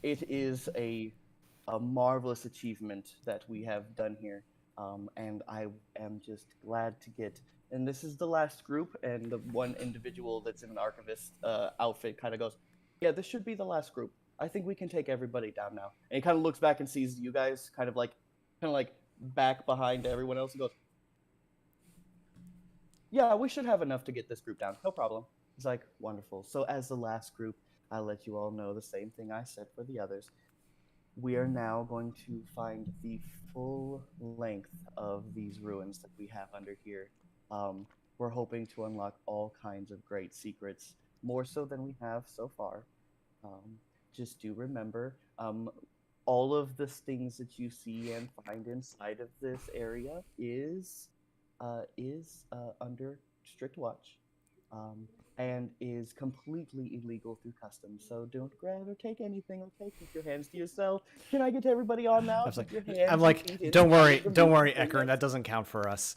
It is a marvelous achievement that we have done here, and I am just glad to get." And this is the last group, and the one individual that's in an archivist outfit kind of goes, "Yeah, this should be the last group. I think we can take everybody down now." And he kind of looks back and sees you guys kind of like back behind everyone else and goes, "Yeah, we should have enough to get this group down. No problem." He's like, "Wonderful. So as the last group, I'll let you all know the same thing I said for the others. We are now going to find the full length of these ruins that we have under here. We're hoping to unlock all kinds of great secrets, more so than we have so far. Just do remember, all of the things that you see and find inside of this area is under strict watch, and is completely illegal through customs. So don't grab or take anything. Okay, keep your hands to yourself. Can I get everybody on now? I was like, Keep your hands I'm and like, feet in don't worry, front of don't the worry, windows." Ekern. That doesn't count for us.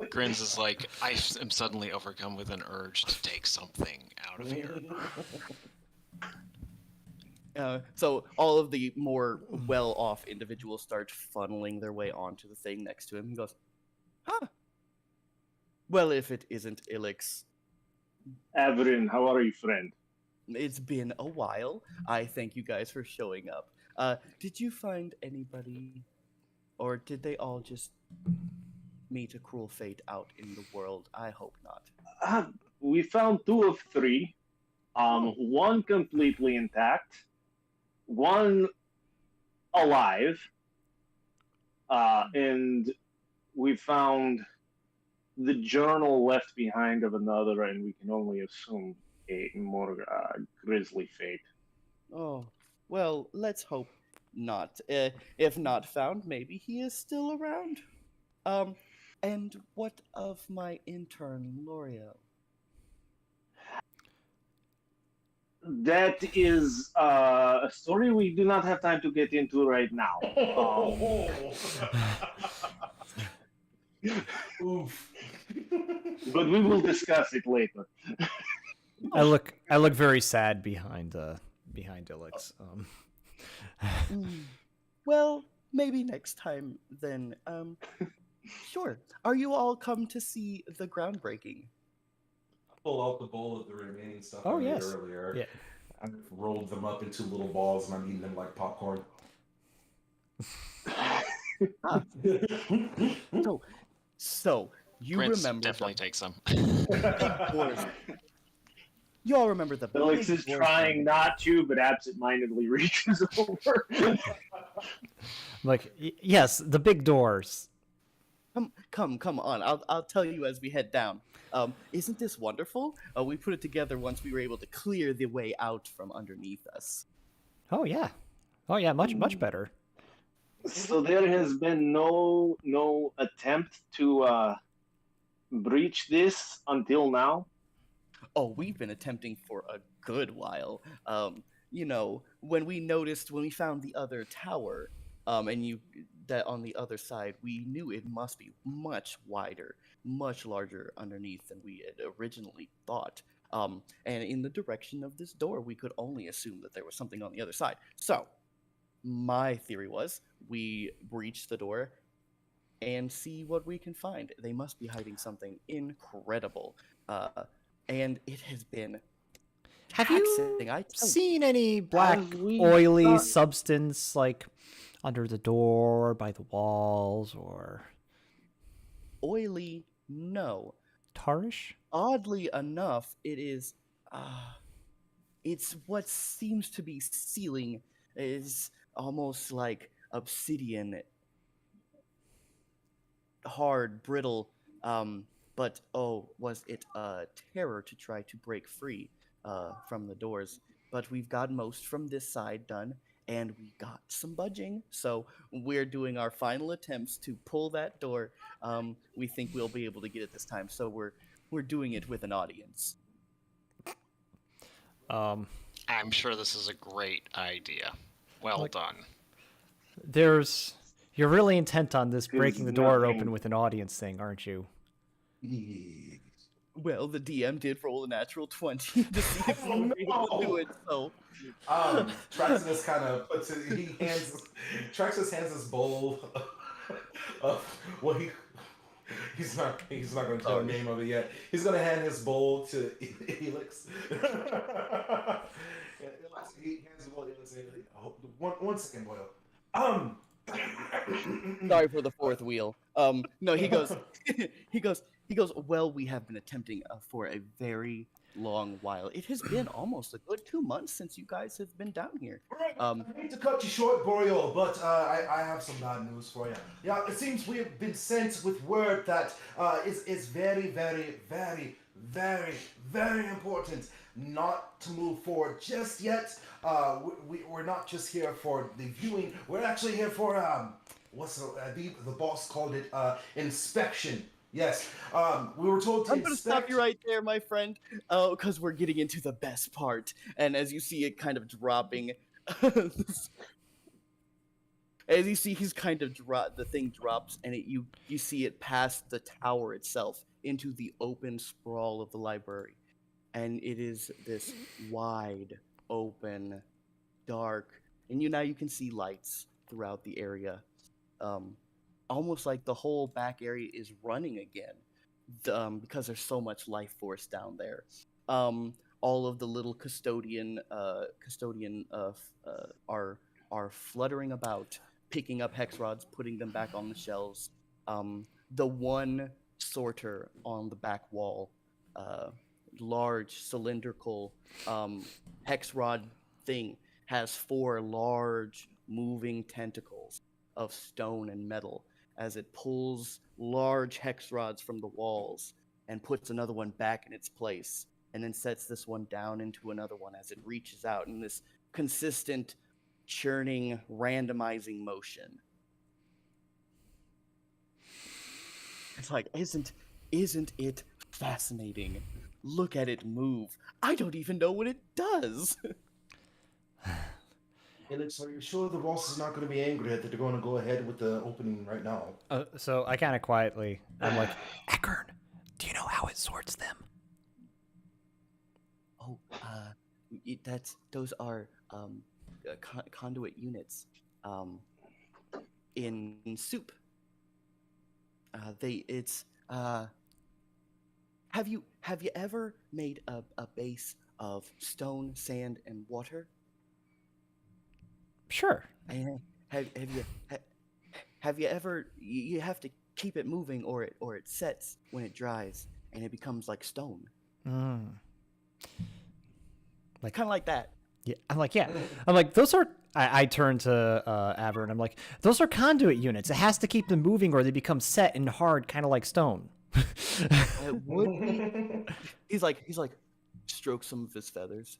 Grins is like, I am suddenly overcome with an urge to take something out of here. So all of the more well-off individuals start funneling their way onto the thing next to him. He goes, "Huh. Well, if it isn't Ilix, Averin, how are you, friend? it's been a while. I thank you guys for showing up. Did you find anybody, or did they all just meet a cruel fate out in the world? I hope not." We found 2 of 3. One completely intact, one alive, and we found the journal left behind of another, and we can only assume a more grisly fate. Oh, well, let's hope not. If not found, maybe he is still around. And what of my intern, L'Oreal? That is a story we do not have time to get into right now. Oof. But we will discuss it later. I look very sad behind Ilix. Well, maybe next time then. Sure. Are you all come to see the groundbreaking? Pull out the bowl of the remaining stuff Oh, I made yes. earlier. Yeah. I've rolled them up into little balls and I'm eating them like popcorn. So you Prince remember definitely the takes some. big doors. You all remember the Felix big is doors trying down not to, but absentmindedly reaches over. I'm like, yes, the big doors. Come on. I'll tell you as we head down. Isn't this wonderful? We put it together once we were able to clear the way out from underneath us. Oh yeah, much better. So there has been no attempt to breach this until now. Oh, we've been attempting for a good while. When we found the other tower, and that on the other side, we knew it must be much wider, much larger underneath than we had originally thought. And in the direction of this door, we could only assume that there was something on the other side. So, my theory was we breach the door and see what we can find. They must be hiding something incredible. And it has been Have you taxing, I tell you. seen any black, Have we oily done- substance like under the door, by the walls, or Oily, no. tarish? Oddly enough, it's what seems to be sealing is almost like obsidian, hard, brittle. But was it a terror to try to break free from the doors? But we've got most from this side done, and we got some budging. So we're doing our final attempts to pull that door. We think we'll be able to get it this time. So we're doing it with an audience. I'm sure this is a great idea. Well done. You're really intent on this breaking the door nothing- open with an audience thing, aren't you? Well, the DM did roll a natural 20 to see if we were able to do it. So Traxxas kind of Traxxas hands this bowl of he's not going to tell the name of it yet. He's going to hand his bowl to Helix. He hands the bowl to Helix. One second, Boyle. sorry for the fourth wheel. No, he goes, he goes. Well, we have been attempting for a very long while. It has been almost a good 2 months since you guys have been down here. I hate to cut you short, Boreal, but I have some bad news for you. Yeah, it seems we have been sent with word that is very, very, very, very, very important not to move forward just yet. We're not just here for the viewing. We're actually here for the boss called it inspection. Yes, we were told to I'm going to stop you right there, my friend, because we're getting into the best part. And as you see it kind of dropping, as you see he's kind of the thing drops, and you see it past the tower itself into the open sprawl of the library. And it is this wide, open, dark, and now you can see lights throughout the area. Almost like the whole back area is running again, because there's so much life force down there. All of the little custodian are fluttering about, picking up hex rods, putting them back on the shelves. The one sorter on the back wall, large cylindrical hex rod thing, has 4 large moving tentacles of stone and metal as it pulls large hex rods from the walls and puts another one back in its place, and then sets this one down into another one as it reaches out in this consistent, churning, randomizing motion. It's like, isn't it fascinating? Look at it move. I don't even know what it does. Helix, are you sure the boss is not going to be angry that they're going to go ahead with the opening right now? So I kind of quietly, I'm like, Eckern, do you know how it sorts them? Oh, those are conduit units in soup. Have you ever made a base of stone, sand, and water? Sure. And have you ever you have to keep it moving or it sets when it dries and it becomes like stone. Mm. Like kind of like that. Yeah, I'm like, those are. I turn to Aver and I'm like, those are conduit units. It has to keep them moving or they become set and hard, kind of like stone. It would be. He's like strokes some of his feathers.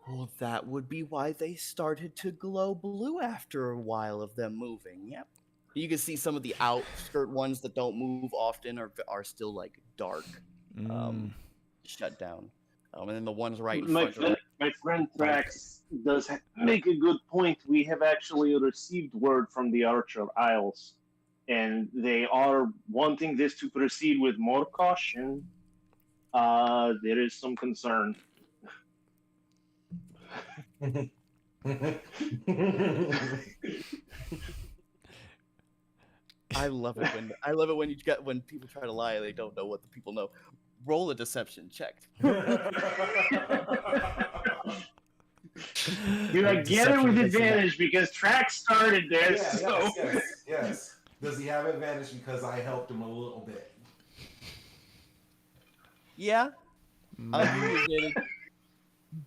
Well, that would be why they started to glow blue after a while of them moving. Yep. You can see some of the outskirt ones that don't move often are still like dark, shut down. And then the ones right in front are my friend Thrax does make a good point. We have actually received word from the Archer Isles, and they are wanting this to proceed with more caution. There is some concern. I love it when people try to lie and they don't know what the people know. Roll a deception check. Do I get it with advantage because Track started this? Yes. Does he have advantage because I helped him a little bit? Yeah. I'll give you advantage.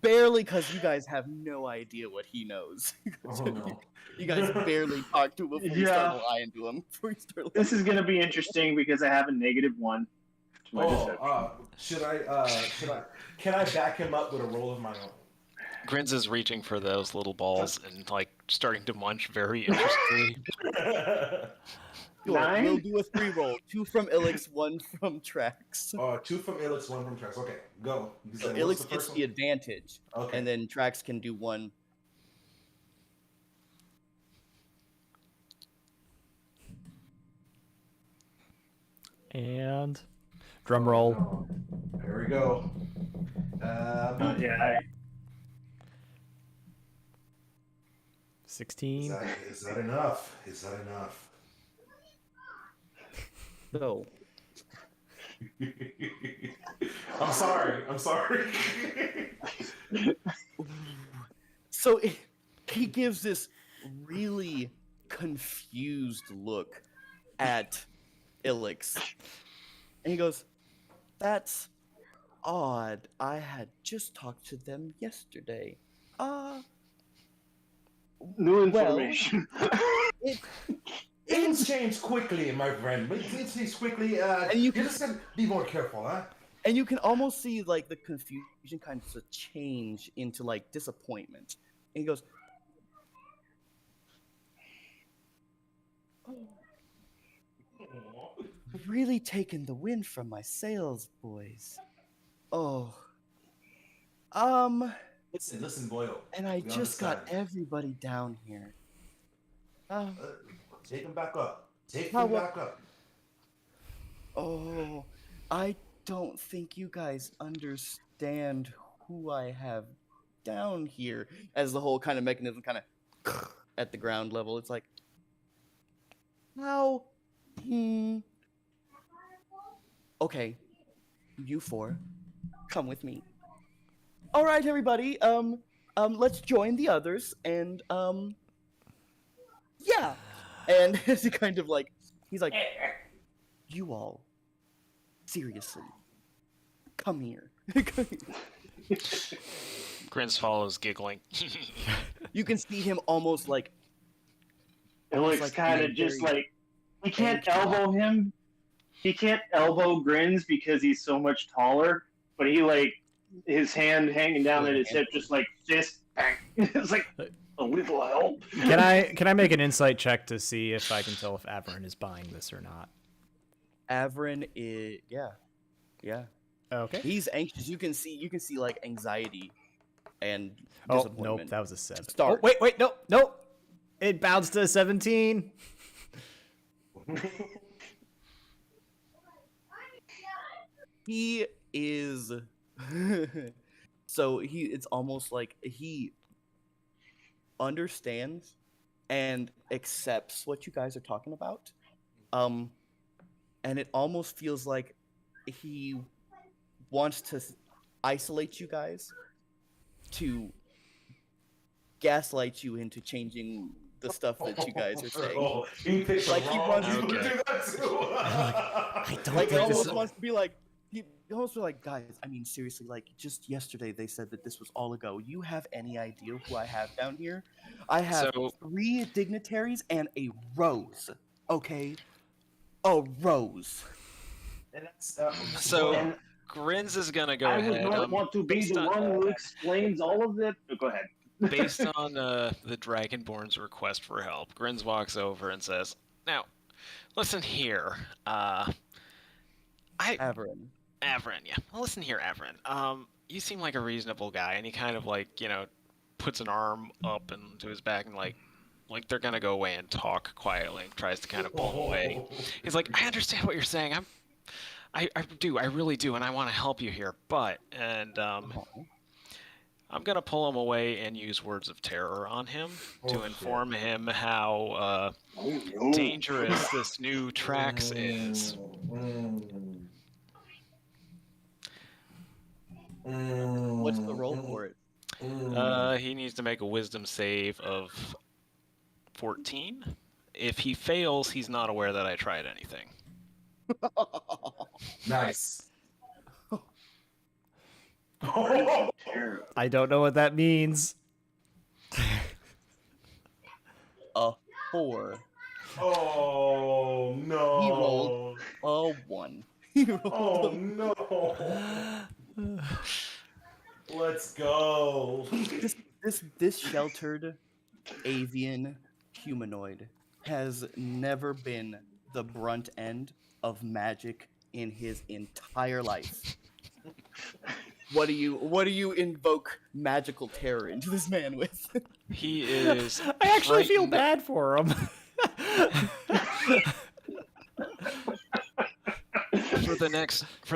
Barely, because you guys have no idea what he knows. Oh no. You guys barely talked to him before you start lying to him. This is going to be interesting because I have a -1. Can I back him up with a roll of my own? Grins is reaching for those little balls and like starting to munch very interestedly. Nine? We'll do a 3 roll. 2 from Ilix, 1 from Trax. 2 from Ilix, 1 from Trax. Okay, go. So Ilix gets the advantage, and then Trax can do 1. And drum roll. There we go. Yeah. 16. Is that enough? Is that enough? No. I'm sorry. So he gives this really confused look at Ilix. And he goes, "That's odd. I had just talked to them yesterday. New information." Things change quickly, my friend. But things change quickly. And you just gotta be more careful, huh? And you can almost see like the confusion kind of change into like disappointment. And he goes, "Really taking the wind from my sails, boys. Oh. Listen, Boyle. And I just got everybody down here. Take him back up. Take him back up. Oh, I don't think you guys understand who I have down here." As the whole kind of mechanism kind of at the ground level, it's like, how? Okay, you 4, come with me. All right, everybody. Let's join the others, and yeah. And it's kind of like he's like, "You all, seriously, come here." Grins follows, giggling. You can see him almost like. It looks kind of just like he can't elbow him. He can't elbow Grins because he's so much taller. But he like his hand hanging down at his hip, just like fist bang. It's like a little help. Can I make an insight check to see if I can tell if Averin is buying this or not? Averin is yeah. Okay. He's anxious. You can see like anxiety and Oh disappointment. nope, that was a 7. Start. Oh, wait, nope. It bounced to a 17. He is so it's almost like he understands and accepts what you guys are talking about, And it almost feels like he wants to isolate you guys to gaslight you into changing the stuff that you guys are saying. Oh, he picked Like the he wrong wants people to Okay. do that too. I don't Like he think this almost wants to be like, he almost be like, guys, I mean, seriously, like just yesterday they said that this was all a go. You have any idea who I have down here? I have So- 3 dignitaries and a rose. Okay, a rose. And that's, So And Grins is gonna go I ahead. would not want to be based the on- one who explains all of it. Go ahead. Based on the Dragonborn's request for help, Grins walks over and says, "Now, listen here. Averin. Avrin, yeah. Well, listen here, Avrin. You seem like a reasonable guy," and he kind of like, puts an arm up into his back and like they're gonna go away and talk quietly. And tries to kind of pull him away. He's like, "I understand what you're saying. I really do, and I want to help you here, but I'm gonna pull him away and use words of terror on him to inform him how dangerous this new Trax is." What's the roll for it? He needs to make a wisdom save of 14. If he fails, he's not aware that I tried anything. Nice. I don't know what that means. A 4. Oh no. He rolled a 1. He rolled Oh a no. Let's go. This sheltered avian humanoid has never been the brunt end of magic in his entire life. What do you invoke magical terror into this man with? He is. I actually feel frightened- bad for him. For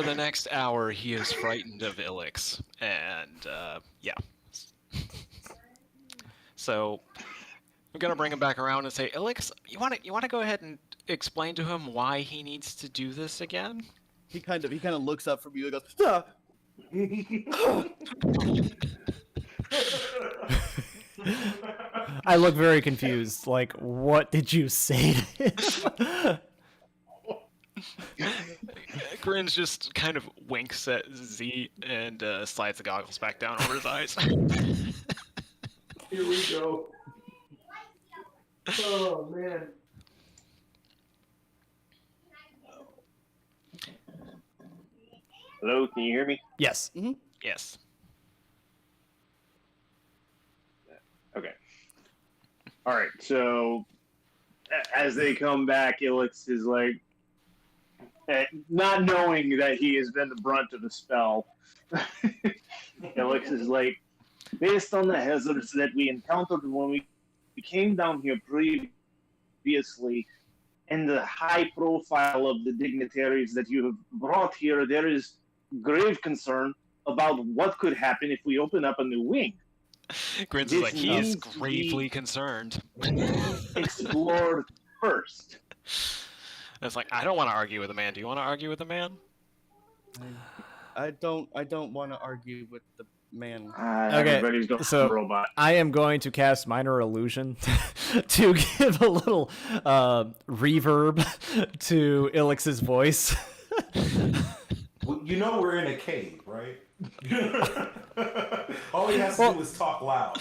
the next hour, he is frightened of Ilix, and yeah. So I'm gonna bring him back around and say, Ilix, you want to go ahead and explain to him why he needs to do this again? He kind of looks up from you and goes, "Ah." I look very confused. Like, what did you say to him? Grins just kind of winks at Z and slides the goggles back down over his eyes. Here we go. Oh man. Hello, can you hear me? Yes. Yes. Okay. All right. So as they come back, Ilix is like, not knowing that he has been the brunt of the spell. Ilix is like, based on the hazards that we encountered when we came down here previously, and the high profile of the dignitaries that you have brought here, there is grave concern about what could happen if we open up a new wing. Grins is This like, he is needs to gravely be- concerned. Explored first. It's like, I don't want to argue with a man. Do you want to argue with a man? I don't want to argue with the man. Okay, Everybody's going so- robot. I am going to cast Minor Illusion to give a little reverb to Ilix's voice. Well, you know we're in a cave, right? All he has to do is talk loud.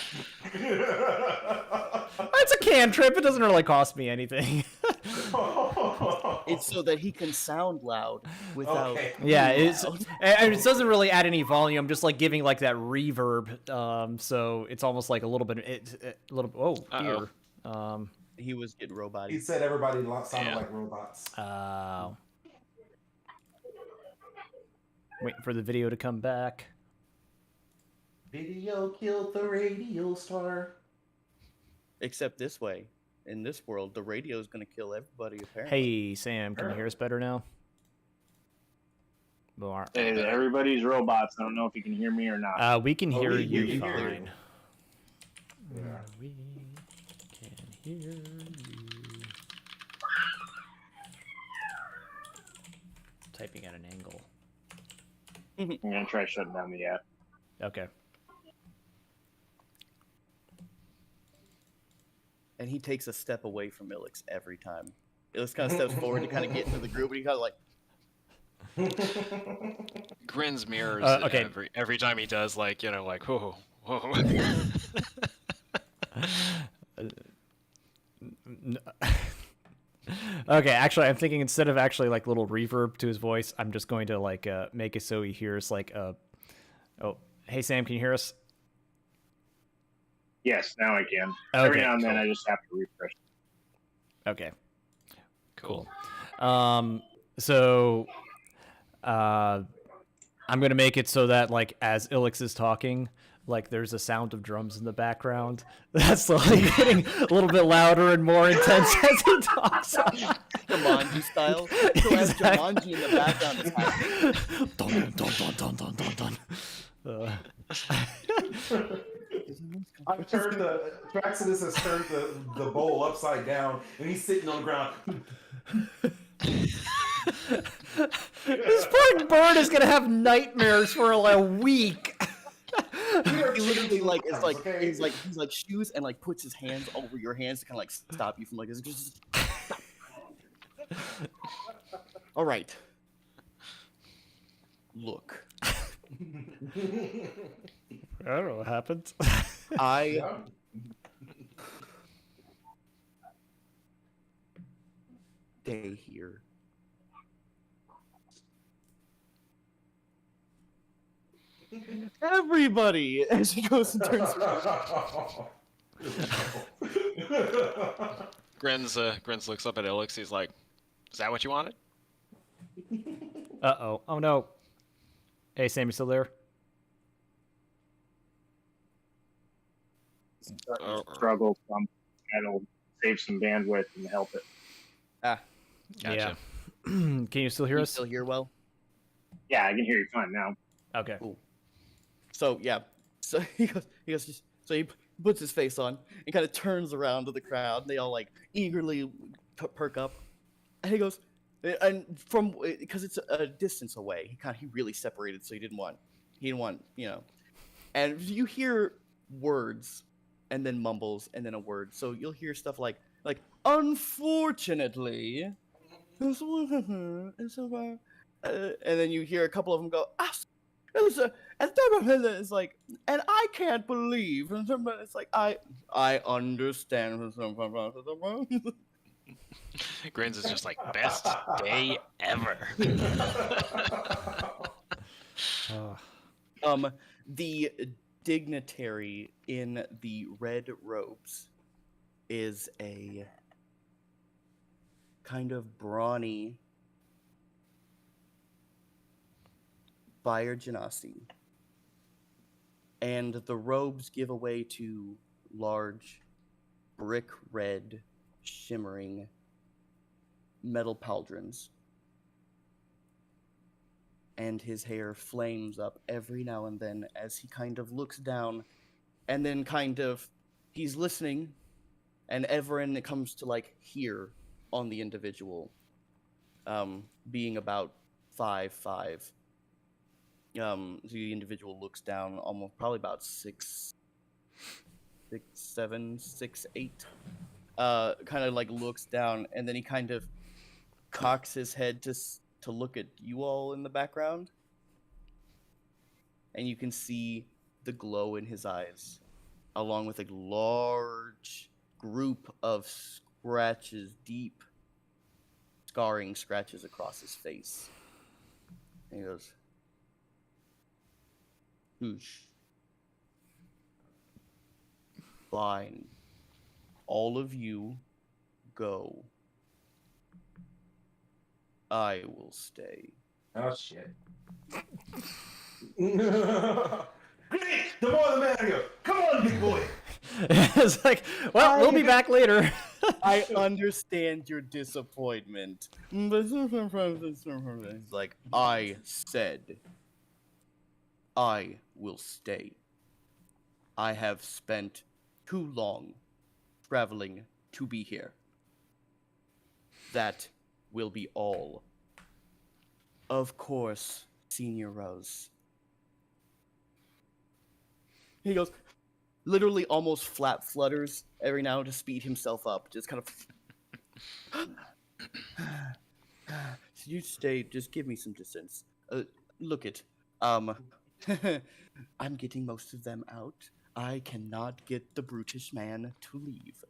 It's a cantrip. It doesn't really cost me anything. It's so that he can sound loud without. Okay. Yeah, it doesn't really add any volume, just like giving like that reverb. So it's almost like a little bit. A little. Oh dear. He was getting He roboty. said everybody sounded Yeah. like robots. Waiting for the video to come back. Video killed the radio star. Except this way, in this world, the radio is gonna kill everybody. Apparently. Hey Sam, can you hear us better now? Well, Hey, everybody's robots. I don't know if you can hear me or not. we can hear we you can hear you. fine. Yeah. We can hear you. typing at an angle. I'm gonna try shutting down the app. Okay. And he takes a step away from Ilix every time. Ilix kind of steps forward to kind of get into the group, and he kind of like, Grins mirrors okay. every time he does, like, you know, like, whoa, whoa. Okay, actually, I'm thinking instead of actually like little reverb to his voice, I'm just going to like make it so he hears like oh, hey Sam, can you hear us? Yes, now I can. Okay, Every now and then cool. I just have to refresh. Okay, Cool. so I'm gonna make it so that like as Ilix is talking, like there's a sound of drums in the background that's like getting a little bit louder and more intense as he talks. Jumanji style. So as Jumanji in the background is happening. Dun, dun, dun, dun, dun, dun, dun. I've turned Traxidus has turned the bowl upside down, and he's sitting on the ground. This poor bird is gonna have nightmares for a week. He literally like is like he's like shoes and like puts his hands over your hands to kind of like stop you from like this. All right. Look. I don't know what happened. Stay here. Everybody, as he goes and turns around. Grins looks up at Ilix. He's like, "Is that what you wanted?" Uh-oh. Oh, no. Hey, Sam, you still there? Struggle. That'll save some bandwidth and help it. Ah, Gotcha. Yeah. Can you still hear you us? still hear well? Yeah, I can hear you fine now. Okay. Cool. So yeah, so he goes. So he puts his face on and kind of turns around to the crowd. And they all like eagerly perk up, and he goes, and from because it's a distance away, he really separated, so he didn't want and you hear words, and then mumbles, and then a word. So you'll hear stuff like unfortunately, and then you hear a couple of them go, it's like, and I can't believe, and it's like, I understand. Grins is just like, best day ever. The dignitary in the red robes is a kind of brawny Buyer Genasi, and the robes give away to large, brick red, shimmering metal pauldrons, and his hair flames up every now and then as he kind of looks down, and then he's listening, and Everin comes to like here on the individual, being about 5'5". The individual looks down, almost probably about 6'7", 6'8". Kind of like looks down, and then he kind of cocks his head to look at you all in the background, and you can see the glow in his eyes, along with a large group of deep scarring scratches across his face. And he goes, "Whoosh. Fine. All of you go. I will stay." Oh shit. Great! The more the merrier. Come on, big boy. It's like, well, we'll be back later. I understand your disappointment. He's like, I said, I will stay. I have spent too long traveling to be here. That will be all. Of course, Senior Rose. He goes, literally almost flutters every now to speed himself up. Just kind of. So you stay. Just give me some distance. Look it. I'm getting most of them out. I cannot get the brutish man to leave.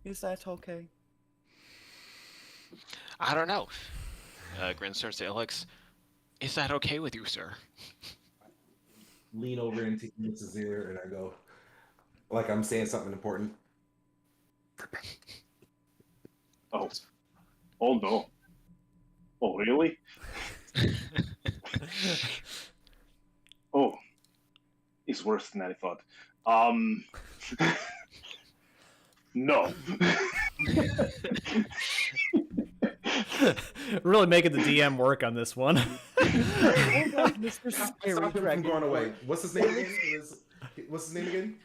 Is that okay? I don't know. Grin starts to Alex. Is that okay with you, sir? Lean over into Enos's ear and I go, like I'm saying something important. Oh. Oh no. Oh really? Oh. It's worse than I thought. No. Really making the DM work on this one. Mr. Stop Scary him from Dragon. going away. What's his name again? What's his name again?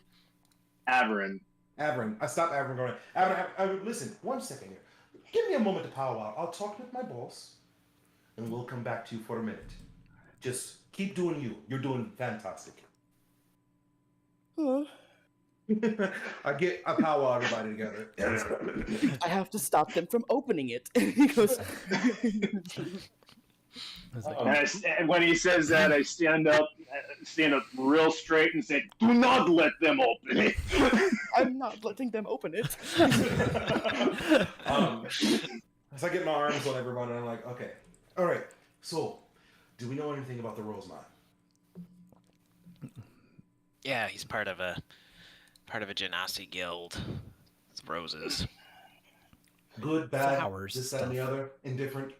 Averin. Averin. I stopped Averin going. Averin, listen, 1 second here. Give me a moment to powwow. I'll talk with my boss, and we'll come back to you for a minute. Just keep doing you. You're doing fantastic. I powwow everybody together. I have to stop them from opening it. He goes. And when he says that, I stand up real straight and say, "Do not let them open it." I'm not letting them open it. So I get my arms on everyone, and I'm like, okay, all right. So, do we know anything about the Rosemont? Yeah, he's part of a genasi guild. It's roses. Good, bad, Flowers, this, that, and the stuff. other, indifferent.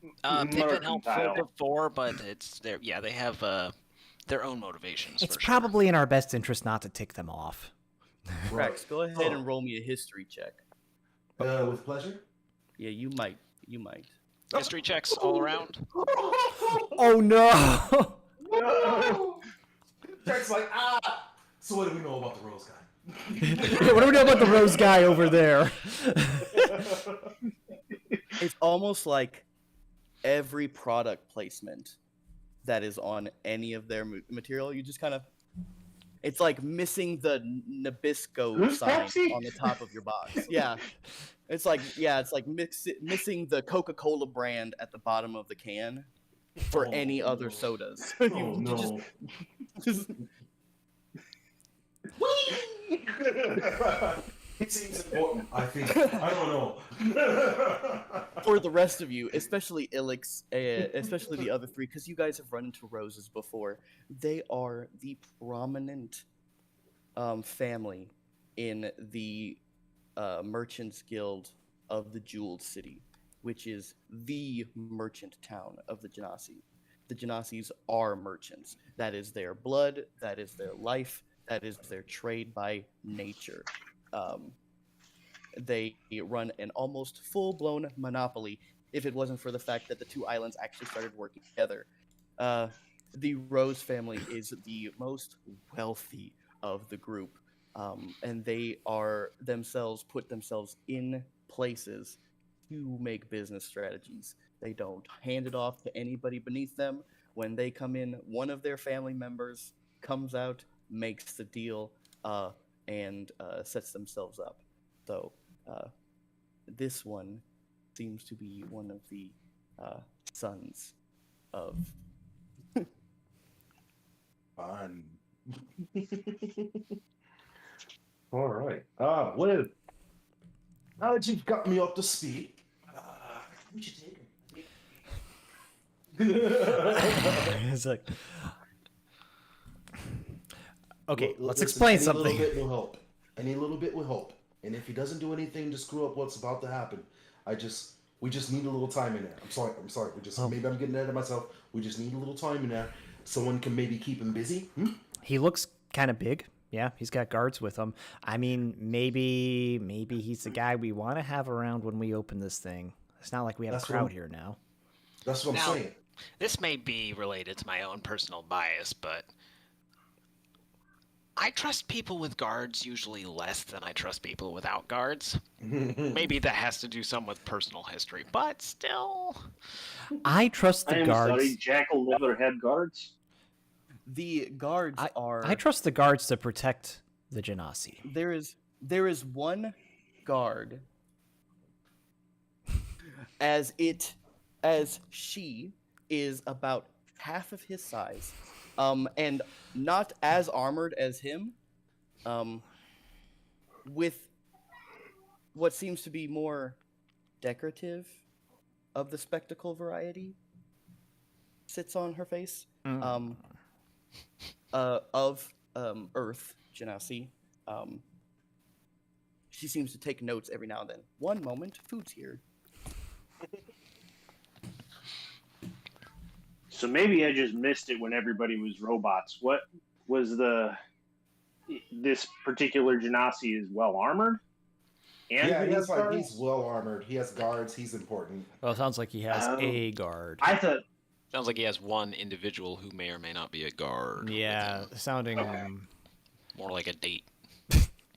They've been helpful Mercantile. before, but they have their own motivations. It's for probably in our best interest not to tick them off. Rex, go ahead and roll me a history check. With pleasure. Yeah, you might. You might. Sure. History checks all around. Oh no! No! Jack's like, ah! So what do we know about the Rose guy? Yeah, what do we know about the rose guy over there? It's almost like every product placement that is on any of their material, you just kind of. It's like missing the Nabisco sign on the top of your box. Yeah. It's like missing the Coca-Cola brand at the bottom of the can for any other sodas. Oh no. It seems important, I think. I don't know. For the rest of you, especially Ilix, especially the other three, because you guys have run into roses before, they are the prominent family in the Merchants Guild of the Jeweled City, which is the merchant town of the Genasi. The Genasis are merchants. That is their blood, that is their life, that is their trade by nature. They run an almost full-blown monopoly if it wasn't for the fact that the two islands actually started working together. The Rose family is the most wealthy of the group, and they are put themselves in places to make business strategies. They don't hand it off to anybody beneath them. When they come in, one of their family members comes out, makes the deal, and sets themselves up. So this one seems to be one of the sons of. Fun. All right. Well, now that you've got me up to speed, we should take It's like, okay, let's explain something. A little bit will help. Any little bit will help. And if he doesn't do anything to screw up what's about to happen, we just need a little time in there. I'm sorry. Maybe I'm getting ahead of myself. We just need a little time in there. Someone can maybe keep him busy. He looks kind of big. Yeah, he's got guards with him. I mean, maybe he's the guy we want to have around when we open this thing. It's not like we have a crowd here now. That's what I'm saying. This may be related to my own personal bias, but I trust people with guards usually less than I trust people without guards. Maybe that has to do some with personal history, but still. I trust I the am guards. sorry, Jackal never had guards. The guards are. I trust the guards to protect the Genasi. There is one guard as she is about half of his size, and not as armored as him, with what seems to be more decorative of the spectacle variety sits on her face. Of Earth Genasi. She seems to take notes every now and then. One moment, food's here. So maybe I just missed it when everybody was robots. What was this particular Genasi is well armored? And Yeah, he has guards? he's well armored. He has guards. He's important. Well, it sounds like he has Oh. a guard. I thought Sounds like he has one individual who may or may not be a guard. with Yeah, him. sounding. More like a date.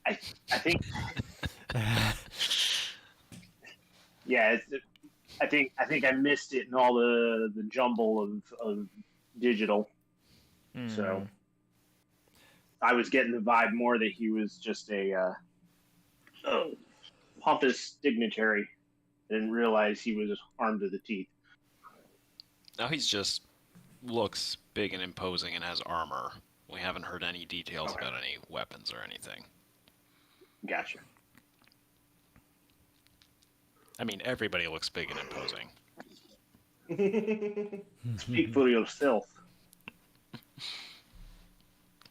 I think yeah, I think I missed it in all the jumble of digital. So I was getting the vibe more that he was just a pompous dignitary. Didn't realize he was armed to the teeth. Now he's just looks big and imposing and has armor. We haven't heard any details about any weapons or anything. Gotcha. I mean, everybody looks big and imposing. Speak for yourself.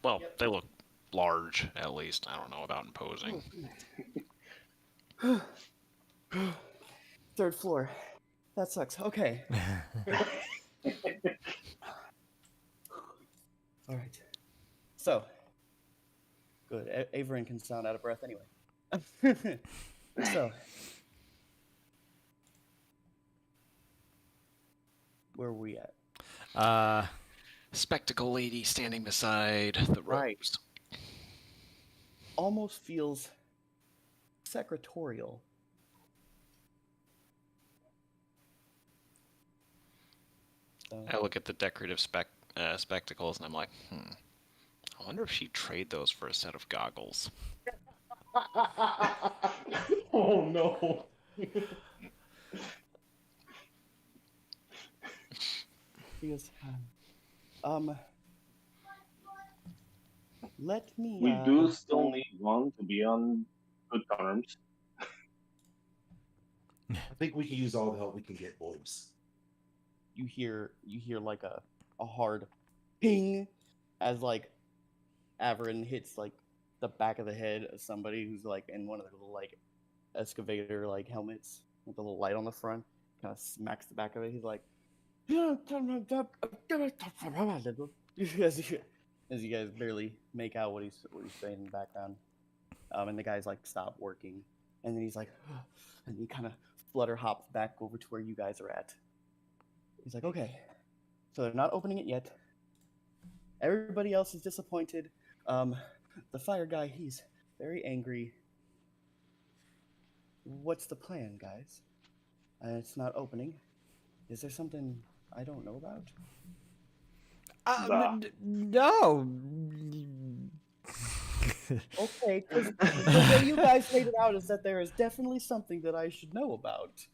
Well, they look large, at least. I don't know about imposing. Third floor. That sucks. Okay. All right. So, good. Averin can sound out of breath anyway. So, where are we at? Spectacle lady standing beside the Right. rose. Almost feels secretarial. I look at the decorative spectacles and I'm like, I wonder if she'd trade those for a set of goggles. Oh no. He goes, let me. We do still need one to be on good terms. I think we can use all the help we can get, boys. You hear like a hard ping as like Averin hits like the back of the head of somebody who's like in one of the little like excavator like helmets with the little light on the front. Kind of smacks the back of it. He's like, as you guys barely make out what he's saying in the background, and the guy's like, stop working, and then he's like, and he kind of flutter hops back over to where you guys are at. He's like, okay, so they're not opening it yet. Everybody else is disappointed. The fire guy, he's very angry. What's the plan, guys? It's not opening. Is there something I don't know about? No. Okay, because the way you guys laid it out is that there is definitely something that I should know about.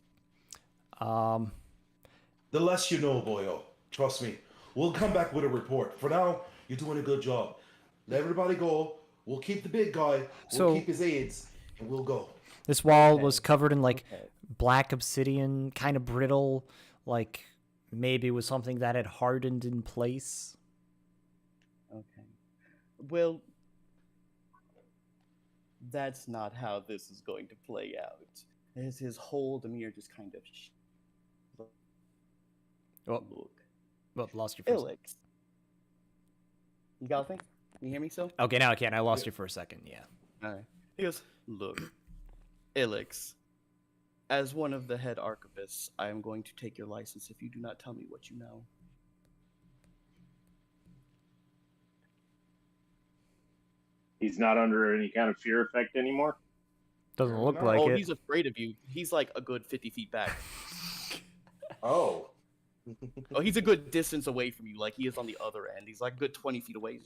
The less you know, boyo. Trust me. We'll come back with a report. For now, you're doing a good job. Let everybody go. We'll keep the big guy. We'll keep his aides, and we'll go. This wall was covered in like black obsidian, kind of brittle, like maybe it was something that had hardened in place. Okay. Well, that's not how this is going to play out. His whole demeanor just kind of look. Well, lost you for a second. Ilix. You got a thing? Can you hear me still? Okay, now I can. I lost you for a second, yeah. Alright. He goes, look, Ilix, as one of the head archivists, I am going to take your license if you do not tell me what you know. He's not under any kind of fear effect anymore. Doesn't look No. like Oh, it. he's afraid of you. He's like a good 50 feet back. Oh. Oh, he's a good distance away from you. Like, he is on the other end. He's like a good 20 feet away.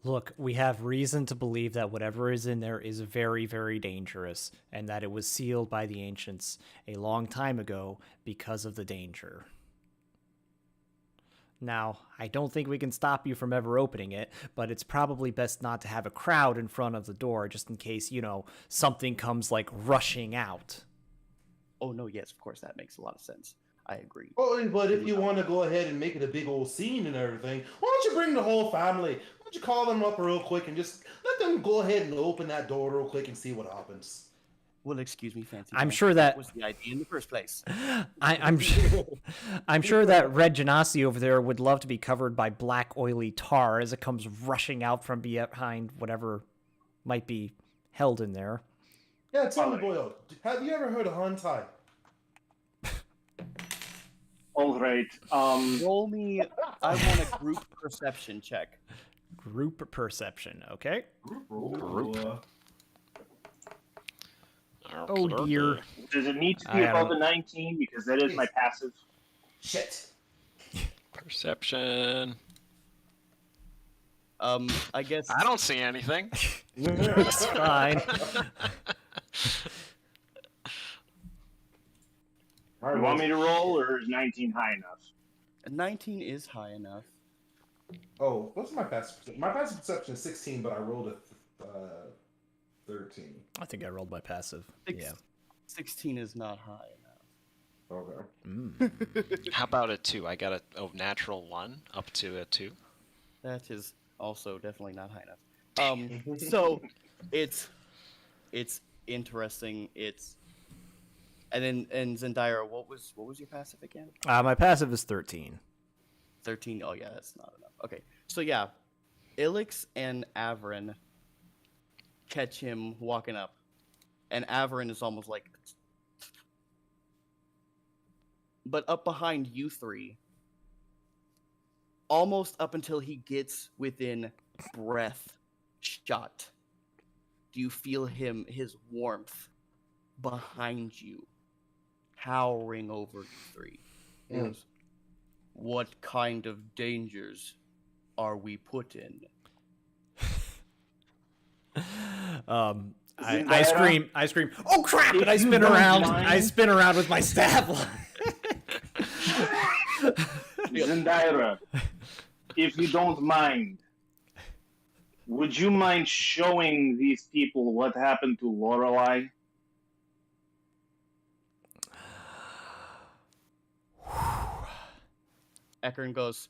Look, we have reason to believe that whatever is in there is very, very dangerous, and that it was sealed by the ancients a long time ago because of the danger. Now, I don't think we can stop you from ever opening it, but it's probably best not to have a crowd in front of the door just in case, you know, something comes like rushing out. Oh, no, yes, of course, that makes a lot of sense. I agree. Oh, but if you want to go ahead and make it a big old scene and everything, why don't you bring the whole family? Why don't you call them up real quick and just let them go ahead and open that door real quick and see what happens? Well, excuse me, fancy. I'm pants, sure that was the idea in the first place. I'm I'm sure that Red Genasi over there would love to be covered by black oily tar as it comes rushing out from behind whatever might be held in there. Yeah, tell me, Boyle, have you ever heard of hentai? All right. Roll me. I want a group perception check. Group perception, okay? Group. Oh dear. Does it need to I be above don't- a 19? Because that is my passive. Shit. Perception. I guess. I don't see anything. It's fine. You want me to roll, or is 19 high enough? 19 is high enough. Oh, what's my passive perception? My passive perception is 16, but I rolled a 13. I think I rolled my passive. Six- Yeah. 16 is not high enough. Okay. How about a 2? I got a natural 1 up to a 2. That is also definitely not high enough. So it's interesting. And Zendaya, what was your passive again? My passive is 13. 13. Oh yeah, that's not enough. Okay, so yeah, Ilix and Averin catch him walking up, and Averin is almost like, but up behind you three, almost up until he gets within breath shot. Do you feel his warmth behind you, towering over you three? He goes, what kind of dangers are we put in? I scream, oh crap, and I spin around. I spin around with my staff. Zendaya, if you don't mind, would you mind showing these people what happened to Lorelei? Ekern goes,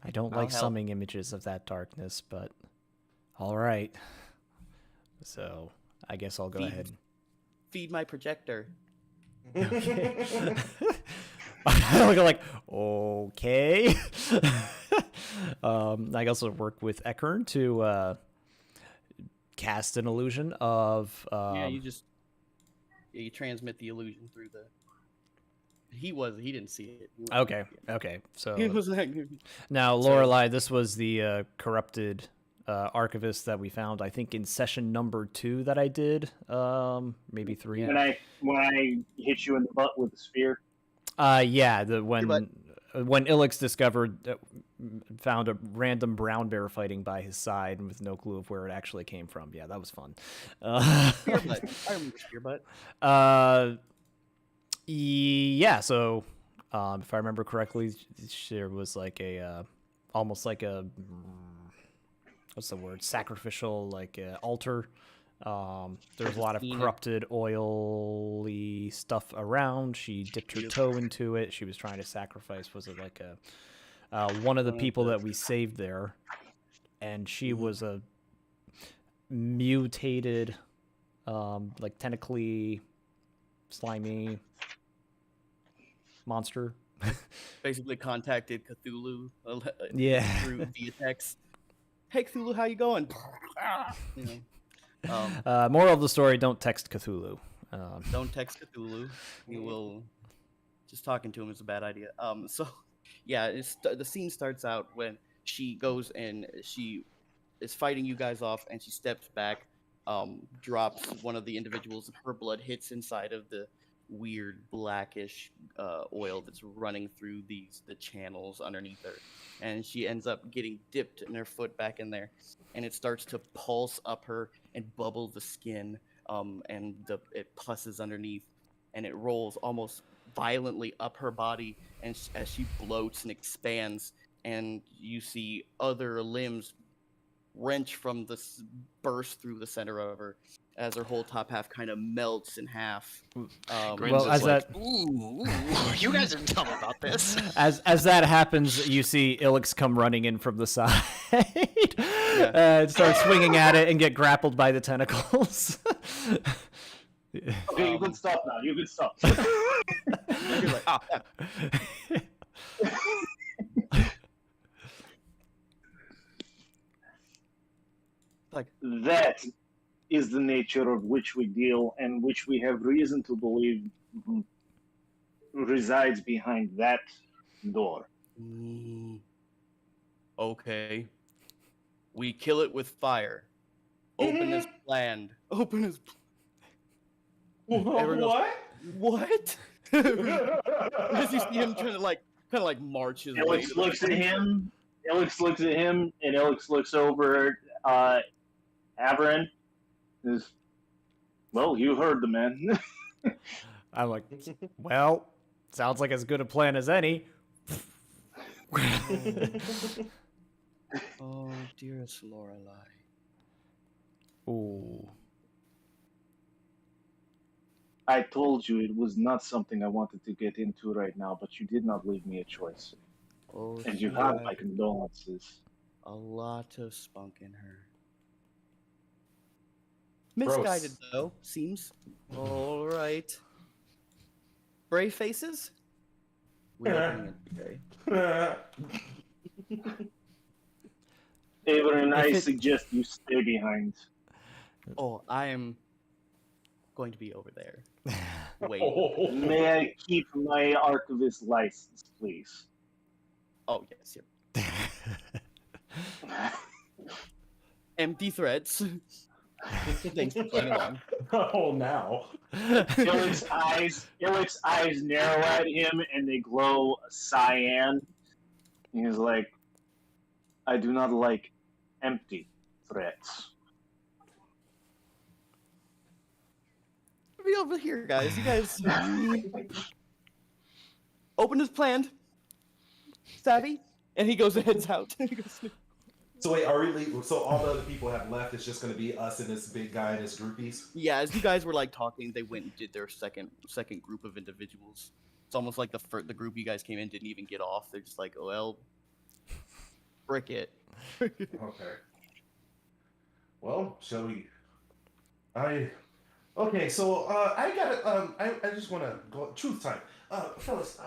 I don't I'll like help. summing images of that darkness, but all right. So I guess I'll go Feed- ahead. feed my projector. I look like, okay. I also work with Ekern to cast an illusion of. Yeah, you transmit the illusion through the. He didn't see it. He wasn't- Okay, okay. So He was like, now, Lorelei, this was the corrupted archivist that we found, I think, in session number 2 that I did, maybe 3. When I hit you in the butt with the spear. Yeah, but- when Ilix discovered, found a random brown bear fighting by his side with no clue of where it actually came from. Yeah, that was fun. Spear butt. I remember spear butt. Yeah. So, if I remember correctly, there was like a almost like a what's the word? Sacrificial, like altar. There's a lot of corrupted, oily stuff around. She dipped her toe into it. She was trying to sacrifice. Was it like a one of the people that we saved there? And she was a mutated, like tentacly, slimy monster. Basically contacted Cthulhu Yeah. through via text. Hey Cthulhu, how you going? You know, Moral of the story: don't text Cthulhu. don't text Cthulhu. You will. Just talking to him is a bad idea. So, yeah, the scene starts out when she goes and she is fighting you guys off, and she steps back, drops one of the individuals, and her blood hits inside of the weird blackish oil that's running through the channels underneath her, and she ends up getting dipped in her foot back in there, and it starts to pulse up her and bubble the skin, and it pusses underneath, and it rolls almost violently up her body, and as she bloats and expands, and you see other limbs wrench from the burst through the center of her as her whole top half kind of melts in half. Grins well, is as like, that- ooh, you guys didn't tell me about this. As that happens, you see Ilix come running in from the side and start swinging at it and get grappled by the tentacles. Okay, you can stop now. You can stop. You're like, ah, yeah. Like, That is the nature of which we deal and which we have reason to believe resides behind that door. Okay. We kill it with fire. Open as planned. Open as. Everyone goes, what? As you see him trying to kind of like march his way. Alex looks at him. Alex looks at him, and Alex looks over Averin. Is, well, you heard the man. I'm like, well, sounds like as good a plan as any. Oh, dearest Lorelai. Ooh. I told you it was not something I wanted to get into right now, but you did not leave me a choice. Oh, And you she have had my condolences. a lot of spunk in her. Misguided, though, seems. All right. Brave faces? Reopening it today. Averin, I If it- suggest you stay behind. Oh, I am going to be over there. Wait. May I keep my archivist license, please? Oh, yes, yep. Empty threats. Thanks for playing along. Oh, now. Illich's eyes narrow at him and they glow cyan. He's like, I do not like empty threats. Be over here, guys. You guys open as planned. Savvy? And he goes and heads out. He goes, So wait, are we? So all the other people have left. It's just going to be us and this big guy and his groupies. yeah, as you guys were like talking, they went and did their second group of individuals. It's almost like the group you guys came in didn't even get off. They're just like, oh, well, frick it. Okay. Well, shall we? Okay. So I got I just want to go truth time. Fellas.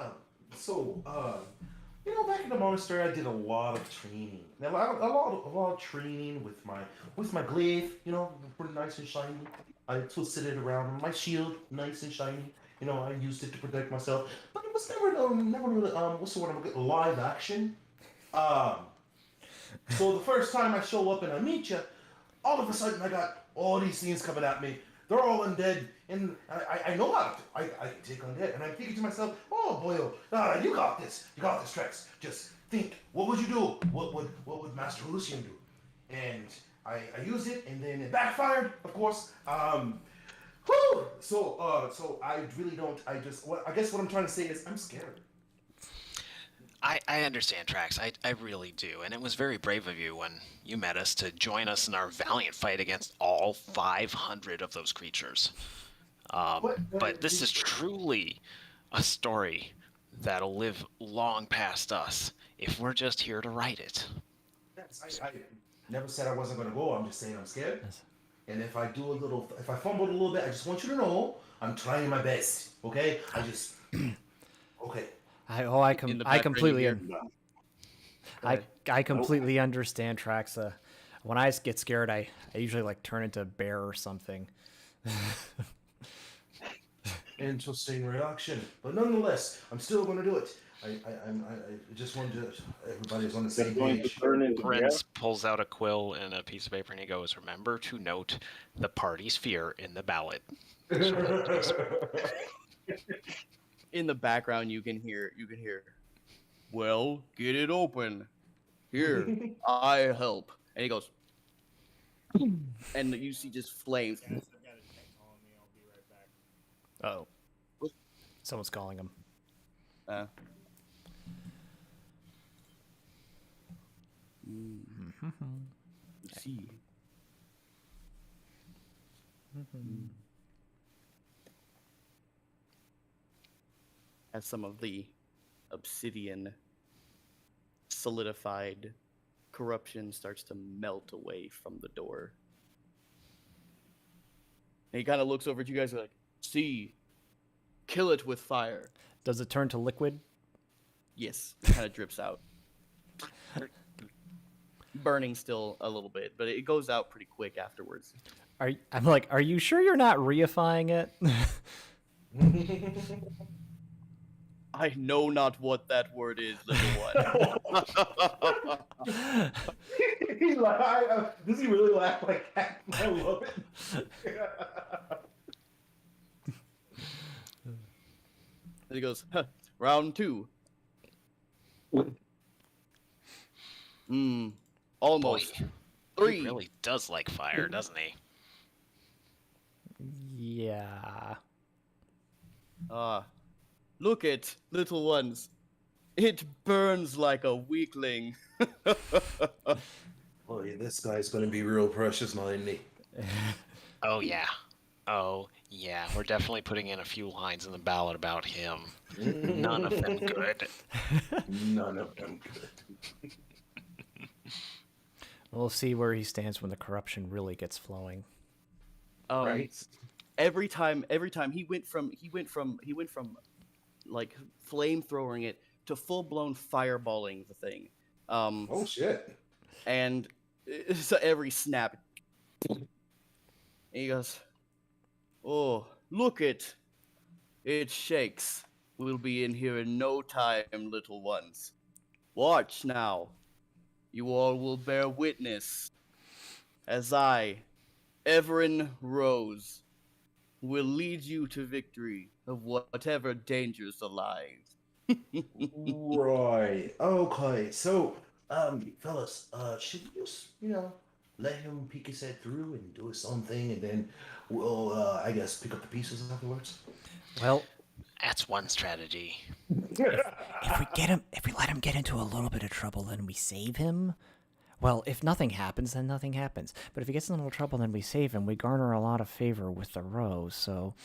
You know, back in the monastery, I did a lot of training. Now, a lot of training with my glaive. You know, pretty nice and shiny. I twisted it around my shield, nice and shiny. You know, I used it to protect myself, but it was never really what's the word I'm getting, live action. So the first time I show up and I meet you, all of a sudden I got all these things coming at me. They're all undead, and I know how to. I can take undead, and I'm thinking to myself, oh boy, you got this, Trex. Just think, what would you do? What would Master Lucian do? And I used it, and then it backfired, of course. So I really don't. I guess what I'm trying to say is I'm scared. I understand, Trax. I really do. And it was very brave of you when you met us to join us in our valiant fight against all 500 of those creatures. But this is truly a story that'll live long past us if we're just here to write it. Yes, I never said I wasn't going to go. I'm just saying I'm scared. And if I fumble a little bit, I just want you to know I'm trying my best. Okay? Okay. I completely I completely Oh. understand, Trax. When I get scared, I usually like turn into a bear or something. Interesting reaction, but nonetheless, I'm still going to do it. I just wanted to. Everybody's on the same Going to page. turn into Prince pulls out a quill and a piece of paper and he goes, "Remember to note the party's fear in the ballot." In the background, you can hear. Well, get it open. Here, I help. And he goes, and you see just flames. Oh. Someone's calling him. Let's see. As some of the obsidian solidified corruption starts to melt away from the door. And he kind of looks over at you guys like, see, kill it with fire. Does it turn to liquid? Yes, it kind of drips out. Burning still a little bit, but it goes out pretty quick afterwards. I'm like, are you sure you're not reifying it? I know not what that word is, little one. Does he really laugh like that? I love it. And he goes, huh, round 2. Almost. Boy, 3. he really does like fire, doesn't he? Yeah. Look it, little ones. It burns like a weakling. Oh yeah, this guy's gonna be real precious, now, isn't he? Oh yeah. Oh yeah. We're definitely putting in a few lines in the ballot about him. None of them good. None of them good. We'll see where he stands when the corruption really gets flowing. Right. Every time he went from like flamethrowing it to full blown fireballing the thing. Oh shit. And so every snap, and he goes, "Oh, look it! It shakes. We'll be in here in no time, little ones. Watch now. You all will bear witness as I, Everin Rose, will lead you to victory of whatever dangers align." Right. Okay. So, fellas, should we just, let him peek his head through and do his own thing, and then we'll, I guess, pick up the pieces afterwards? Well, That's one strategy. if we let him get into a little bit of trouble, then we save him. Well, if nothing happens, then nothing happens. But if he gets in a little trouble, then we save him. We garner a lot of favor with the Rose. So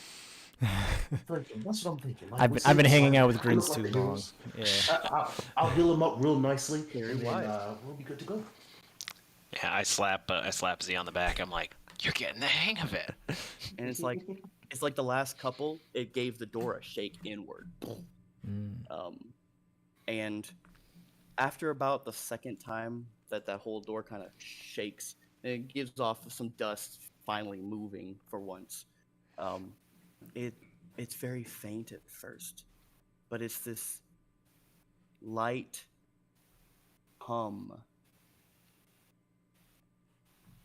That's what I'm thinking. Like, I've been hanging out with I Grins look too like the long. dudes. Yeah. I'll heal him up real nicely, Very and then wise. we'll be good to go. Yeah, I slap Z on the back. I'm like, "You're getting the hang of it." And it's like the last couple. It gave the door a shake inward. And after about the second time that whole door kind of shakes, and it gives off some dust, finally moving for once. It's very faint at first, but it's this light hum.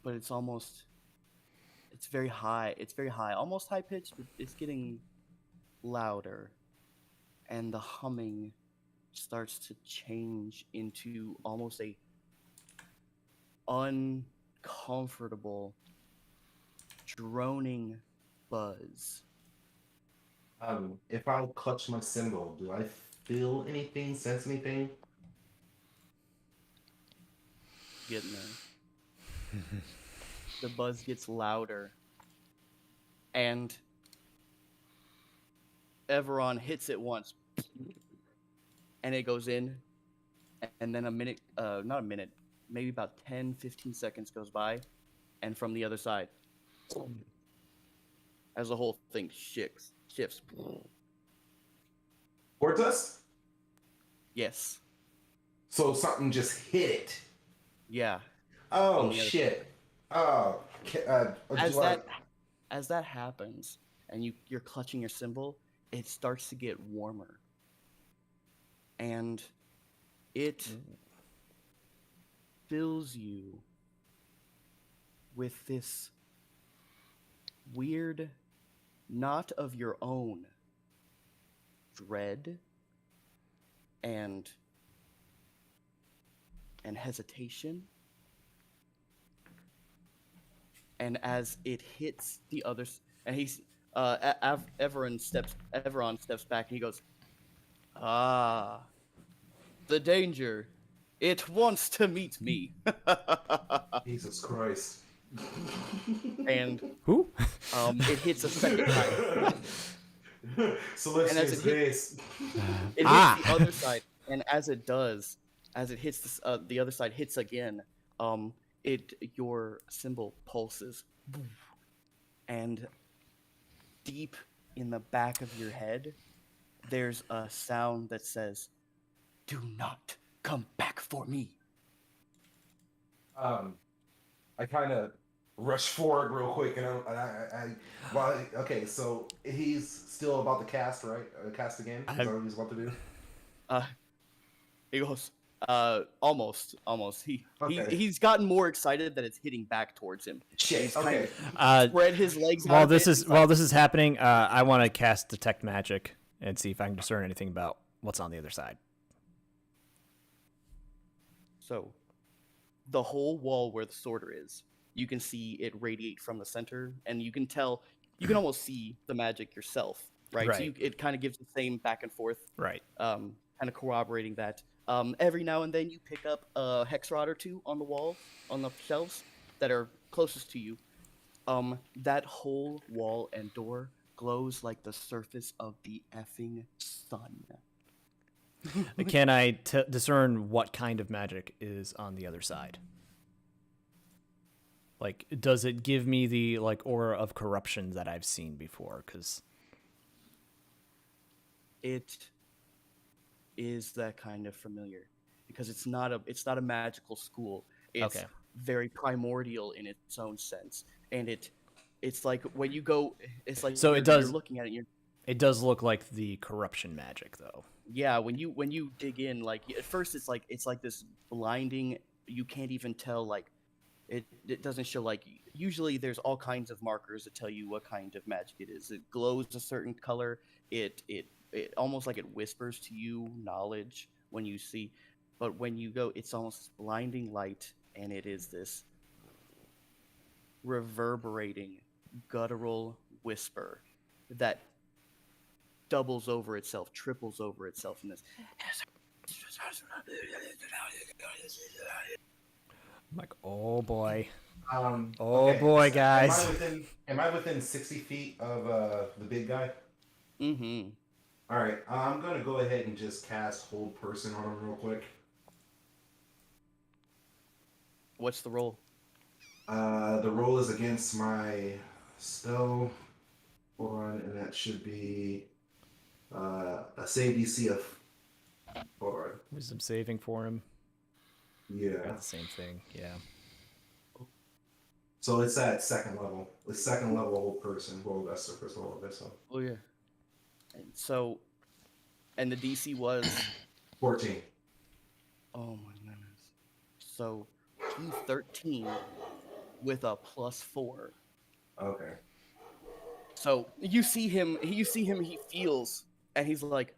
But it's very high. It's very high, almost high pitched, but it's getting louder. And the humming starts to change into almost a uncomfortable droning buzz. If I clutch my symbol, do I feel anything, sense anything? Getting there. The buzz gets louder, and Everon hits it once, and it goes in, and then not a minute, maybe about 10-15 seconds goes by, and from the other side, as the whole thing shifts. Towards us? Yes. So something just hit it. Yeah. Oh On the other shit. Oh. As that happens, and you're clutching your symbol, it starts to get warmer. and it fills you with this weird, not of your own, dread and hesitation. And as it hits the others, and he's Everon steps back and he goes, "Ah, the danger. It wants to meet me." Jesus Christ. And Who? it hits a second time. Celestia's base. It hits the other side, and as it does, as it hits this, the other side hits again. Your symbol pulses, and deep in the back of your head, there's a sound that says, "Do not come back for me." I kind of rush forward real quick, and okay, so he's still about to cast, right? Cast again? Is that what he's about to do? He goes, almost. Okay. He's gotten more excited that it's hitting back towards him. Shit. He's Okay. spread his legs out While a this bit. is while this is happening, I want to cast Detect Magic and see if I can discern anything about what's on the other side. So, the whole wall where the sorter is, you can see it radiate from the center, and you can almost see the magic yourself, right? So Right. it kind of gives the same back and forth, Right. kind of corroborating that. Every now and then you pick up a hex rod or two on the wall, on the shelves that are closest to you. That whole wall and door glows like the surface of the effing sun. Can I discern what kind of magic is on the other side? Like, does it give me the aura of corruption that I've seen before? Because It is that kind of familiar, because it's not a magical school. It's Okay. very primordial in its own sense, and it's like when you go, it's like So you're, it does- you're looking at it. it does look like the corruption magic, though. Yeah, when you dig in, like at first it's like this blinding. You can't even tell, like it doesn't show, like usually there's all kinds of markers that tell you what kind of magic it is. It glows a certain color. It almost like it whispers to you knowledge when you see, but when you go, it's almost this blinding light, and it is this reverberating guttural whisper that doubles over itself, triples over itself in this. I'm like, oh boy. Oh boy, guys. Am I within 60 feet of the big guy? Mm-hmm. All right. I'm gonna go ahead and just cast Hold Person on him real quick. What's the roll? The roll is against my spell. Hold on, and that should be a save DC of. Hold on. Wisdom saving for him. Yeah. Got the same thing. Yeah. So it's at second level. The second level Hold Person. Well, that's the first level of this. So Oh yeah. And the DC was 14. oh my goodness. So he's 13 with a +4. Okay. So you see him, he feels, and he's like,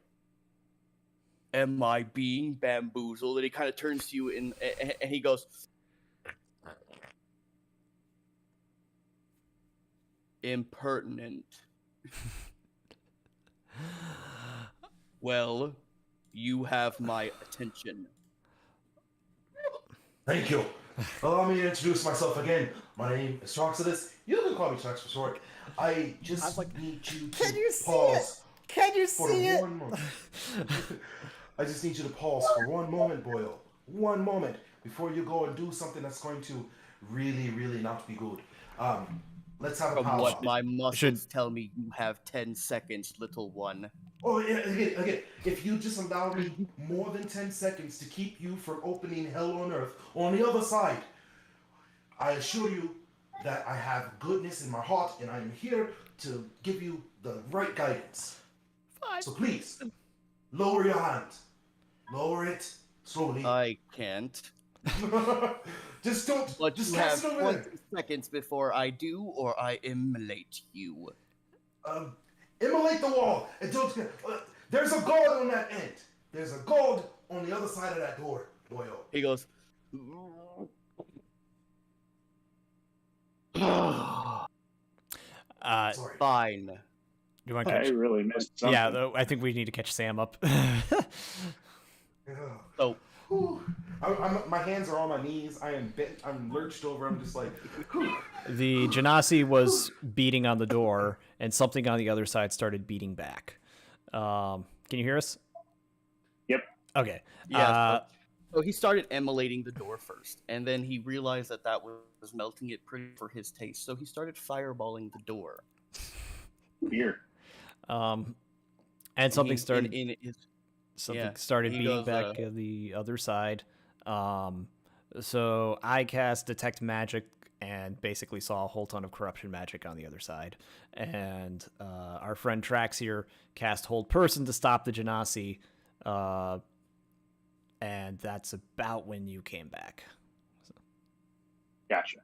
"Am I being bamboozled?" And he kind of turns to you and he goes, "Impertinent." Well, you have my attention. Thank you. Allow me to introduce myself again. My name is Troxidus. You can call me Trox for short. I just need you to pause. Can you for one moment. I just need you to pause for one moment, Boyle. One moment before you go and do something that's going to really, really not be good. Let's have a From powwow. what my muscles tell me, you have 10 seconds, little one. Oh, yeah, again, if you just allow me more than 10 seconds to keep you from opening hell on earth on the other side, I assure you that I have goodness in my heart and I am here to give you the right guidance. Fine. So please, lower your hands. Lower it slowly. I can't. Just don't. But Just you have cast it over 20 there. seconds before I do, or I immolate you. Immolate the wall and don't. There's a guard on that end. There's a guard on the other side of that door, boyo. He goes. Sorry. Fine. You want to I catch? really missed something. Yeah, though, I think we need to catch Sam up. So Whew. My hands are on my knees. I am bent. I'm lurched over. I'm just like. Whew. The Genasi was beating on the door, and something on the other side started beating back. Can you hear us? Yep. Okay. yeah. So he started immolating the door first, and then he realized that that was melting it pretty for his taste. So he started fireballing the door. Beer. And something started. in his. Something Yeah, started he beating goes, back the other side. So I cast Detect Magic and basically saw a whole ton of corruption magic on the other side. And our friend Trax here cast Hold Person to stop the Genasi. And that's about when you came back. Gotcha.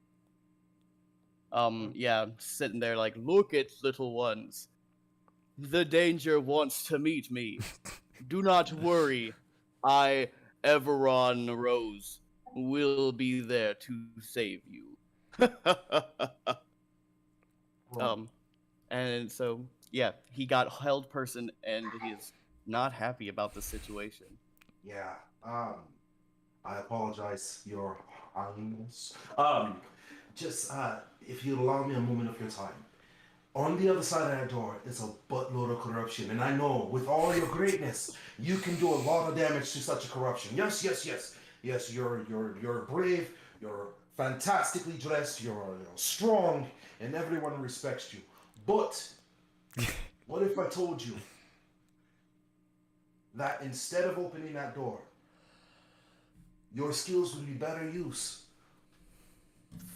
Yeah, sitting there like, look at little ones. The danger wants to meet me. Do not worry. I, Everon Rose, will be there to save you. And so, yeah, he got held person and he is not happy about the situation. Yeah. I apologize, Your Highness. Just if you allow me a moment of your time. On the other side of that door is a buttload of corruption, and I know with all your greatness, you can do a lot of damage to such a corruption. Yes, yes, yes, yes. You're brave. You're fantastically dressed. You're strong, and everyone respects you. But what if I told you that instead of opening that door, your skills would be better used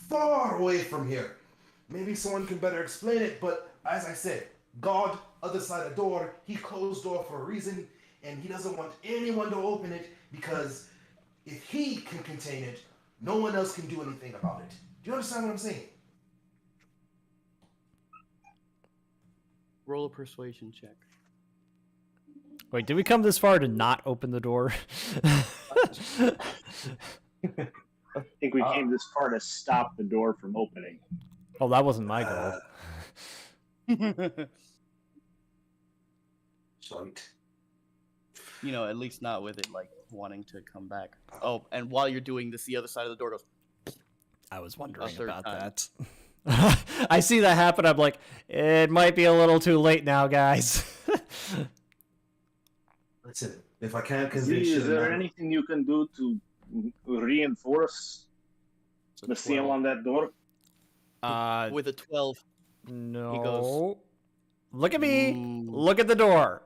far away from here? Maybe someone can better explain it, but as I said, God, other side of the door, he closed door for a reason, and he doesn't want anyone to open it because if he can contain it, no one else can do anything about it. Do you understand what I'm saying? Roll a persuasion check. Wait, did we come this far to not open the door? I think we came this far to stop the door from opening. Oh, that wasn't my goal. Shite. You know, at least not with it like wanting to come back. Oh, and while you're doing this, the other side of the door goes. I was wondering third about time. that. I see that happen. I'm like, it might be a little too late now, guys. Listen, if I can't convince Z, you, is there anything you can do to reinforce the seal on that door? With a 12. No. He goes, Look at me. "Mm, Look at the door.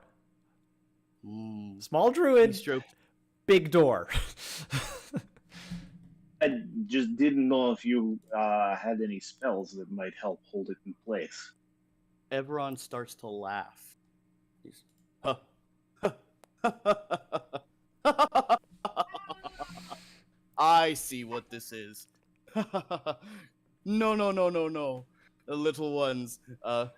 mm." Small He druid, stroked. big door. I just didn't know if you had any spells that might help hold it in place. Everon starts to laugh. He's, I see what this is. No. Little ones,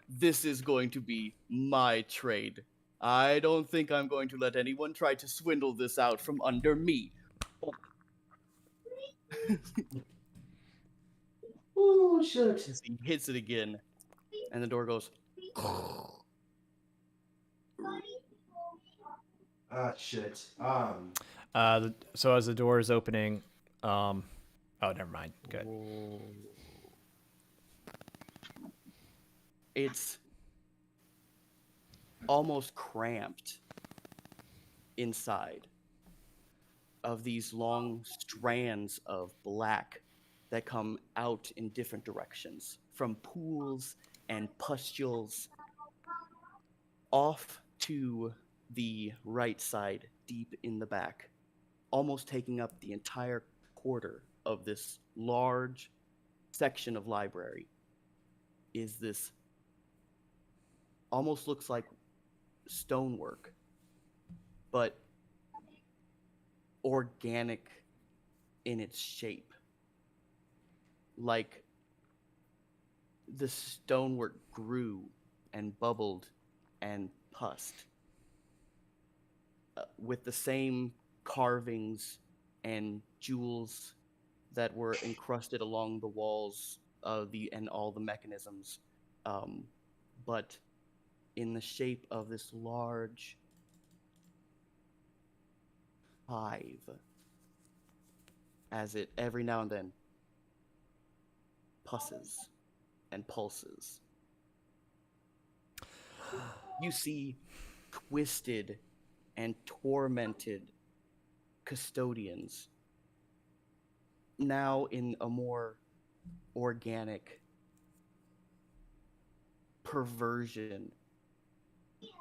this is going to be my trade. I don't think I'm going to let anyone try to swindle this out from under me. oh shit. As he hits it again, and the door goes. Ah shit. So as the door is opening, oh, never mind. Good. It's almost cramped inside of these long strands of black that come out in different directions from pools and pustules off to the right side, deep in the back, almost taking up the entire quarter of this large section of library, is this almost looks like stonework, but organic in its shape. Like the stonework grew and bubbled and pussed with the same carvings and jewels that were encrusted along the walls of and all the mechanisms, but in the shape of this large hive, as it every now and then pusses and pulses. You see twisted and tormented custodians, now in a more organic perversion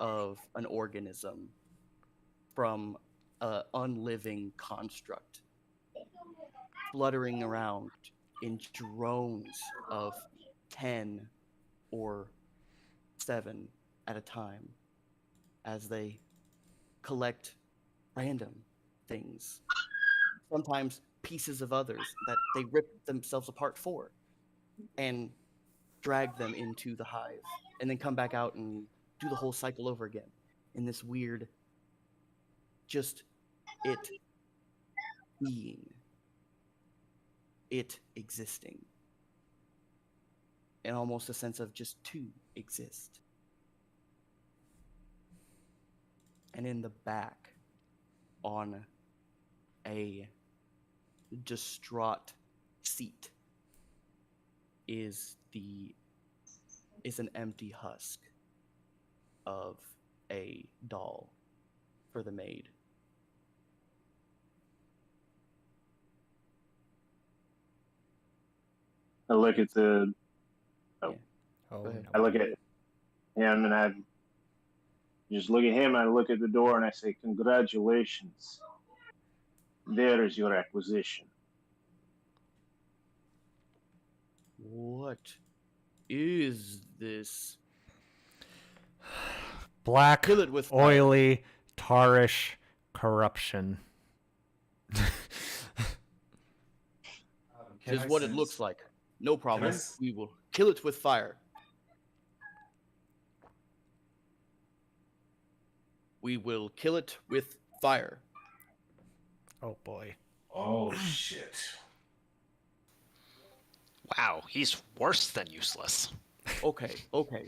of an organism from an unliving construct, fluttering around in drones of 10 or 7 at a time as they collect random things, sometimes pieces of others that they rip themselves apart for, and drag them into the hive, and then come back out and do the whole cycle over again in this weird, just it being, it existing, and almost a sense of just to exist. And in the back, on a distraught seat, is an empty husk of a doll for the maid. I look at the. Oh, Go ahead. I look at him and I just look at him. And I look at the door and I say, "Congratulations. There is your acquisition." What is this? Black, Kill it with fire. oily, tarish corruption. This is what it looks like. No problem. s- We will kill it with fire. We will kill it with fire. Oh boy. Oh shit. Wow, he's worse than useless. Okay.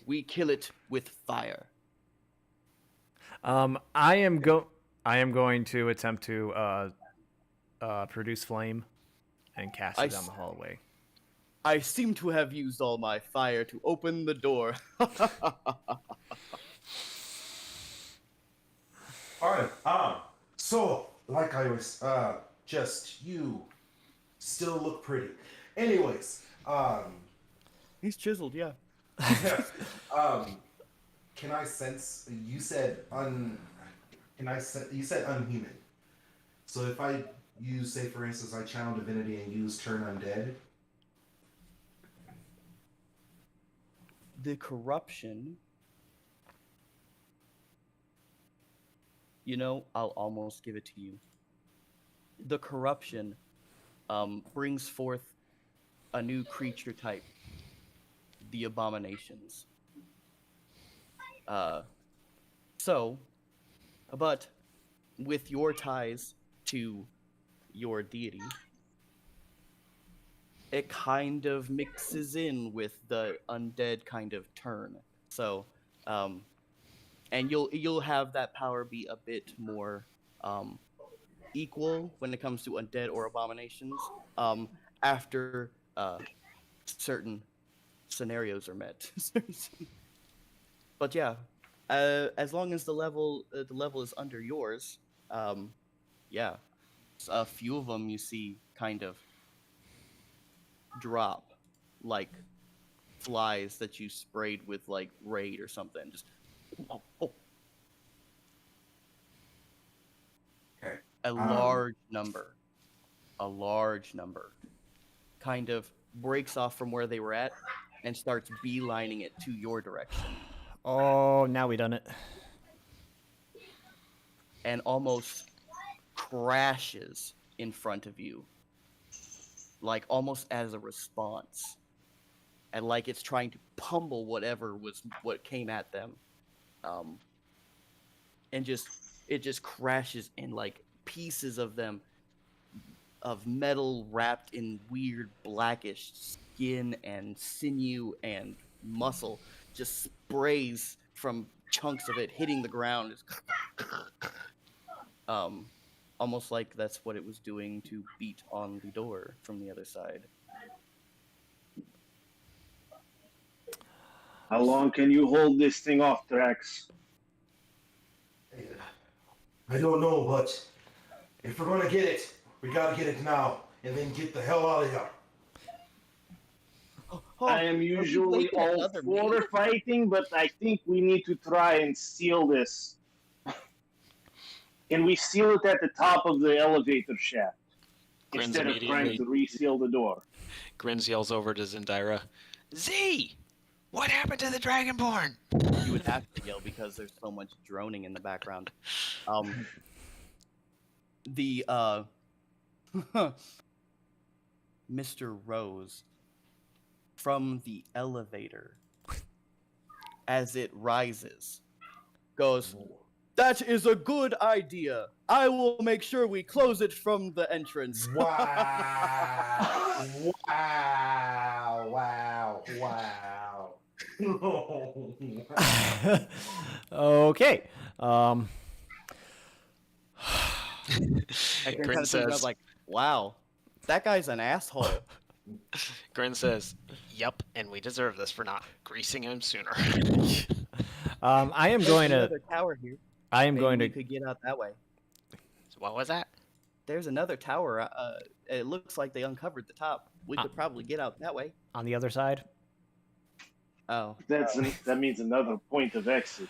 We kill it with fire. I am going to attempt to produce flame and cast it down the hallway. I seem to have used all my fire to open the door. Alright, so like I was just you still look pretty. Anyways, He's chiseled, yeah. can I sense you said you said unhuman. So if I use, say for instance, I channel divinity and use turn undead. The corruption, I'll almost give it to you. The corruption brings forth a new creature type, the abominations. But with your ties to your deity, it kind of mixes in with the undead kind of turn. So, and you'll have that power be a bit more equal when it comes to undead or abominations after certain scenarios are met. But yeah, as long as the level is under yours, yeah, a few of them you see kind of drop like flies that you sprayed with like raid or something. Just Okay. a large number kind of breaks off from where they were at and starts beelining it to your direction. Oh, now we done it. And almost crashes in front of you, like almost as a response, and like it's trying to pummel what came at them, and it just crashes in like pieces of them of metal wrapped in weird blackish skin and sinew and muscle, just sprays from chunks of it hitting the ground. Almost like that's what it was doing to beat on the door from the other side. How long can you hold this thing off, Drax? I don't know, but if we're gonna get it, we gotta get it now, and then get the hell out of here. I am usually all for fighting, but I think we need to try and seal this. Can we seal it at the top of the elevator shaft Grins instead of trying immediately. to reseal the door? Grins yells over to Zendira, Z! What happened to the Dragonborn? You would have to yell because there's so much droning in the background. Mr. Rose, from the elevator, as it rises, goes, "That is a good idea. I will make sure we close it from the entrance." Wow! wow! Wow! Wow! Okay. I Grin says, like, wow, that guy's an asshole. Grin says, "Yup, and we deserve this for not greasing him sooner." I am going There's to. another tower here. I am Maybe going we to. could get out that way. So what was that? There's another tower. It looks like they uncovered the top. We could probably get out that way. On the other side. Oh. That means another point of exit.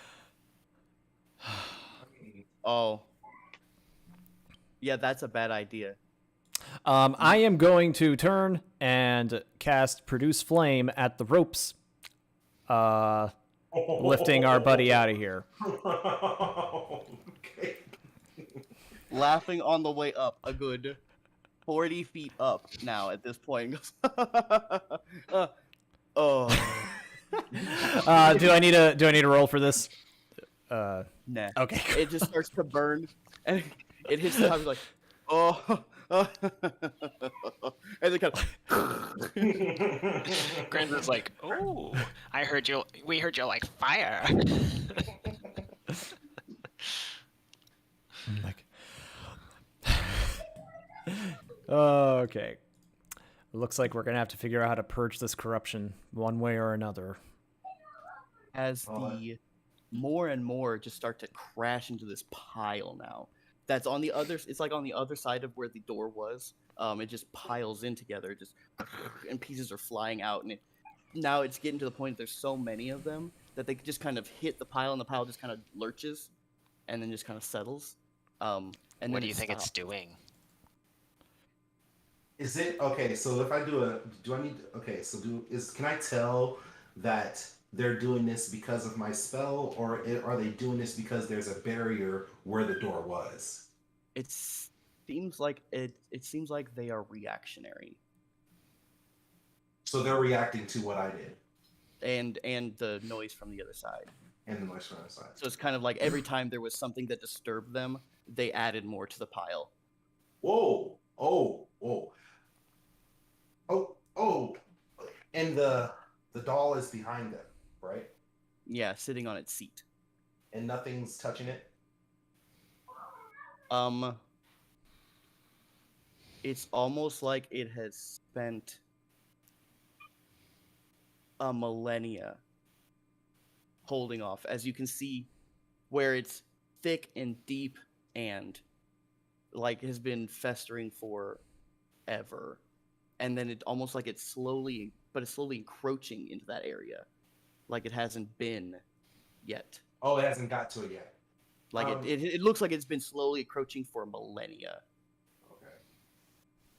Oh. Yeah, that's a bad idea. I am going to turn and cast Produce Flame at the ropes, lifting our buddy out of here. Okay. Laughing on the way up, a good 40 feet up now at this point. Oh. Do I need a roll for this? Nah. Okay. It just starts to burn, and it hits the top. It's like, oh. And it kind of. Grin was like, "Oh, I heard you. We heard you like fire." Like, okay. Looks like we're gonna have to figure out how to purge this corruption one way or another. As the more and more just start to crash into this pile now. That's on the other. It's like on the other side of where the door was. It just piles in together, just and pieces are flying out, and now it's getting to the point there's so many of them that they just kind of hit the pile, and the pile just kind of lurches, and then just kind of settles. And What then do you think it's stops. doing? Is it okay? So if I do I need? Okay, so can I tell that they're doing this because of my spell, or are they doing this because there's a barrier where the door was? It seems like seems like they are reactionary, So they're reacting to what I did and the noise from the other side. and the noise from the side. So it's kind of like every time there was something that disturbed them, they added more to the pile. Whoa! Oh! Whoa! Oh! Oh! And the doll is behind them, right? Yeah, sitting on its seat. And nothing's touching it. It's almost like it has spent a millennia holding off. As you can see, where it's thick and deep and like has been festering forever. And then it almost like it's slowly encroaching into that area. Like it hasn't been yet. Oh, it hasn't got to it yet. Like it looks like it's been slowly encroaching for millennia. Okay.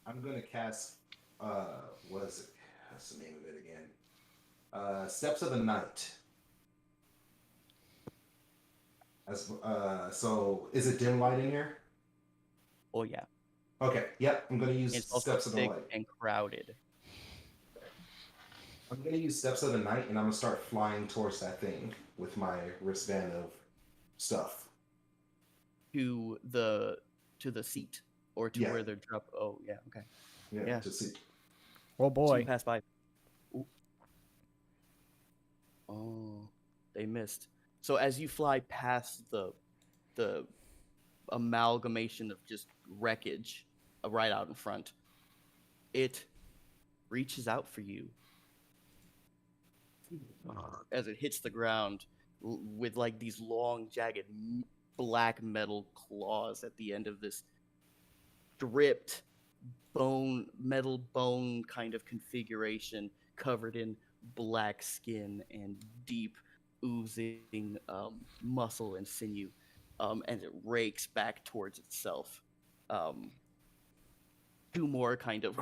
I'm gonna cast what is it? What's the name of it again? Steps of the Night. As so is it dim light in here? Oh yeah, Okay, yep, I'm gonna use it's also Steps of the thick Light. and crowded. 'Em I'm gonna use Steps of the Night, and I'm gonna start flying towards that thing with my wristband of stuff. To the seat or to Yeah. where they're drop. Oh yeah, okay. Yeah, Yeah. to see. Oh So boy. you pass by. Ooh. Oh, they missed. So as you fly past the amalgamation of just wreckage right out in front, it reaches out for you as it hits the ground with like these long, jagged, black metal claws at the end of this stripped metal bone kind of configuration, covered in black skin and deep oozing muscle and sinew, and it rakes back towards itself. Two more kind of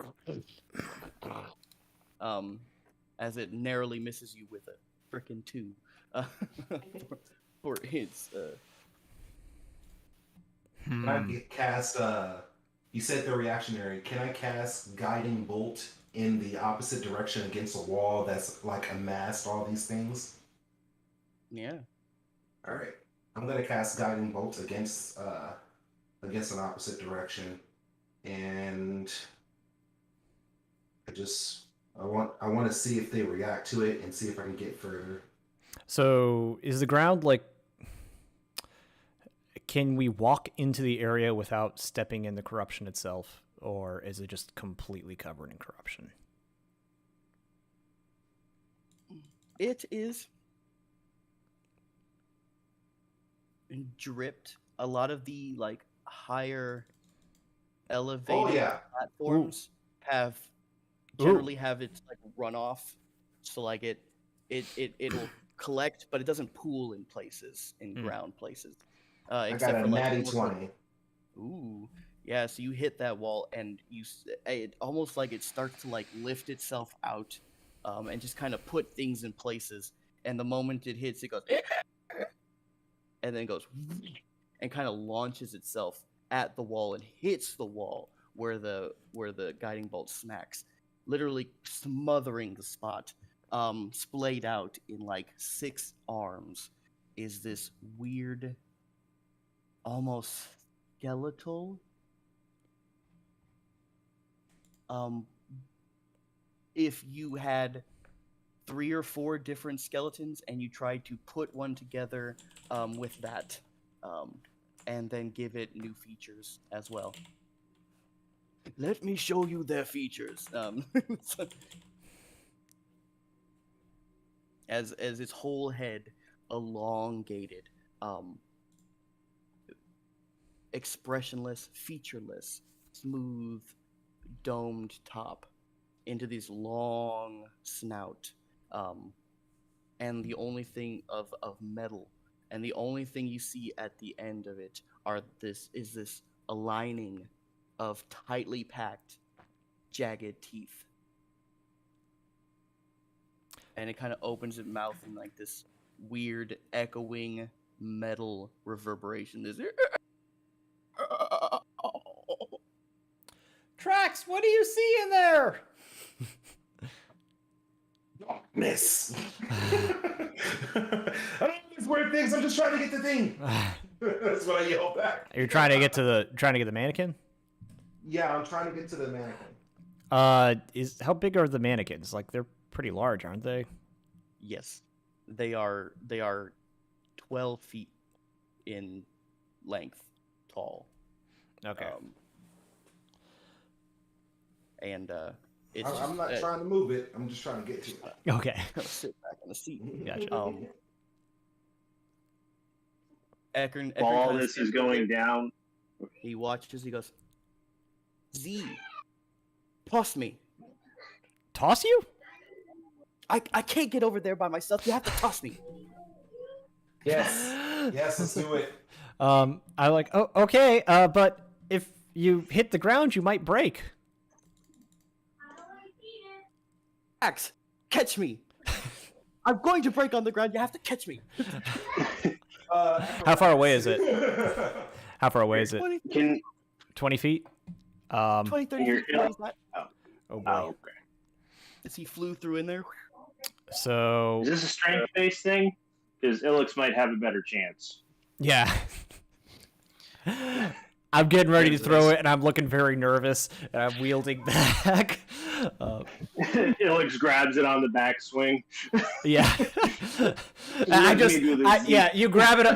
as it narrowly misses you with a frickin' 2 for its Can I cast? You said they're reactionary. Can I cast Guiding Bolt in the opposite direction against a wall that's like amassed all these things? yeah. All right, I'm gonna cast Guiding Bolt against an opposite direction, and I want to see if they react to it and see if I can get further. So is the ground like? Can we walk into the area without stepping in the corruption itself, or is it just completely covered in corruption? It is dripped. A lot of the like higher elevated platforms generally have its like runoff, so like it'll collect, but it doesn't pool in places, in ground places. I Except got a for like natty almost 20. like, ooh, yeah. So you hit that wall, and it almost like it starts to like lift itself out, and just kind of put things in places. And the moment it hits, it goes, and then goes, and kind of launches itself at the wall and hits the wall where the guiding bolt smacks, literally smothering the spot. Splayed out in like 6 arms is this weird, almost skeletal. If you had 3 or 4 different skeletons and you tried to put one together with that, and then give it new features as well. Let me show you their features. As its whole head elongated, expressionless, featureless, smooth, domed top into this long snout, and the only thing of metal, and the only thing you see at the end of it is this aligning of tightly packed, jagged teeth. And it kind of opens its mouth in like this weird echoing metal reverberation. This Trax, what do you see in there? Miss. I don't know these weird things. I'm just trying to get the thing. That's what I yell back. You're trying to get to the mannequin? Yeah, I'm trying to get to the mannequin. How big are the mannequins? Like they're pretty large, aren't they? Yes, they are 12 feet in length, tall. Okay. And I'm not trying to move it. I'm just trying to get to it. Okay. Sit back in the seat. Gotcha. Ekron While all kinda this is stands going there. down, He watches. He goes, Z, toss me. Toss you? I can't get over there by myself. You have to toss me. Yes. Yes, let's do it. I like, oh, okay, but if you hit the ground, you might break. Axe, catch me. I'm going to break on the ground. You have to catch me. How far away is it? How far away is it? 20 feet. can 20 feet. 20, 30 Here, feet. What is that? Oh boy. Oh, okay. As he flew through in there. So Is this a strength-based thing? Because Ilix might have a better chance. yeah. I'm getting ready to throw it, and I'm looking very nervous, and I'm wielding back. Ilix grabs it on the backswing. Yeah. Yeah, you grab it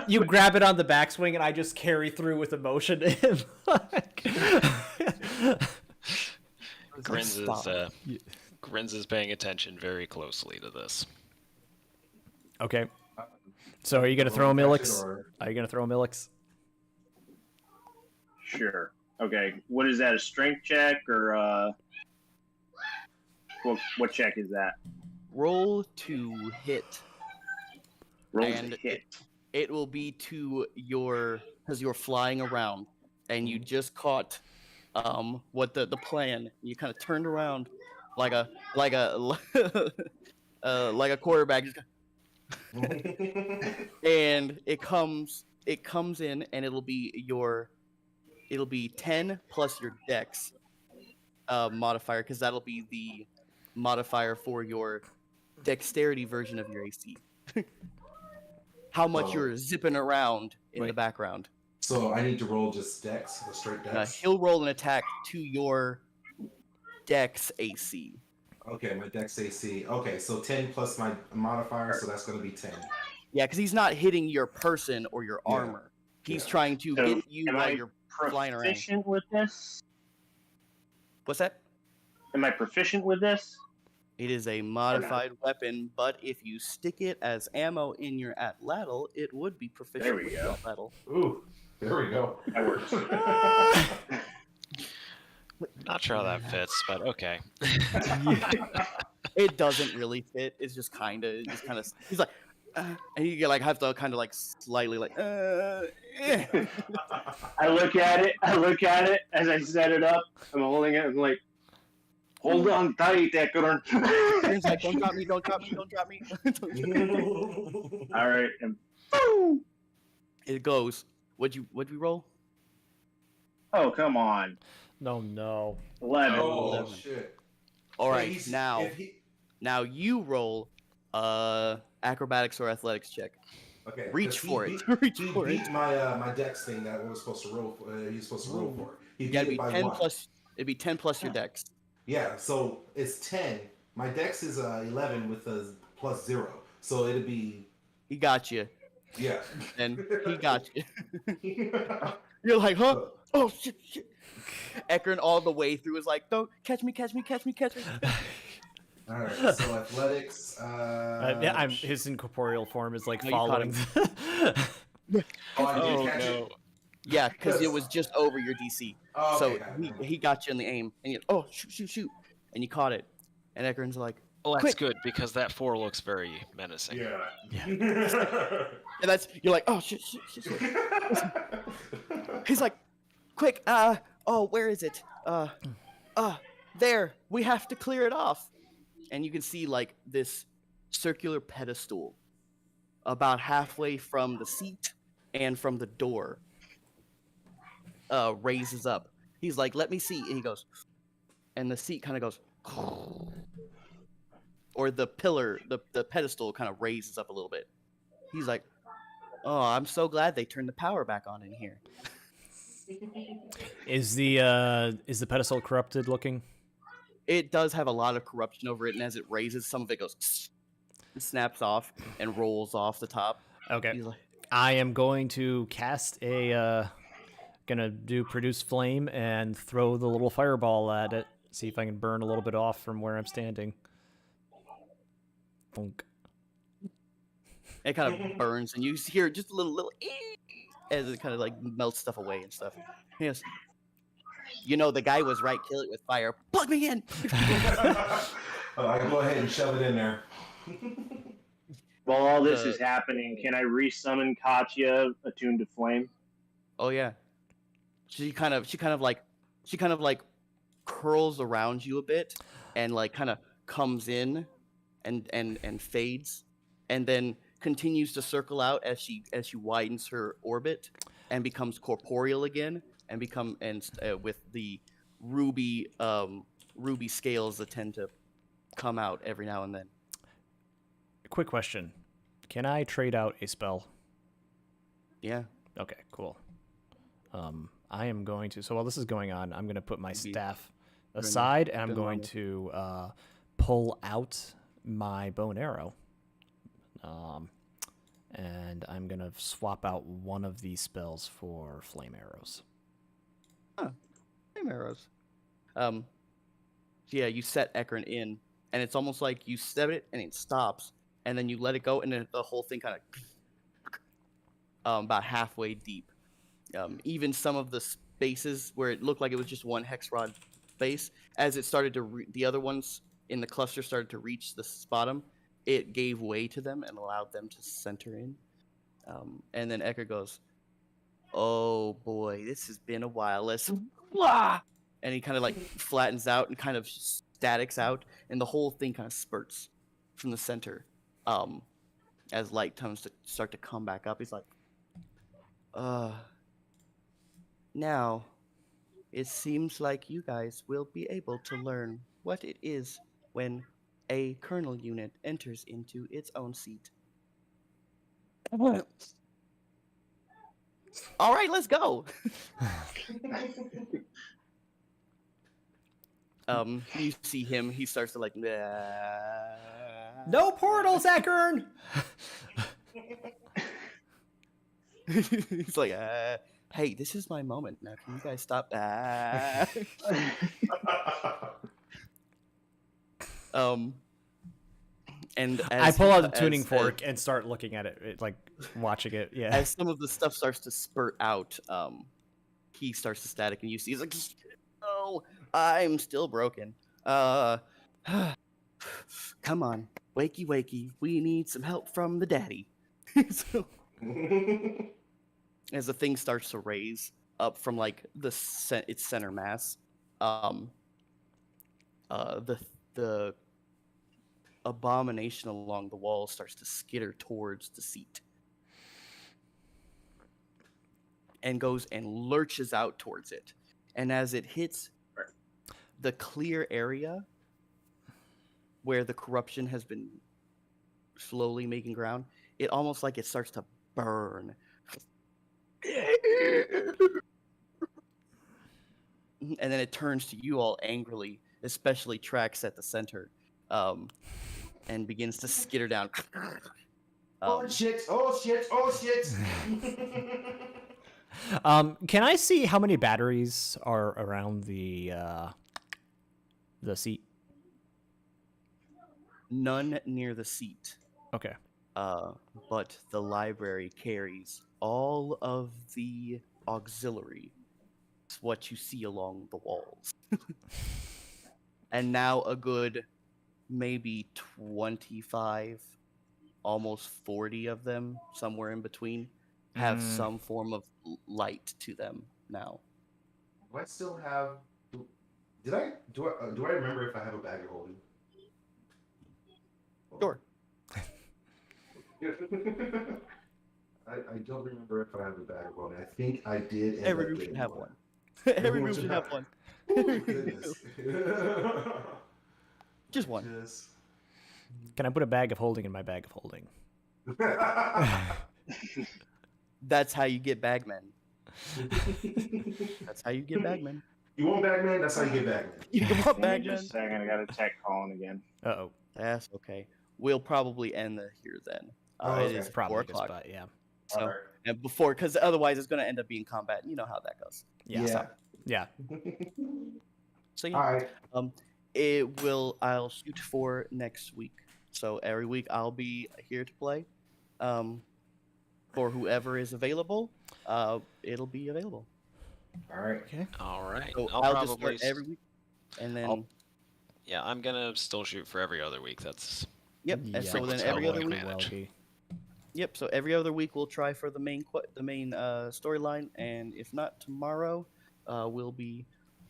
on the backswing, and I just carry through with emotion. Grins is paying attention very closely to this. Okay. So are you gonna throw him, Ilix? Are you gonna throw him, Ilix? Sure. Okay. What is that? A strength check or what check is that? Roll to hit. Roll And to hit. It will be to your, because you're flying around and you just caught what the plan. You kind of turned around like a like a quarterback, and it comes in, and it'll be 10 plus your dex modifier, because that'll be the modifier for your dexterity version of your AC. How much you're zipping around in the background. So I need to roll just dex, a straight dex? He'll roll an attack to your dex AC. Okay, my dex AC. Okay, so 10 plus my modifier, so that's going to be 10. Yeah, because he's not hitting your person or your armor. He's trying to So hit you am while I you're flying around. proficient with this? What's that? Am I proficient with this? It is a modified weapon, but if you stick it as ammo in your atlatl, it would be proficient There we with go. atlatl. Ooh, there we go. That works. Not sure how that fits, but okay. It doesn't really fit. It's just kind of. He's like, and you like have to kind of like slightly like. I look at it as I set it up. I'm holding it. I'm like, hold on tight, Ekron. He's like, don't drop me, don't drop me, don't drop me. All right. And It goes. What'd we roll? oh, come on. No. 11. Oh, 11. shit. All Hey, right, he's- now if he- you roll acrobatics or athletics check. Okay, Reach 'cause he for it. beat- Reach he for it. beat my dex thing that I was supposed to roll for. He's supposed to roll for. He You beat gotta it be by 10 one. plus. It'd be 10 plus your dex. Yeah, so it's 10. My dex is 11 with a plus 0. So it'd be, He got you, yeah. and he got you. You're like, huh? Oh shit! Ekron all the way through is like, don't catch me, catch me, catch me, catch me. All right, so athletics. Yeah, his incorporeal form is like No, you caught following. Oh, I did Oh, catch no. it. Yeah, because it was just over your DC. Oh, So okay, he got you in the aim, and you shoot, and you caught it, and Ekron's like, Well, that's Quick. good because that 4 looks very menacing. Yeah. and you're like, oh shit. He's like, quick, where is it? There, we have to clear it off. And you can see like this circular pedestal about halfway from the seat and from the door raises up. He's like, let me see. And he goes, and the seat kind of goes, or the pillar, the pedestal kind of raises up a little bit. He's like, oh, I'm so glad they turned the power back on in here. Is the pedestal corrupted looking? It does have a lot of corruption over it, and as it raises, some of it goes, snaps off and rolls off the top. Okay. He's like, I am going to cast gonna do produce flame and throw the little fireball at it. See if I can burn a little bit off from where I'm standing. Thunk. it kind of burns, and you hear just a little as it kind of like melts stuff away and stuff. He goes, you know, the guy was right. Kill it with fire. Plug me in. I go ahead and shove it in there. While all this is happening, can I resummon Katya attuned to flame? Oh yeah. She kind of like curls around you a bit, and like kind of comes in, and fades, and then continues to circle out as she widens her orbit, and becomes corporeal again, and become with the ruby ruby scales that tend to come out every now and then. Quick question: can I trade out a spell? Yeah. Okay, cool. I am going to. So while this is going on, I'm going to put my staff aside, and I'm going to pull out my bow and arrow. And I'm going to swap out one of these spells for flame arrows. Huh. Flame arrows. So yeah, you set Ekron in, and it's almost like you set it and it stops, and then you let it go, and then the whole thing kind of about halfway deep. Even some of the spaces where it looked like it was just one hex rod base, as it started to the other ones in the cluster started to reach the bottom, it gave way to them and allowed them to center in. And then Ecker goes, "Oh boy, this has been a while. Let's blah!" And he kind of like flattens out and kind of statics out, and the whole thing kind of spurts from the center. As light comes to start to come back up, he's like, now, it seems like you guys will be able to learn what it is when a kernel unit enters into its own seat. All right, let's go. You see him. He starts to like. No portals, Ekern! He's like, hey, this is my moment now. Can you guys stop? And I as pull out the tuning fork and start looking at it, like watching it. Yeah. as some of the stuff starts to spurt out, he starts to static, and you see he's like, "Oh, I'm still broken. Come on, wakey, wakey. We need some help from the daddy." So, as the thing starts to raise up from like its center mass, the abomination along the wall starts to skitter towards the seat and goes and lurches out towards it. And as it hits the clear area where the corruption has been slowly making ground, it almost like it starts to burn. And then it turns to you all angrily, especially Trax at the center, and begins to skitter down. Oh shit! Oh shit! Oh shit! Can I see how many batteries are around the seat? None near the seat. Okay. But the library carries all of the auxiliary. It's what you see along the walls. And now a good maybe 25, almost 40 of them, somewhere in between, have some form of light to them now. Do I still have? Do I remember if I have a bag of holding? Sure. I don't remember if I have a bag of holding. I think I did. Every room should have one. Every room should have one. Oh my goodness. Just one. Just... Can I put a bag of holding in my bag of holding? That's how you get bagmen. That's how you get bagmen. You want bagman? That's how you get bagman. You want bagmen? Just a second, I got a tech calling again. Uh-oh. That's okay. We'll probably end here then. Okay. It is Probably 4 a good o'clock. spot, yeah. So, Alright. and before, because otherwise it's going to end up being combat. You know how that goes. Yeah. Yeah. So yeah, All right. I'll shoot for next week. So every week I'll be here to play. For whoever is available, it'll be available. All right. Okay. All right. So I'll I'll just probably start every week, and then yeah, I'm gonna still shoot for every other week. That's yep. Yeah, And so then that's every how other we'll week, manage. yep. So every other week we'll try for the main storyline, and if not tomorrow, we'll be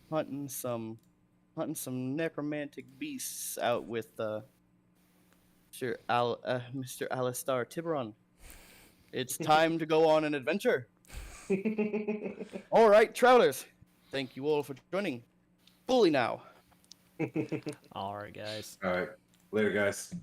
hunting some necromantic beasts out with Mr. Alistar Tiburon. It's time to go on an adventure. All right, Trouters. Thank you all for joining. Fully now. All right, guys. All right. Later, guys.